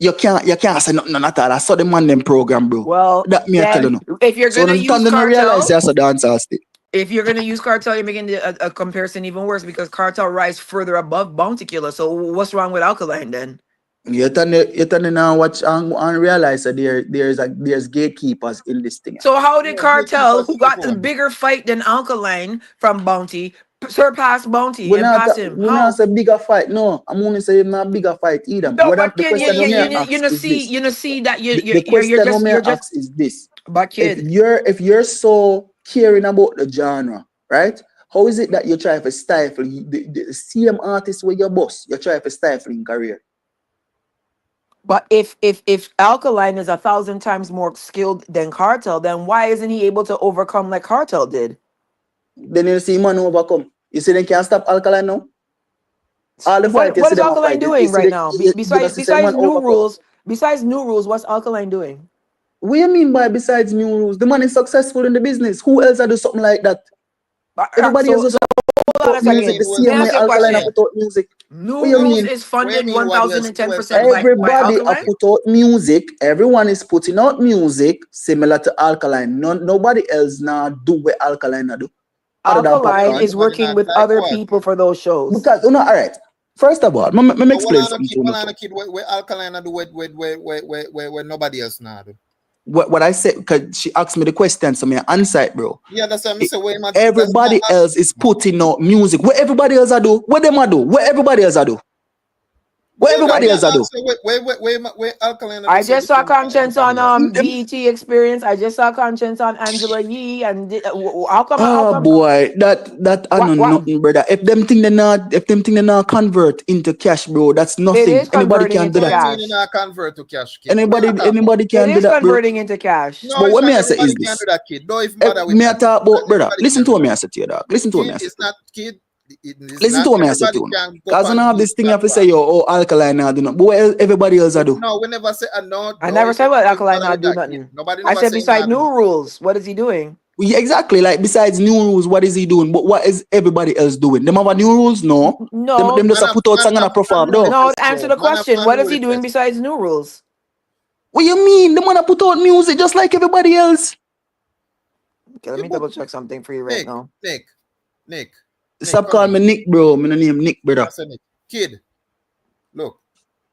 you can't say nothing at all. I saw them on them program, bro. Well, That me I tell you then no. if you're So gonna the use time they don't realize Cartel, that's a dancer stick. if you're gonna use Cartel, you're making a comparison even worse because Cartel rise further above Bounty Killer. So what's wrong with Alkaline then? You turn now watch and realize that there's gatekeepers in this thing. So how did yeah, Cartel, gatekeepers who keep got the on. bigger fight than Alkaline from Bounty, surpass Bounty We're and not pass him? we're not How? say bigger fight. No, I'm only saying not bigger fight either. No, What but the kid, question Wait, we may you ask know is see this. you know see that The question we may you're just ask is this. but If kid. you're so caring about the genre, right? How is it that you try to stifle the same artist with your boss? You try to stifle in career. But if Alkaline is 1,000 times more skilled than Cartel, then why isn't he able to overcome like Cartel did? Then you see man overcome. You see they can't stop Alkaline now. All the fight you What see is them a Alkaline fight. doing right now? You don't see man overcome. Besides new rules, what's Alkaline doing? What do you mean by besides new rules? The man is successful in the business. Who else are do something like that? Everybody else So just hold on put a out What do you music mean? second. the Who else Let same me way ask you a do Alkaline have question. put out music. What New you Rules mean? is What do you funded mean? one What thousand else? and Who ten else do percent by Everybody have Alkaline. put out music. Everyone is putting out music similar to Alkaline. Nobody else now do what Alkaline now do. Other than What do you Alkaline mean? popcorn. is Somebody working not with type other what? people for those shows. Because all right. First of all, let me No, explain something to you. what on a kid? Where Alkaline do where nobody else now do? What I said, because she asked me the question, so me answer it, bro. Yeah, that's what I'm saying. Where man, that's not Everybody else is putting out music. What everybody else I do? What them I do? What everybody else I do? What yeah, that's everybody why else I I do? asked you where Alkaline do I so just saw different from Conscience on everybody else. BET Experience. I just saw Conscience on Angela Yee. And how come? How Oh come? boy, that I know What? nothing, brother. If them thing they not convert into cash, bro, that's It nothing. is Anybody converting can do into What do that. you mean in cash. a convert to cash kid? What are Anybody you talking about? anybody It can do is that, bro. converting into cash. No, But it's what not me I say everybody is can this. do that, kid. Don't even bother with Me I that. talk Not about, brother. everybody Listen can to do what me that. I say to you, dog. Listen to what me Kid, I say it's to you. not kid. It's Listen not to what me I say to everybody you. can go Cause I on don't have huge this thing you have to say, platform. yo, oh, alkaline I do not. But what everybody else I do? No, we never say no. I never said what Don't even Alkaline bother not with do that, kid. nothing. Nobody I never said say beside no. new rules, what is he doing? Yeah, exactly. Like besides new rules, what is he doing? But what is everybody else doing? Them have a new rules? No. Them No, just a put out song and a perform. No. no. Fest, Answer bro. the Man have question. What is he unruly doing fest. besides new rules? What you mean? The man a put out music just like everybody else. Okay, let You me put double check something for you right Nick, now. Nick, Nick, Nick. Stop Come calling here. me Nick, bro. Me no name Nick, Yeah, brother. I said Nick. Kid, look.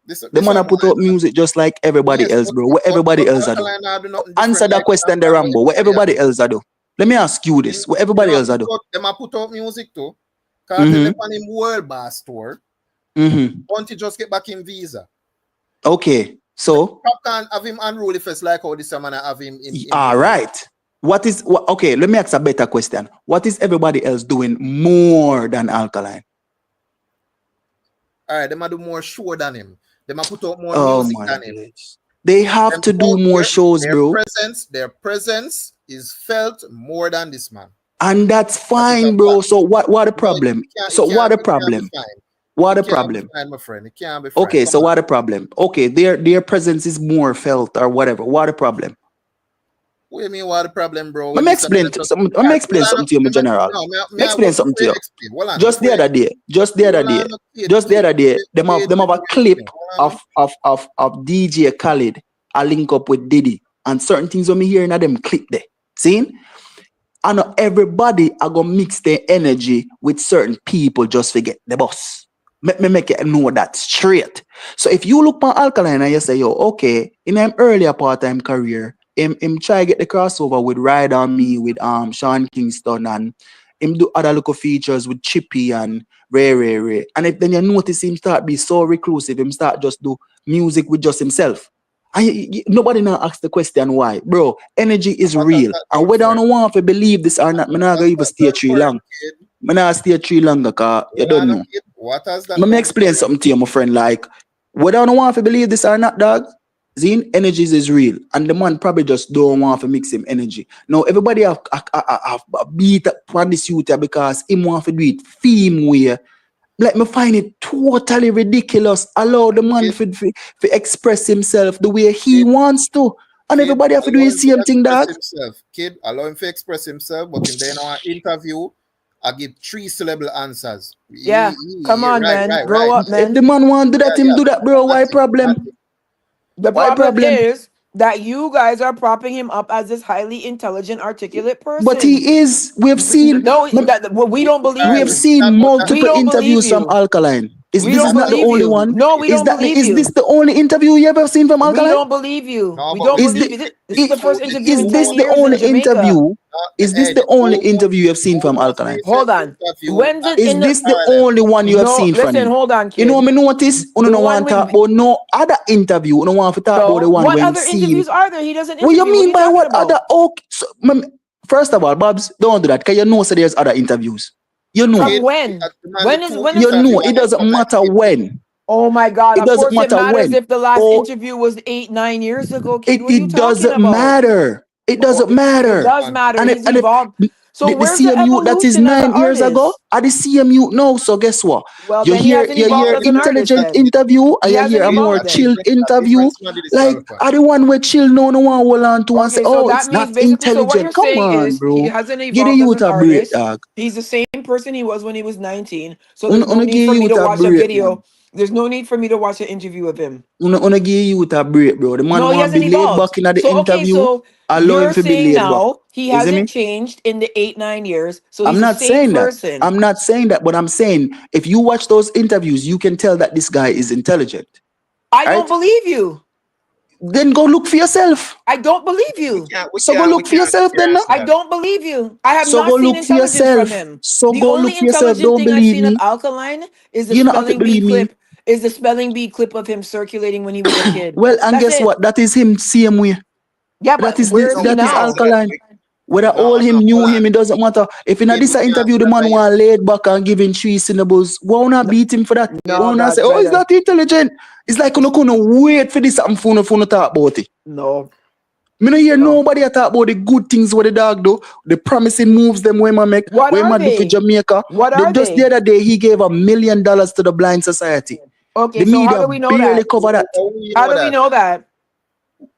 The This man a one put I out music just like everybody yes, else, bro. What everybody but else I do? Alkaline now do nothing Answer different that like question, the than what Rambo. What everybody else everybody do. else I do? Let me ask you this. What everybody else I do? Them a put out music too. Cartel Mm-hmm. left on him world boss tour. Mm-hmm. Until just get back in visa. Okay. So Captain have him unruly first like how this man have him in all visa. right. Okay, let me ask a better question. What is everybody else doing more than Alkaline? All right, them a do more show than him. Them a put out more Oh music my than him. gosh. They have to do more shows, bro. Their presence is felt more than this man. And that's fine, bro. So what the problem? So what the problem? What the problem? Fine, my friend. It can't be fine. Okay, so what the problem? Okay, their presence is more felt or whatever. What the problem? What do you mean what the problem, bro? Let me explain something to you, my general. Let me explain something to you. Just the other day, them have a clip of DJ Khaled. I link up with Diddy and certain things when me hearing of them clip there. See? I know everybody are gonna mix their energy with certain people just forget the boss. Let me make it know that straight. So if you look on Alkaline and you say, yo, okay, in an earlier part-time career, him try get the crossover with Ride On Me, with Sean Kingston, and him do other little features with Chippy and Ray. And if then you notice him start be so reclusive, him start just do music with just himself. And nobody now asks the question why. Bro, energy is real. And whether I don't want to believe this or not, I'm not going to even stay too long. I'm not stay too long because you don't know. Let me explain something to you, my friend. Like, whether I don't want to believe this or not, dog, Zine, energies is real. And the man probably just don't want to mix him energy. Now, everybody have beat up on this youth because him want to do it theme way. Like, me find it totally ridiculous. Allow the man to express himself the way he wants to. And everybody have to do the same thing, dog. Kid, allow him to express himself, but in our interview, I give 3 syllable answers. Yeah, come on, man. Grow up, man. If the man want to do that, him do that, bro. Why problem? The problem is that you guys are propping him up as this highly intelligent, articulate person. But he is. We've seen. No, we don't believe. We have seen multiple interviews from Alkaline. This is not the only one. No, we don't believe you. Is this the only interview you ever seen from Alkaline? We don't believe you. We don't believe you. This is the first interview. Is this the only interview? Is this the only interview you have seen from Alkaline? Hold on. Is this the only one you have seen from him? Listen, hold on, kid. You know what I notice? You don't want to talk about no other interview. You don't want to talk about the one when other interviews are there? He doesn't What interview. you mean by what other? Okay, so, first of all, Babs, don't do that because you know so there's other interviews. You know. From when? When is you know, it doesn't matter when. Oh my God! It doesn't matter it matters when. if the last interview was 8-9 years ago. Kid, It doesn't matter. It doesn't matter. It does matter. And He's evolved. So the where's the CMU that is 9 years ago are the CMU now. So guess what? Well, you hear intelligent interview and you hear a more chilled interview. Like are the one where chill no one hold on to and say, oh, it's not intelligent. So Come on, is, bro. he hasn't evolved. Give the youth a break, dog. He's the same person he was when he was 19. So there's no need for me to watch a video. Man. There's no need for me to watch an interview of him. Wanna give you a break, bro. The man want to be laid back in the interview. So allow him to be laid back. He hasn't changed in the 8-9 years. So he's I'm not the same saying person. that. I'm not saying that, but I'm saying if you watch those interviews, you can tell that this guy is intelligent. I don't believe you. Then go look for yourself. I don't believe you. So go look for yourself then. No? I don't believe you. I have not seen intelligence from him. So go look for yourself. Don't believe me. The only intelligent thing I've seen of Alkaline is the spelling bee clip. Is the spelling bee clip of him circulating when he was a kid. Well, and guess what? That is him same way. Yeah, but that is Alkaline. Whether all him knew him, it doesn't matter. If in this interview the man want laid back and giving 3 syllables, why not beat him for that? Why not say, oh, he's not intelligent? It's like you couldn't wait for this something for to talk about it. No. Me no hear nobody talk about the good things what the dog do, the promising moves them when man make, when man do for Jamaica. Just the other day he gave $1 million to the Blind Society. Okay, the so media how do we know barely that? cover that. How do we know that?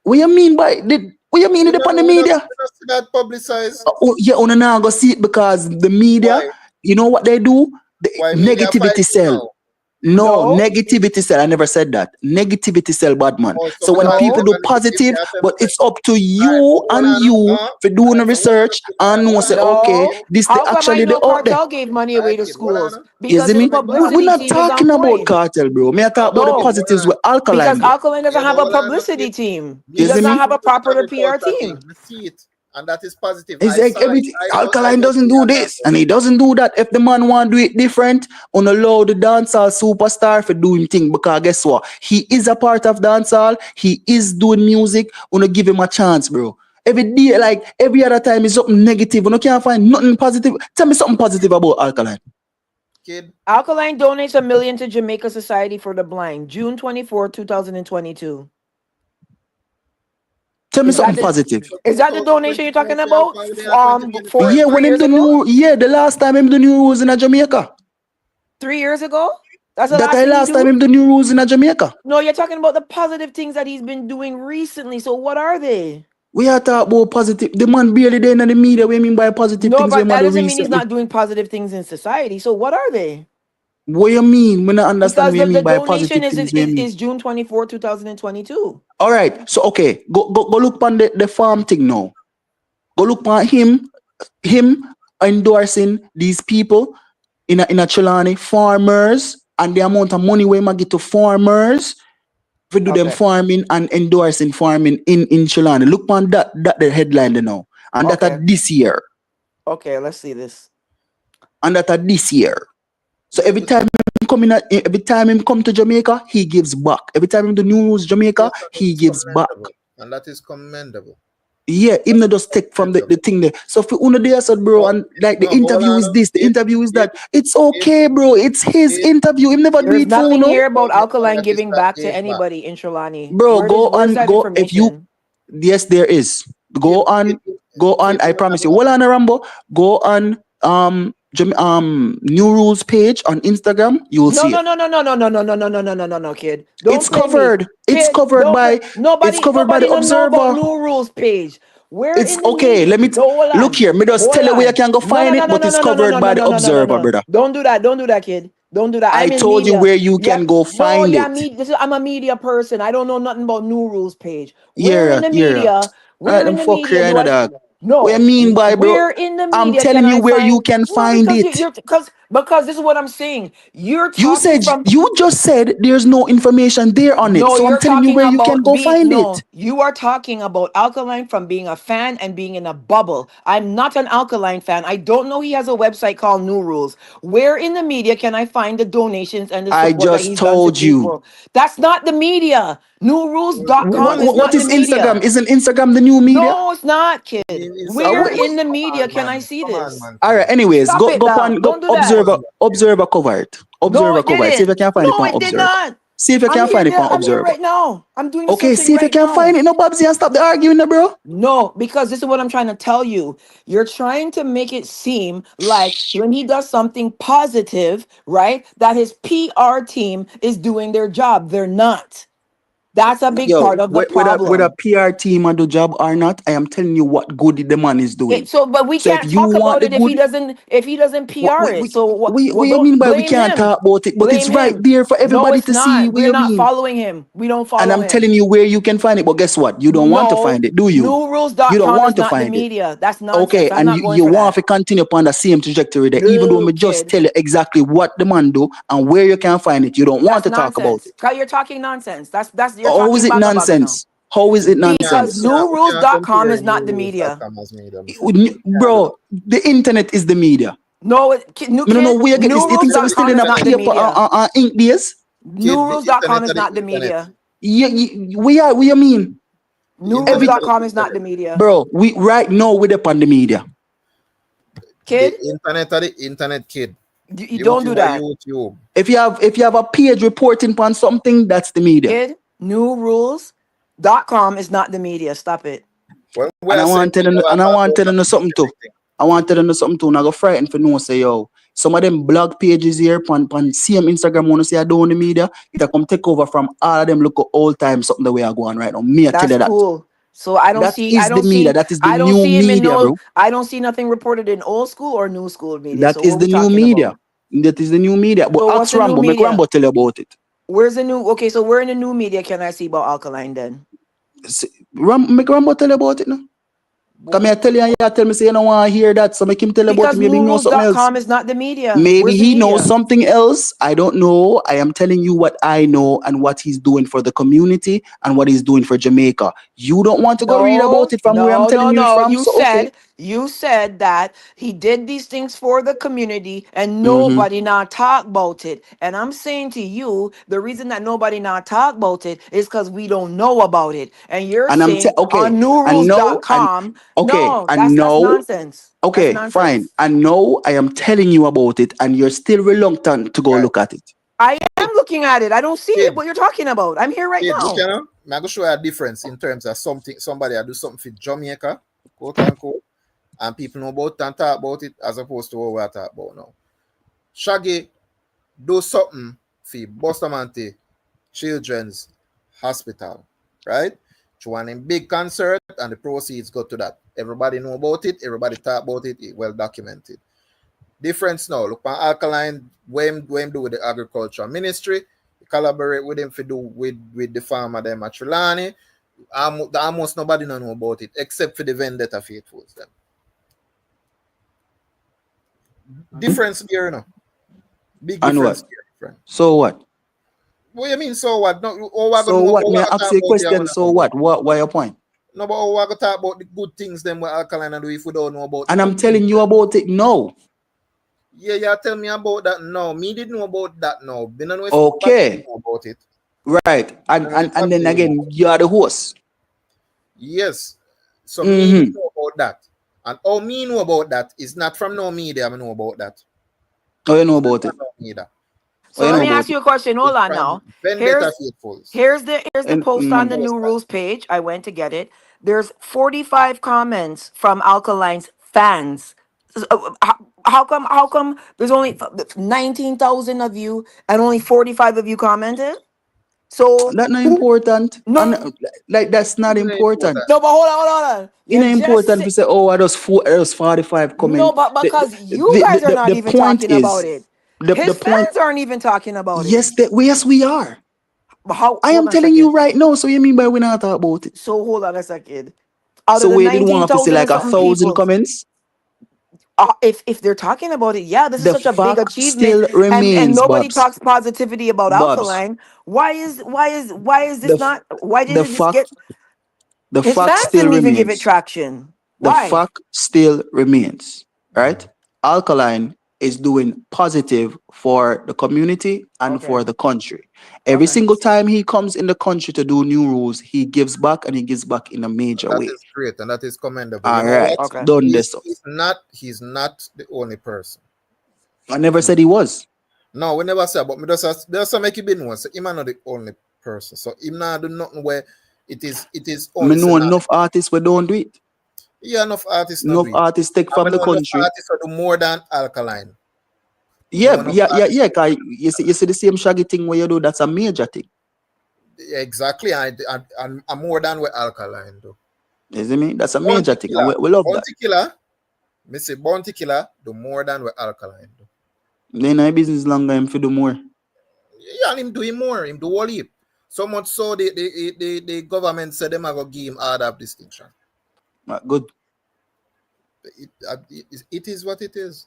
What you mean by what you mean it upon the media? That publicized. Yeah, on now go see it because the media, you know what they do? The negativity sell. No, negativity sell. I never said that. Negativity sell, bad man. So when people do positive, but it's up to you and you for doing the research and know say, okay, this is actually the out there. Cartel gave money away to schools. Because we're not talking about cartel, bro. Me I talk about the positives with Alkaline. Because Alkaline doesn't have a publicity team. He does not have a proper PR team. And that is positive. It's like everything. Alkaline doesn't do this and he doesn't do that. If the man want to do it different, allow the dancehall superstar for doing things because guess what? He is a part of dancehall. He is doing music. Give him a chance, bro. Every day, like every other time, is something negative. You can't find nothing positive. Tell me something positive about Alkaline. Kid. Alkaline donates $1 million to Jamaica Society for the Blind, June 24, 2022. Tell me Is that something the positive. is that the donation you're talking about? For Yeah, when 3 him years do ago? new, yeah, the last time him do new rules in a Jamaica. 3 years ago? That's the That last I thing he last time do? him do new rules in a Jamaica. No, you're talking about the positive things that he's been doing recently. So what are they? We are talking about positive. The man barely there in the media. What you mean by positive No, things we but that do doesn't mean he's recently? not doing positive things in society. So what are they? What you mean? We not understand Because what you the mean by positive donation is, things. is What you mean? is June 24, 2022. All right. So okay, go look on the farm thing now. Go look on him endorsing these people in a Chilani farmers and the amount of money we might get to farmers to do them Okay. farming and endorsing farming in Chilani. Look on that the headline there now. And that are Okay. this year. Okay, let's see this. And that are this year. So Yeah, every time him come to Jamaica, he gives back. Every time him do new rules Jamaica, yes, and he it's gives back. commendable. And that is commendable. Yeah, him not just take from the Commendable. thing there. So for Uno there said, bro, But and like the no, hold interview on. is this, the interview is If that. It's if okay, bro. It's his if interview. Him never do There's it for nothing Uno. here about the man Alkaline that is giving not back to gave back, anybody in Trelawney. Bro, Where's that if you information? yes, there is. if Go on. I promise you. Hold on, Rambo. Go on New Rules page on Instagram. You will No, see no, it. no, no, no, no, no, no, no, no, no, no, no, no, no, kid. Don't It's play me. covered. It's Kid, covered don't play. by Nobody the don't know about Observer. new rules page. Where It's in the okay. media? Let me No, hold look on. here. Me just Hold tell you where you on. can go No, find no, no, it, no, but no, it's no, no, no, covered no, by no, the no, no, no, no, Observer, no. brother. Don't do that. Don't do that, kid. Don't do that. I I'm in told you media. where you Yeah. can go No, find yeah, it. me. I'm a media person. I don't know nothing about new rules page. Where in Yeah, the yeah. media? All right, Where them in the fuck media here, do I? dog. What you No. mean by bro? Where in the I'm media can telling you I where you find? can No, find because it. you're because this is what I'm saying. You're You talking said from you just said there's no information there on it. no, So I'm you're telling you talking where you can about go being find it. no, you are talking about Alkaline from being a fan and being in a bubble. I'm not an Alkaline fan. I don't know he has a website called New Rules. Where in the media can I find the donations and the I support that just he's done to told you. people? That's not the media. Newrules.com is What not the is Instagram? media. Isn't Instagram the new media? No, it's not, kid. it's Uh, a Where wh- in website. the Come media on, can I man. see Come on, this? man, All right. kid. Anyways, Stop it now. go Don't do that. observer cover it. No, it Observer cover it. See if you didn't. can find it No, on it did observer. not. See if you I'm can here find it there. on I'm here observer. right now. I'm doing the Okay, searching see if you right can now. find it. No, Babsy, and stop the arguing, there, bro. No, because this is what I'm trying to tell you. You're trying to make it seem like when he does something positive, right, that his PR team is doing their job. They're not. That's a big Yo, part of the whether problem. PR team and do job or not, I am telling you what good the man is doing. So, but we So if can't you talk want about the it good, if he doesn't PR it. So what? Well, what you don't mean by we blame can't him. talk about it? But it's Blame right him. there for No, everybody it's to see not. what We're you not mean. following him. We don't And follow I'm him. telling you where you can find it. But guess what? You don't want to No, find it, do you? You don't newrules.com is want to not the find it. media. That's nonsense. Okay, I'm and not going you for want to that. continue upon the same trajectory there, even though No, me just kid. tell you exactly what the man do and where you can find it. You don't want That's to talk about nonsense. it. Kyle, you're talking nonsense. That's you're How is talking it baga baga now. nonsense? How is it Because nonsense? We can't newrules.com compare is not the media. newrules.com as media, Mr. J. We can't do that. Bro, the internet is the media. No, I don't know kid, where you get this. You think that we still newrules.com in is a not the paper media. ink days? Kid, the internet Newrules.com are is the not the internet. media. What you mean? The internet are Every the Newrules.com is not the internet. media. bro, we right now we're upon the media. The Kid, internet are the internet, kid. you don't do YouTube are that. YouTube. If you have a page reporting on something, that's the media. Kid, newrules.com is not the media. Stop it. When we And are I saying want to tell people them, are and I talking want to about tell them something too. everything. I want to tell them something too. And I go frightened for no say, yo, some of them blog pages here on same Instagram want to say I don't own the media. It a come take over from all of them look old time something the way I go on right now. Me I tell That's you that. cool. So I don't That see is the media. That is the I don't new see him in media, no bro. I don't see nothing reported in old school or new school media. That So is what the we new talking media. about? That is the new media. But So what's ask the new Rambo, make media? Rambo tell you about it. Where's the new okay, so where in the new media can I see about Alkaline then? Make Rambo tell you about it now. Come here, tell you, and you tell me say you don't want to hear that. So make him tell you about it. Because Maybe he knows something else. newrules.com is not the media. Maybe Where's the he knows media? something else. I don't know. I am telling you what I know and what he's doing for the community and what he's doing for Jamaica. You don't want to go read No, about it from where I'm no, telling no, you no. from. So okay. You said that he did these things for the community and Mm-hmm. nobody not talk about it. And I'm saying to you, the reason that nobody not talk about it is because we don't know about it. And you're And saying okay. on And no, and newrules.com, okay. no, And that's no. nonsense. That's Okay, fine. nonsense. And no, I am telling you about it, and you're still reluctant to go Right. look at it. I am looking at it. I don't see it. Kid, What you're talking about? I'm here right look, now. I'm going to show you a difference in terms of somebody I do something for Jamaica, quote unquote, and people know about it and talk about it as opposed to what we are talking about now. Shaggy do something for Bustamante Children's Hospital, right? To one big concert, and the proceeds go to that. Everybody know about it. Everybody talk about it. It well documented. Difference now. Look on Alkaline. When do with the agriculture ministry, collaborate with them for do with the farmer them at Trelawney. Almost nobody know about it except for the vendetta faithfuls them. Difference here, you know. Big And difference what? here, friend. So what? What you mean? So what? No, oh, we're So gonna what? oh, May we're I gonna ask talk you a about the question? other So about. what? What your point? No, but we're gonna talk about the good things them with Alkaline and do if we don't know about the And I'm good things. telling you about it now. Yeah, you tell me about that now. Me didn't know about that now. Been know if Okay. know about it. Right. And then again, you are the host. Yes. So me Mm-hmm. didn't know about that. And all me know about that is not from no media. I know about that. Oh, you know about it. No media. So You let know me about ask it. you a question. Hold It's on from now. Vendetta Faithfuls. Here's the And post on the new rules page. I went to get it. There's 45 comments from Alkaline's fans. How come there's only 19,000 of you and only 45 of you commented? So that's not important. And no, like that's not important. no, but hold on. It You ain't just important to say, oh, I just 45 no, comment. but because you guys are not The even point talking about is it. the His point. fans aren't even talking about it. Yes, yes, we are. But how? I Hold am on a telling you second. right now. So you mean by we not talk about it? So hold on a second. Out So of the we did want to say 19,000 and like something 1,000 people, comments. if they're talking about it, yeah, this is The such a big fact achievement, still and remains, nobody Bobs. talks positivity about Bobs. Alkaline. Why is The this f- not? Why the didn't this get? fact the His fact fans still didn't even give it remains. traction. The Why? fact still remains, right? Alkaline is doing positive for the community and Okay. for the country. Every Okay. single time he comes in the country to do new rules, he gives back and he gives back in a major That way. is great and that is commendable. You All know what? right, Okay. done this. He's not the only person. I never said he was. No, we never say, but me just make it been one. So him not the only person. So him not do nothing where it is Me only know scenario. enough artists we don't do it. Yeah, enough artists not Enough do it. artists take I from mean, the enough country. artists do more than Alkaline. You know Yeah, enough yeah, yeah, artists. yeah. 'Cause you see the same shaggy thing where you do. That's a major thing. Exactly, and more than with Alkaline do. You see me? That's a major Bounty thing, and Killer, we love that. Bounty Killer, me say Bounty Killer do more than with Alkaline do. Then I business longer him for do more. Yeah, and him doing more, him do all heap. So much so the government said them are gonna give him order of distinction. Good. It is what it is.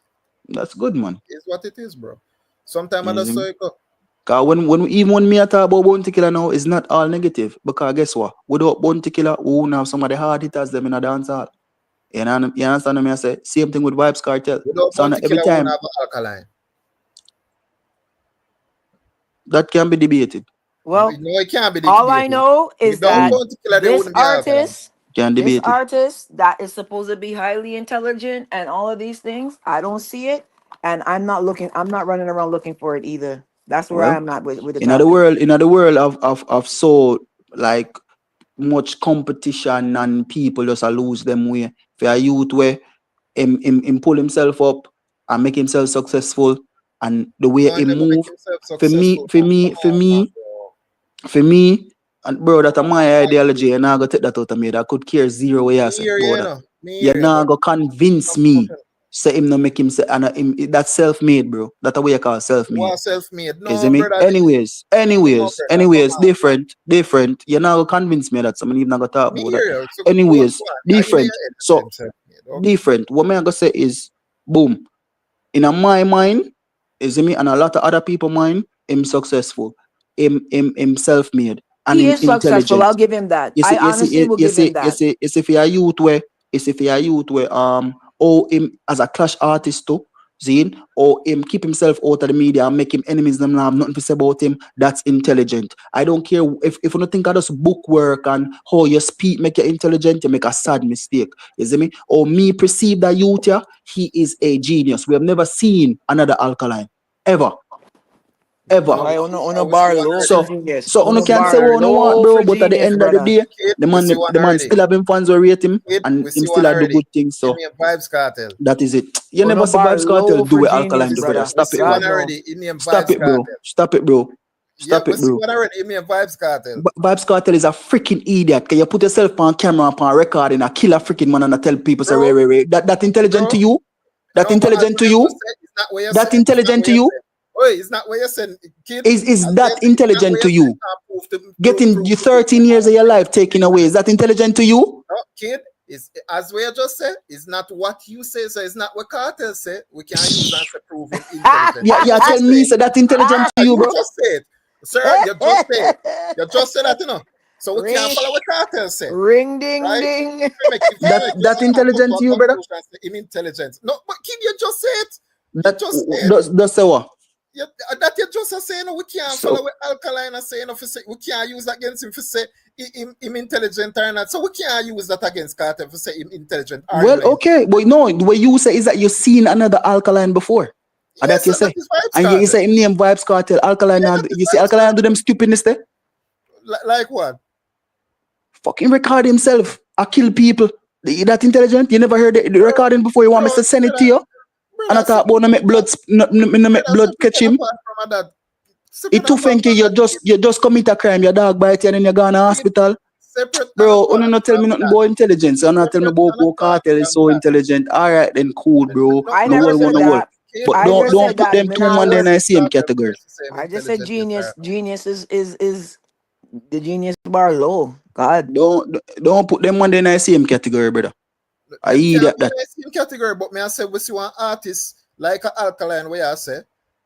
That's good, man. It's what it is, bro. Sometimes I You see just saw me? it go. Cause even when me a talk about Bounty Killer now, it's not all negative. Because guess what? Without Bounty Killer, we won't have some of the hard hitters them in a dance hall. You understand me? I say same thing with Vibes Cartel. Without So now Bounty every Killer, we won't time have Alkaline. that can be debated. Well, No, it can't be all I debated. know is Without that Bounty Killer, there this wouldn't be Alkaline. artist, Can this debate it. artist that is supposed to be highly intelligent and all of these things, I don't see it, and I'm not running around looking for it either. That's where I Well, am not with the in the topic. world, of so like much competition and people just a lose them way. For a youth where him pull himself up and make himself successful and the way No, he he never make move himself for me, successful, for man. me, Come for on, man, me, bro. for me, and bro, that's my Like, ideology, and I go take that out of me. That could care zero way I me say hear about you, that. know. Me You hear you, now but go convince me say him no make him say and that's self-made, bro. That's the way I call self-made. what self-made? You see No, me? brother. Anyways, No, brother. Come on. different. You now convince me that someone even not gonna talk Me about that. hear you. So go on, Anyways, go on. In your different. head, the So same self-made. Okay. different. What me I gonna say is, boom. In my mind, you see me, and a lot of other people mind, him successful, him self-made, and He him is successful. intelligent. I'll give him that. You see, I you see, honestly will you give see, him you that. see, you see, if you're a youth where, you see, if you're a youth where, oh, him as a clash artist too, Zine, or him keep himself out of the media and make him enemies them not have nothing to say about him, that's intelligent. I don't care if you don't think of just book work and how you speak make you intelligent, you make a sad mistake. You see me? Or me perceive that youth, yeah, he is a genius. We have never seen another Alkaline. Ever. Ever. No, Why but uno we see bar one low already. for So genius? so uno Uno can say bar what uno want, low bro, for but at the genius, end of the brother. day, Kid, we see one the man already. still having fans who rate him Kid, and we him see still one have do already. good things. Give So me a Vibes Cartel. that is it. You Uno never see bar Vibes Cartel low do for with genius, Alkaline do, brother. brother. We Stop it, see bro. one God no. already. In the Stop Vibes it, bro. Cartel. Stop it, bro. Yeah, Stop we it, see bro. one already. In the Vibes Cartel. Vibes Cartel is a freaking idiot. Can you put yourself on camera on record and a kill a freaking man and I tell people say, Bro, Ray. That intelligent bro. to you? That No, but as intelligent we to have you? just said, it's not what you That said. It's not intelligent what to you you? said. Oh, it's not what you said, kid. Is As we that said, it's not what intelligent you to said. you? It's not proof to Getting you 13 years of your life taken away. Is that intelligent to you? No, kid, is as we just said, it's not what you say, so it's not what Cartel say. We can use that to prove him intelligent. Yeah, You tell just me say, so that intelligent to you, you bro. just said, sir, you just said, that, So we can't Ring, follow what Cartel say, ring, ding, right? ding. If you That come to intelligent a to you, brother? conclusion, say him intelligent. No, but kid, you just said, That does say what? you, that you just are saying, we can't So follow what Alkaline is saying, we can't use that against him for say him intelligent or not. So we can't use that against Carter for say him intelligent or well, okay, but no, the way you say is that you've seen another Alkaline before. And that Yes, you that say. is Vibes And you Cartel. say him name Vibes Cartel, Alkaline, Yeah, now that is you see Vibes Alkaline do them stupidness there? Like what? Fucking record himself. I kill people. That intelligent? You never heard the recording before? You want me to send it to you? And I thought, no make blood, no make blood catch him. From that. It too funky. You just commit a crime. Your dog bite you and then you go in the hospital. Separate and Bro, apart you not tell from me nothing that. about intelligence. You not tell me Separate about and apart cartel is from so that. intelligent. All right, then cool, bro. I No never one, said no one. that. But I never don't said put that. them Me two nah man in work. the same category. I just said genius. Genius is the genius bar low. God. Don't put them one in the same category, brother. I Them eat can't be that. in the same category, but me I say we see one artist like a Alkaline, where I say,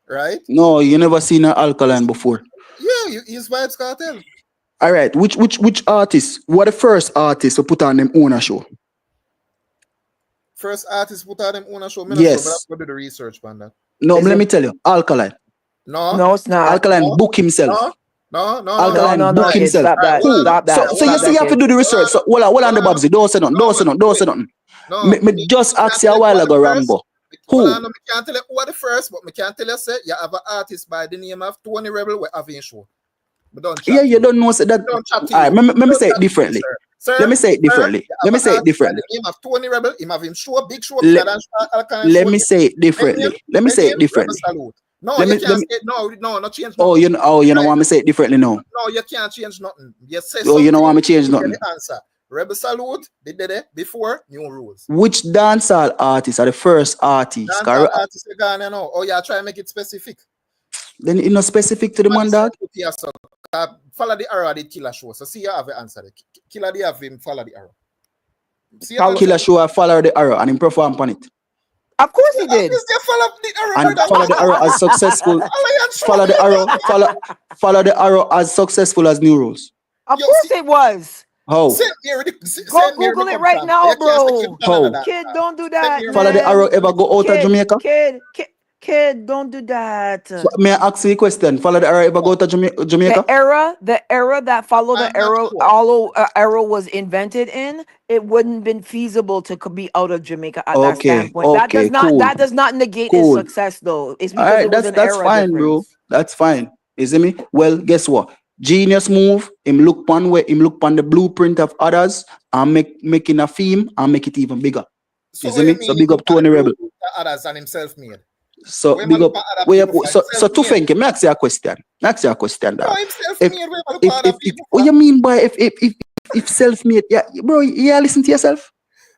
right? No, you never seen an Alkaline before. Yeah, he's Vibes Cartel. All right, which artist? What the first artist to put on them own a show? First artist put out them own a show. Me not sure, but Yes. I'm going to do the research on that. No, Is let it? me tell you, Alkaline. No, No, it's not. Alkaline book himself. no. Alkaline No, book kid. himself. Stop that. Who? Stop So that. you Stop see that, you have to kid. do the research. So hold on the Babsy. Don't say nothing. Don't say nothing. Don't say nothing. No, Me just me can't ask you tell a you who while are the ago, first. Rambo. Hold Who? on, me can't tell you who are the first, but me can't tell you say you have an artist by the name of Tony Rebel we have in show. We don't Yeah, chat to you you. don't know say that. We don't chat to All right, you. let We me don't say it chat to you, differently. sir. Let me say it Sir, differently. you Let have me an say it artist by the differently. name of Tony Rebel. Him have him show, big show, Let, bigger than Alkaline let show. me say it differently. Let me say it Rebel differently. Salute. No, Let you me can't say no, not change Oh, nothing. you know Right? want me to say it differently now. No, you can't change nothing. You say Oh, you know something, want me to change you get nothing. the answer. Rebel Salute, they did it before new rules. Which dancehall artist are the first artist? Dancehall artists are gone, you know. Oh, yeah, try and make it specific. Then it's not specific to the man, dog. Follow the arrow, the killer show. So see you have the answer. Killer they have him follow the arrow. See your answer. Killer show I follow the arrow and him perform upon it. Of course he did. Obviously, follow the arrow, And brother. follow the arrow as successful. Follow the arrow, follow the arrow as successful as new rules. Of Yo, course see, it was. How? Go Google it right now, bro. How? Kid, don't do that, Follow the arrow man. ever go out of Jamaica? Kid, don't do that. So, may I ask you a question? Follow the arrow ever go to Jamaica? The era that followed the arrow, all arrow was invented in, it wouldn't been feasible to be out of Jamaica at that standpoint. Okay, cool. That does not negate its Cool. success, though. It's All because right, it was an that's era fine, bro. difference. That's fine. You see me? Well, guess what? Genius move. Him look pan where him look pan the blueprint of others and making a theme and make it even bigger. So You see me? So big up Tony Tony Rebel. Others and himself made. So big up. So to think, me ask you a question. Ask you a question, No, dog. himself If made. If what you mean by if self-made? Yeah, bro. Yeah, listen to yourself.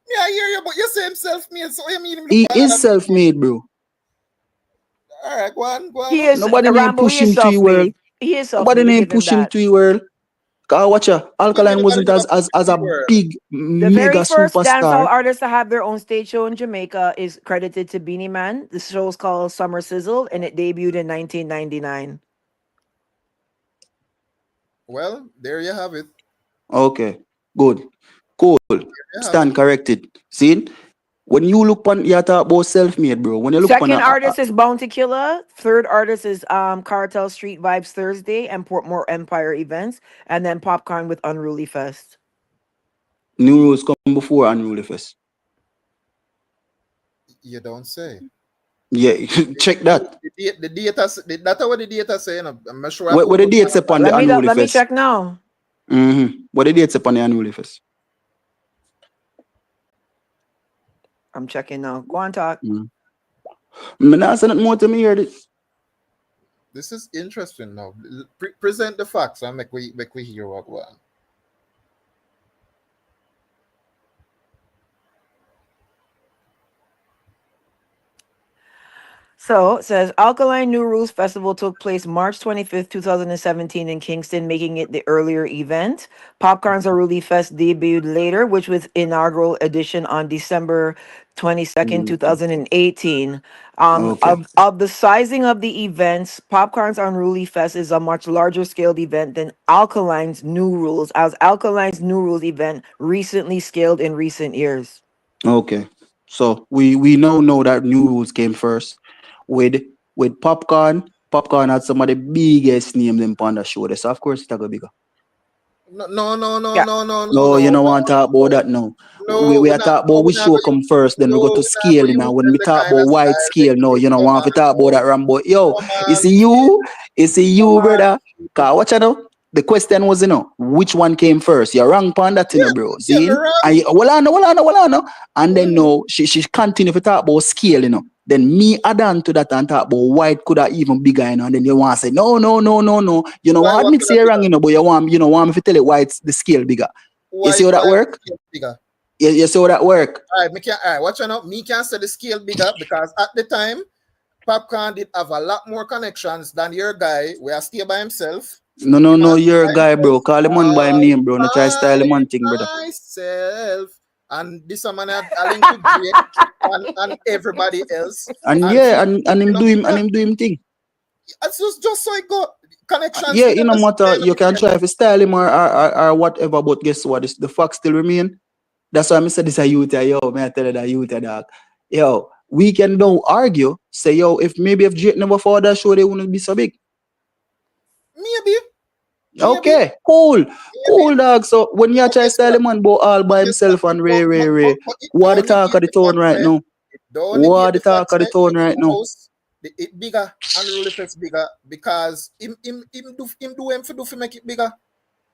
Yeah, I hear you, but you say himself made. So you mean him? He is self-made, bro. All right, go on. He is Nobody name Rambo. push He is him to your world. self-made. He is Nobody self-made. We name give him push him that. to your world. Cause watch ya, Alkaline wasn't Nobody as a world. big The very mega first dancehall superstar. artist to have their own stage show in Jamaica is credited to Beanie Man. The show is called Summer Sizzle, and it debuted in 1999. Well, there you have it. Okay, good, cool. Stand corrected. See, when you look on, you talk about self-made, bro. When you look on Second artist is Bounty Killer. Third artist is Cartel Street Vibes Thursday and Portmore Empire Events, and then Popcorn with Unruly Fest. New Rules come before Unruly Fest. You don't say. Yeah, check that. The data, that's what the data say. You know, I'm not sure I What pull the out dates upon the annual Let me fest? check now. What the dates upon the annual fest? I'm checking now. Go on, talk. Me not say nothing more to me here. This is interesting now. Present the facts and make we hear what one. So it says Alkaline New Rules Festival took place March 25th, 2017 in Kingston, making it the earlier event. Popcorn's Aruli Fest debuted later, which was inaugural edition on December 22nd, Mm, 2018. okay. Of the sizing of the events, Popcorn's Unruly Fest is a much larger scaled event than Alkaline's New Rules, as Alkaline's New Rules event recently scaled in recent years. Okay. So we now know that new rules came first with popcorn. Popcorn had some of the biggest name them on the show. So of course it's gonna bigger. No, no, no, no, Yeah. no, no, no, No, you no, don't want to no, talk about that now. no. We We're are not. talk No, about we're which not show going. come first, then we go No, to we're not scale going to now. use When them we the talk kind about of wide style scale, no, you don't them want to on talk about now. that Rambo. Yo, Come it's on, kid. you, it's Come you, on, brother. kid. Cause watch out now. The question was, which one came first? You're wrong on that, Yeah, bro. yeah, me See? wrong. And well, I know. And then Mm. no, she continue to talk about scale, Then me add on to that and talk about wide could have even bigger, And then you want to say, no, no, no, no, no. You know Why? what? What Admit could say have you're wrong, bigger? but you want me to tell it why it's the scale bigger. You see how that Why work? the scale bigger? You see how that work? All right, me can. All right, watch out. Me can say the scale bigger because at the time, Popcorn did have a lot more connections than your guy. Where stay by himself. No, no, Him no, and stay you're a by guy, himself. bro. Call him man by him name, bro. No try style him By man thing, brother. myself. And this a man had a link with Drake and everybody else. And And yeah, few and him you know, do him and yeah, him do him thing. it's just so it got connections Yeah, for it them no to matter. stay in You the can game. try if you style him or whatever, but guess what? The fact still remain. That's why I said this a youth, yo, man, I tell you that youth, dog. Yo, we can don't argue, say, yo, if Drake never fought that show, they wouldn't be so big. Maybe, maybe, Okay, cool, maybe. dog. So when you But try guess style what? him man, all But by guess what? himself and Ray, But it what the don't talk negate of the the tone fact right that now? it don't What negate the the fact talk of the that tone in right the now? house it bigger and the roller fest bigger because him do him for make it bigger.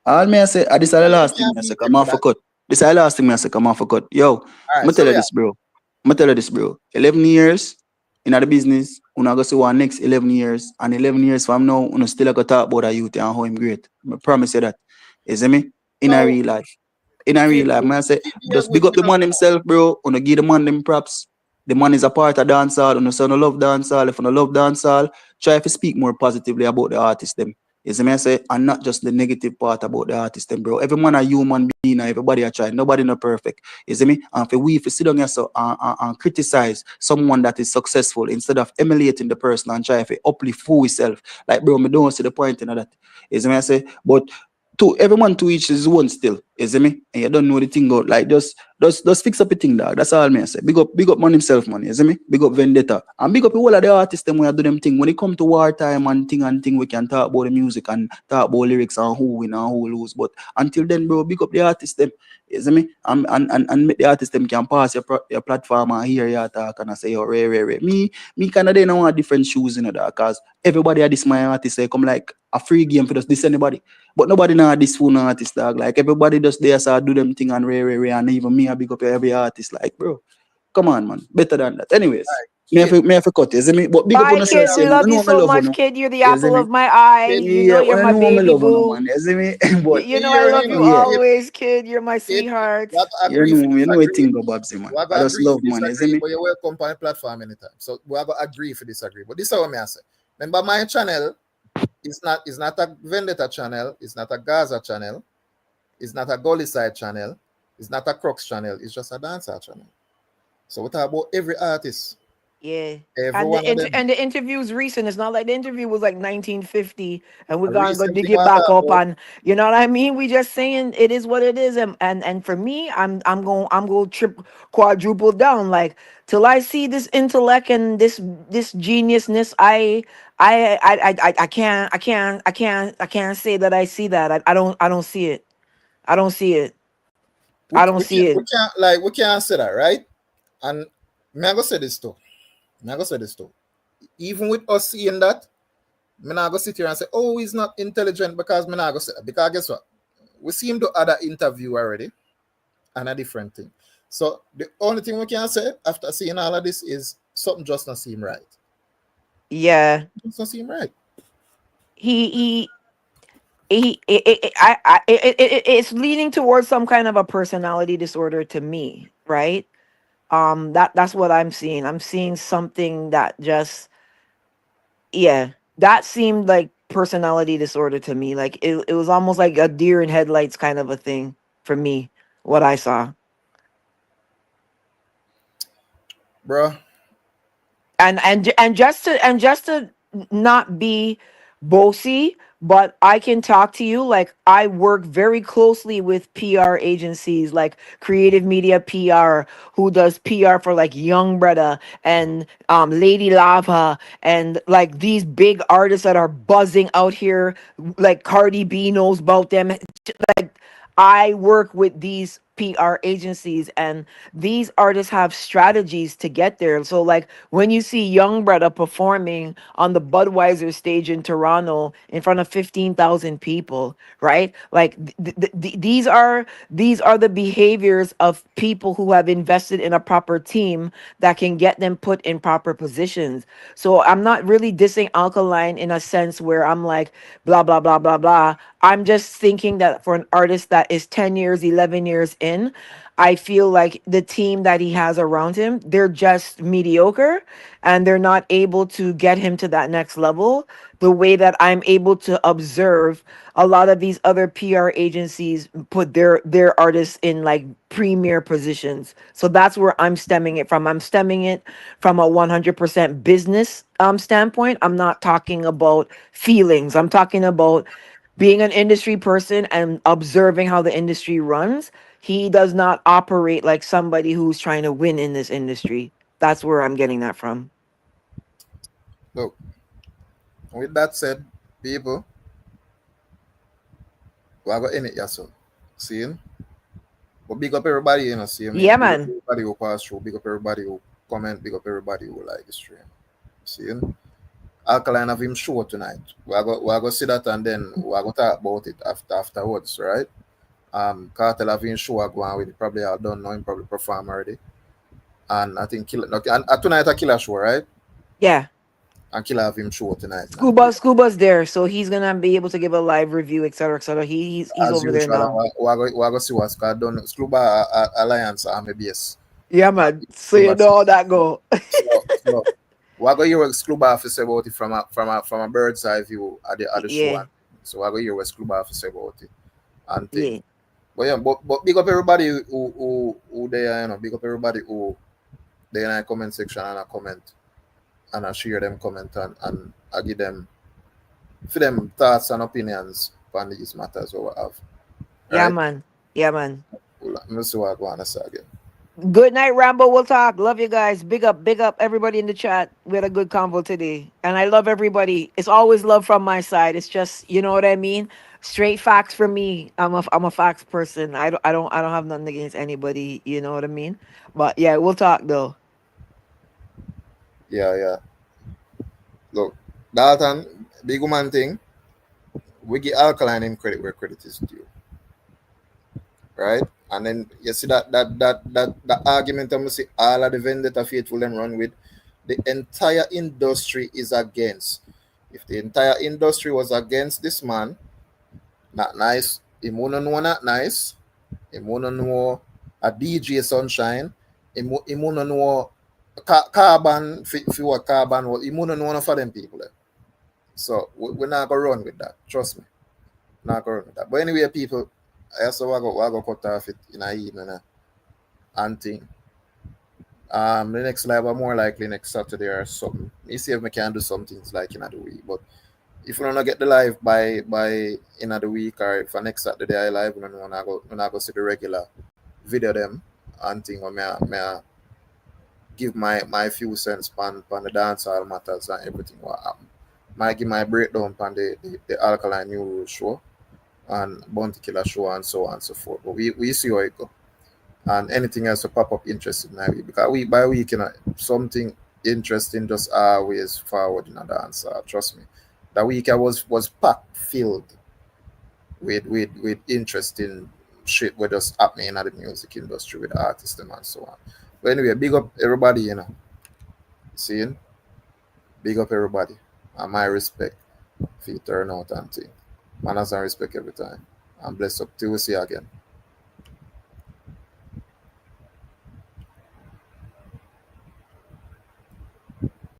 All me I say, this is the You last thing can't me I say, beat come him on for for that. cut. This is the last thing me I say, come on for cut. Yo, All me right, tell so you yeah, this, bro. Me tell you this, bro. 11 years in the business, una go see one next 11 years, and 11 years from now, una still go talk about a youth and how him great. I promise you that. You see me? In a now real life. In a real kid, life, man, I say, just we big up the have man himself, bro. Una give the man them props. The man is a part of dancehall. Una say no love dancehall. If una love dancehall, try to speak more positively about the artist them. You see me I say, and not just the negative part about the artist them, bro. Every man a human being, and everybody a try. Nobody not perfect. You see me? And if we sit down here so and criticize someone that is successful instead of emulating the person and try to uplift who himself, like bro, me don't see the point in that. You see me I say, but to everyone to each his own still. You see me? And you don't know the thing out. Like just fix up a thing, dog. That's all me I say. Big up man himself, man. You see me? Big up Vendetta. And big up all of the artists them when I do them thing. When it come to wartime and thing, we can talk about the music and talk about lyrics and who win and who lose. But until then, bro, big up the artists them. You see me? And make the artists them can pass your platform and hear your talk and I say, yo, Ray. Me kinda they know want different shoes, that, cause everybody at this my artist say come like a free game for just this anybody. But nobody know this phone artist, dog. Like everybody just there, so do them thing and Ray, and even me, I big up every artist. Like, bro, come on, man, better than that. Anyways, kid. me have to cut, you see me? But big up on Bye, Let me kid. yourself, tell We same. I love you know me so love you, much, no. kid. You're the You see apple me? of my eye. kid, You know Yeah, you're I my know me baby love you, no, boo. man. You see me? But You know I hear love me you now. yeah, always, kid. You're my Kid, sweetheart. we have to agree for you know a disagree. thing about Babsy, man. We have I to just agree for love, man. You see disagree, me? but you're welcome on the platform anytime. So we have to agree for disagree. But this is what I say. Remember, my channel is not a vendetta channel, it's not a Gaza channel, it's not a Gully side channel, it's not a Crux channel, it's just a dancer channel. So we talk about every artist, Yeah. every And one of them. the interview's recent. It's not like the interview was like 1950 and we're A gonna go recent dig thing it we back talk up about. and you know what I mean? We just saying it is what it is. And for me, I'm going trip quadruple down. Like till I see this intellect and this geniusness, I can't say that I see that. I don't see it. I don't see it. We, I don't we see can't it. we can't like we can't say that, right? And me I go say this too. I'm gonna say this too. Even with us seeing that, I'm not gonna sit here and say, oh, he's not intelligent because I'm not gonna say that. Because guess what? We see him do other interview already and a different thing. So the only thing we can say after seeing all of this is something just not seem right. Yeah. Just not seem right. He it's leaning towards some kind of a personality disorder to me, right? That's what I'm seeing. I'm seeing something that just, yeah, that seemed like personality disorder to me. Like it was almost like a deer in headlights kind of a thing for me, what I saw. Bro. And just to not be bossy, but I can talk to you like I work very closely with PR agencies like Creative Media PR, who does PR for like Young Brother and Lady Lava and like these big artists that are buzzing out here, like Cardi B knows about them. Like I work with these PR agencies, and these artists have strategies to get there. So like when you see Young Brother performing on the Budweiser stage in Toronto in front of 15,000 people, right? Like these are the behaviors of people who have invested in a proper team that can get them put in proper positions. So I'm not really dissing Alkaline in a sense where I'm like blah blah blah blah blah. I'm just thinking that for an artist that is 10 years, 11 years in, I feel like the team that he has around him, they're just mediocre and they're not able to get him to that next level the way that I'm able to observe a lot of these other PR agencies put their artists in like premier positions. So that's where I'm stemming it from. I'm stemming it from a 100% business standpoint. I'm not talking about feelings. I'm talking about being an industry person and observing how the industry runs. He does not operate like somebody who's trying to win in this industry. That's where I'm getting that from. Look, with that said, people, we are going in it, yeah, so. See? But big up everybody, see me. Yeah, Big up man. everybody who pass through, big up everybody who comment, big up everybody who like the stream. See? Alkaline have him show tonight. We are going to see that and then we are going to talk about it afterwards, right? Cartel have him show gwaan with probably all done know him probably perform already. And I think Killer, okay, and tonight a Killer show, right? Yeah. And Killer have him show tonight now. Scuba's there, so he's gonna be able to give a live review, etc., etc. He's As over there usual, now. we are going to see what's done. Scuba Alliance Army Base. Yeah, man. So you Scuba know how that go. so we're going to hear what Scuba have to say about it from a bird's eye view at the show. Yeah, And so we're going to hear what Scuba have to say about it and thing. yeah, But yeah, but big up everybody who they are, big up everybody who they in the comment section and a comment and I share them comment and I give them for them thoughts and opinions on these matters what we have. yeah, Right? man. Yeah, man. Let me see what I go on to say again. Good night, Rambo. We'll talk. Love you guys. Big up everybody in the chat. We had a good convo today. And I love everybody. It's always love from my side. It's just, you know what I mean? Straight facts for me. I'm a facts person. I don't have nothing against anybody, you know what I mean? But yeah, we'll talk though. Yeah. Look, Dalton, big woman thing, we give Alkaline him credit where credit is due. Right? And then you see that argument I'm see all of the vendetta faithful and run with the entire industry is against. If the entire industry was against this man, not nice. Him wouldn't know not nice. Him wouldn't know a DJ Sunshine. Him wouldn't know carbon for what carbon was. Him wouldn't know enough of them people. So we're not gonna run with that. Trust me. Not gonna run with that. But anyway, people, I also want to cut off it in a evening and thing. The next live are more likely next Saturday or something. Me see if we can do some things like in the week. But if we don't get the live by in the week or for next Saturday I live, when I go see the regular video them and thing or may I give my few cents on the dancehall matters and everything what happen. Might give my breakdown on the Alkaline New Rule show and Bounty Killer show and so on and so forth. But we see how it go. And anything else to pop up interested in because week by week, something interesting, just always forward in a dance. Trust me. That week I was packed, filled with interesting shit what just happening in the music industry with artists and so on. But anyway, big up everybody, Seeing? Big up everybody. And my respect for your turnout and thing. Manners and respect every time. And bless up till we see you again.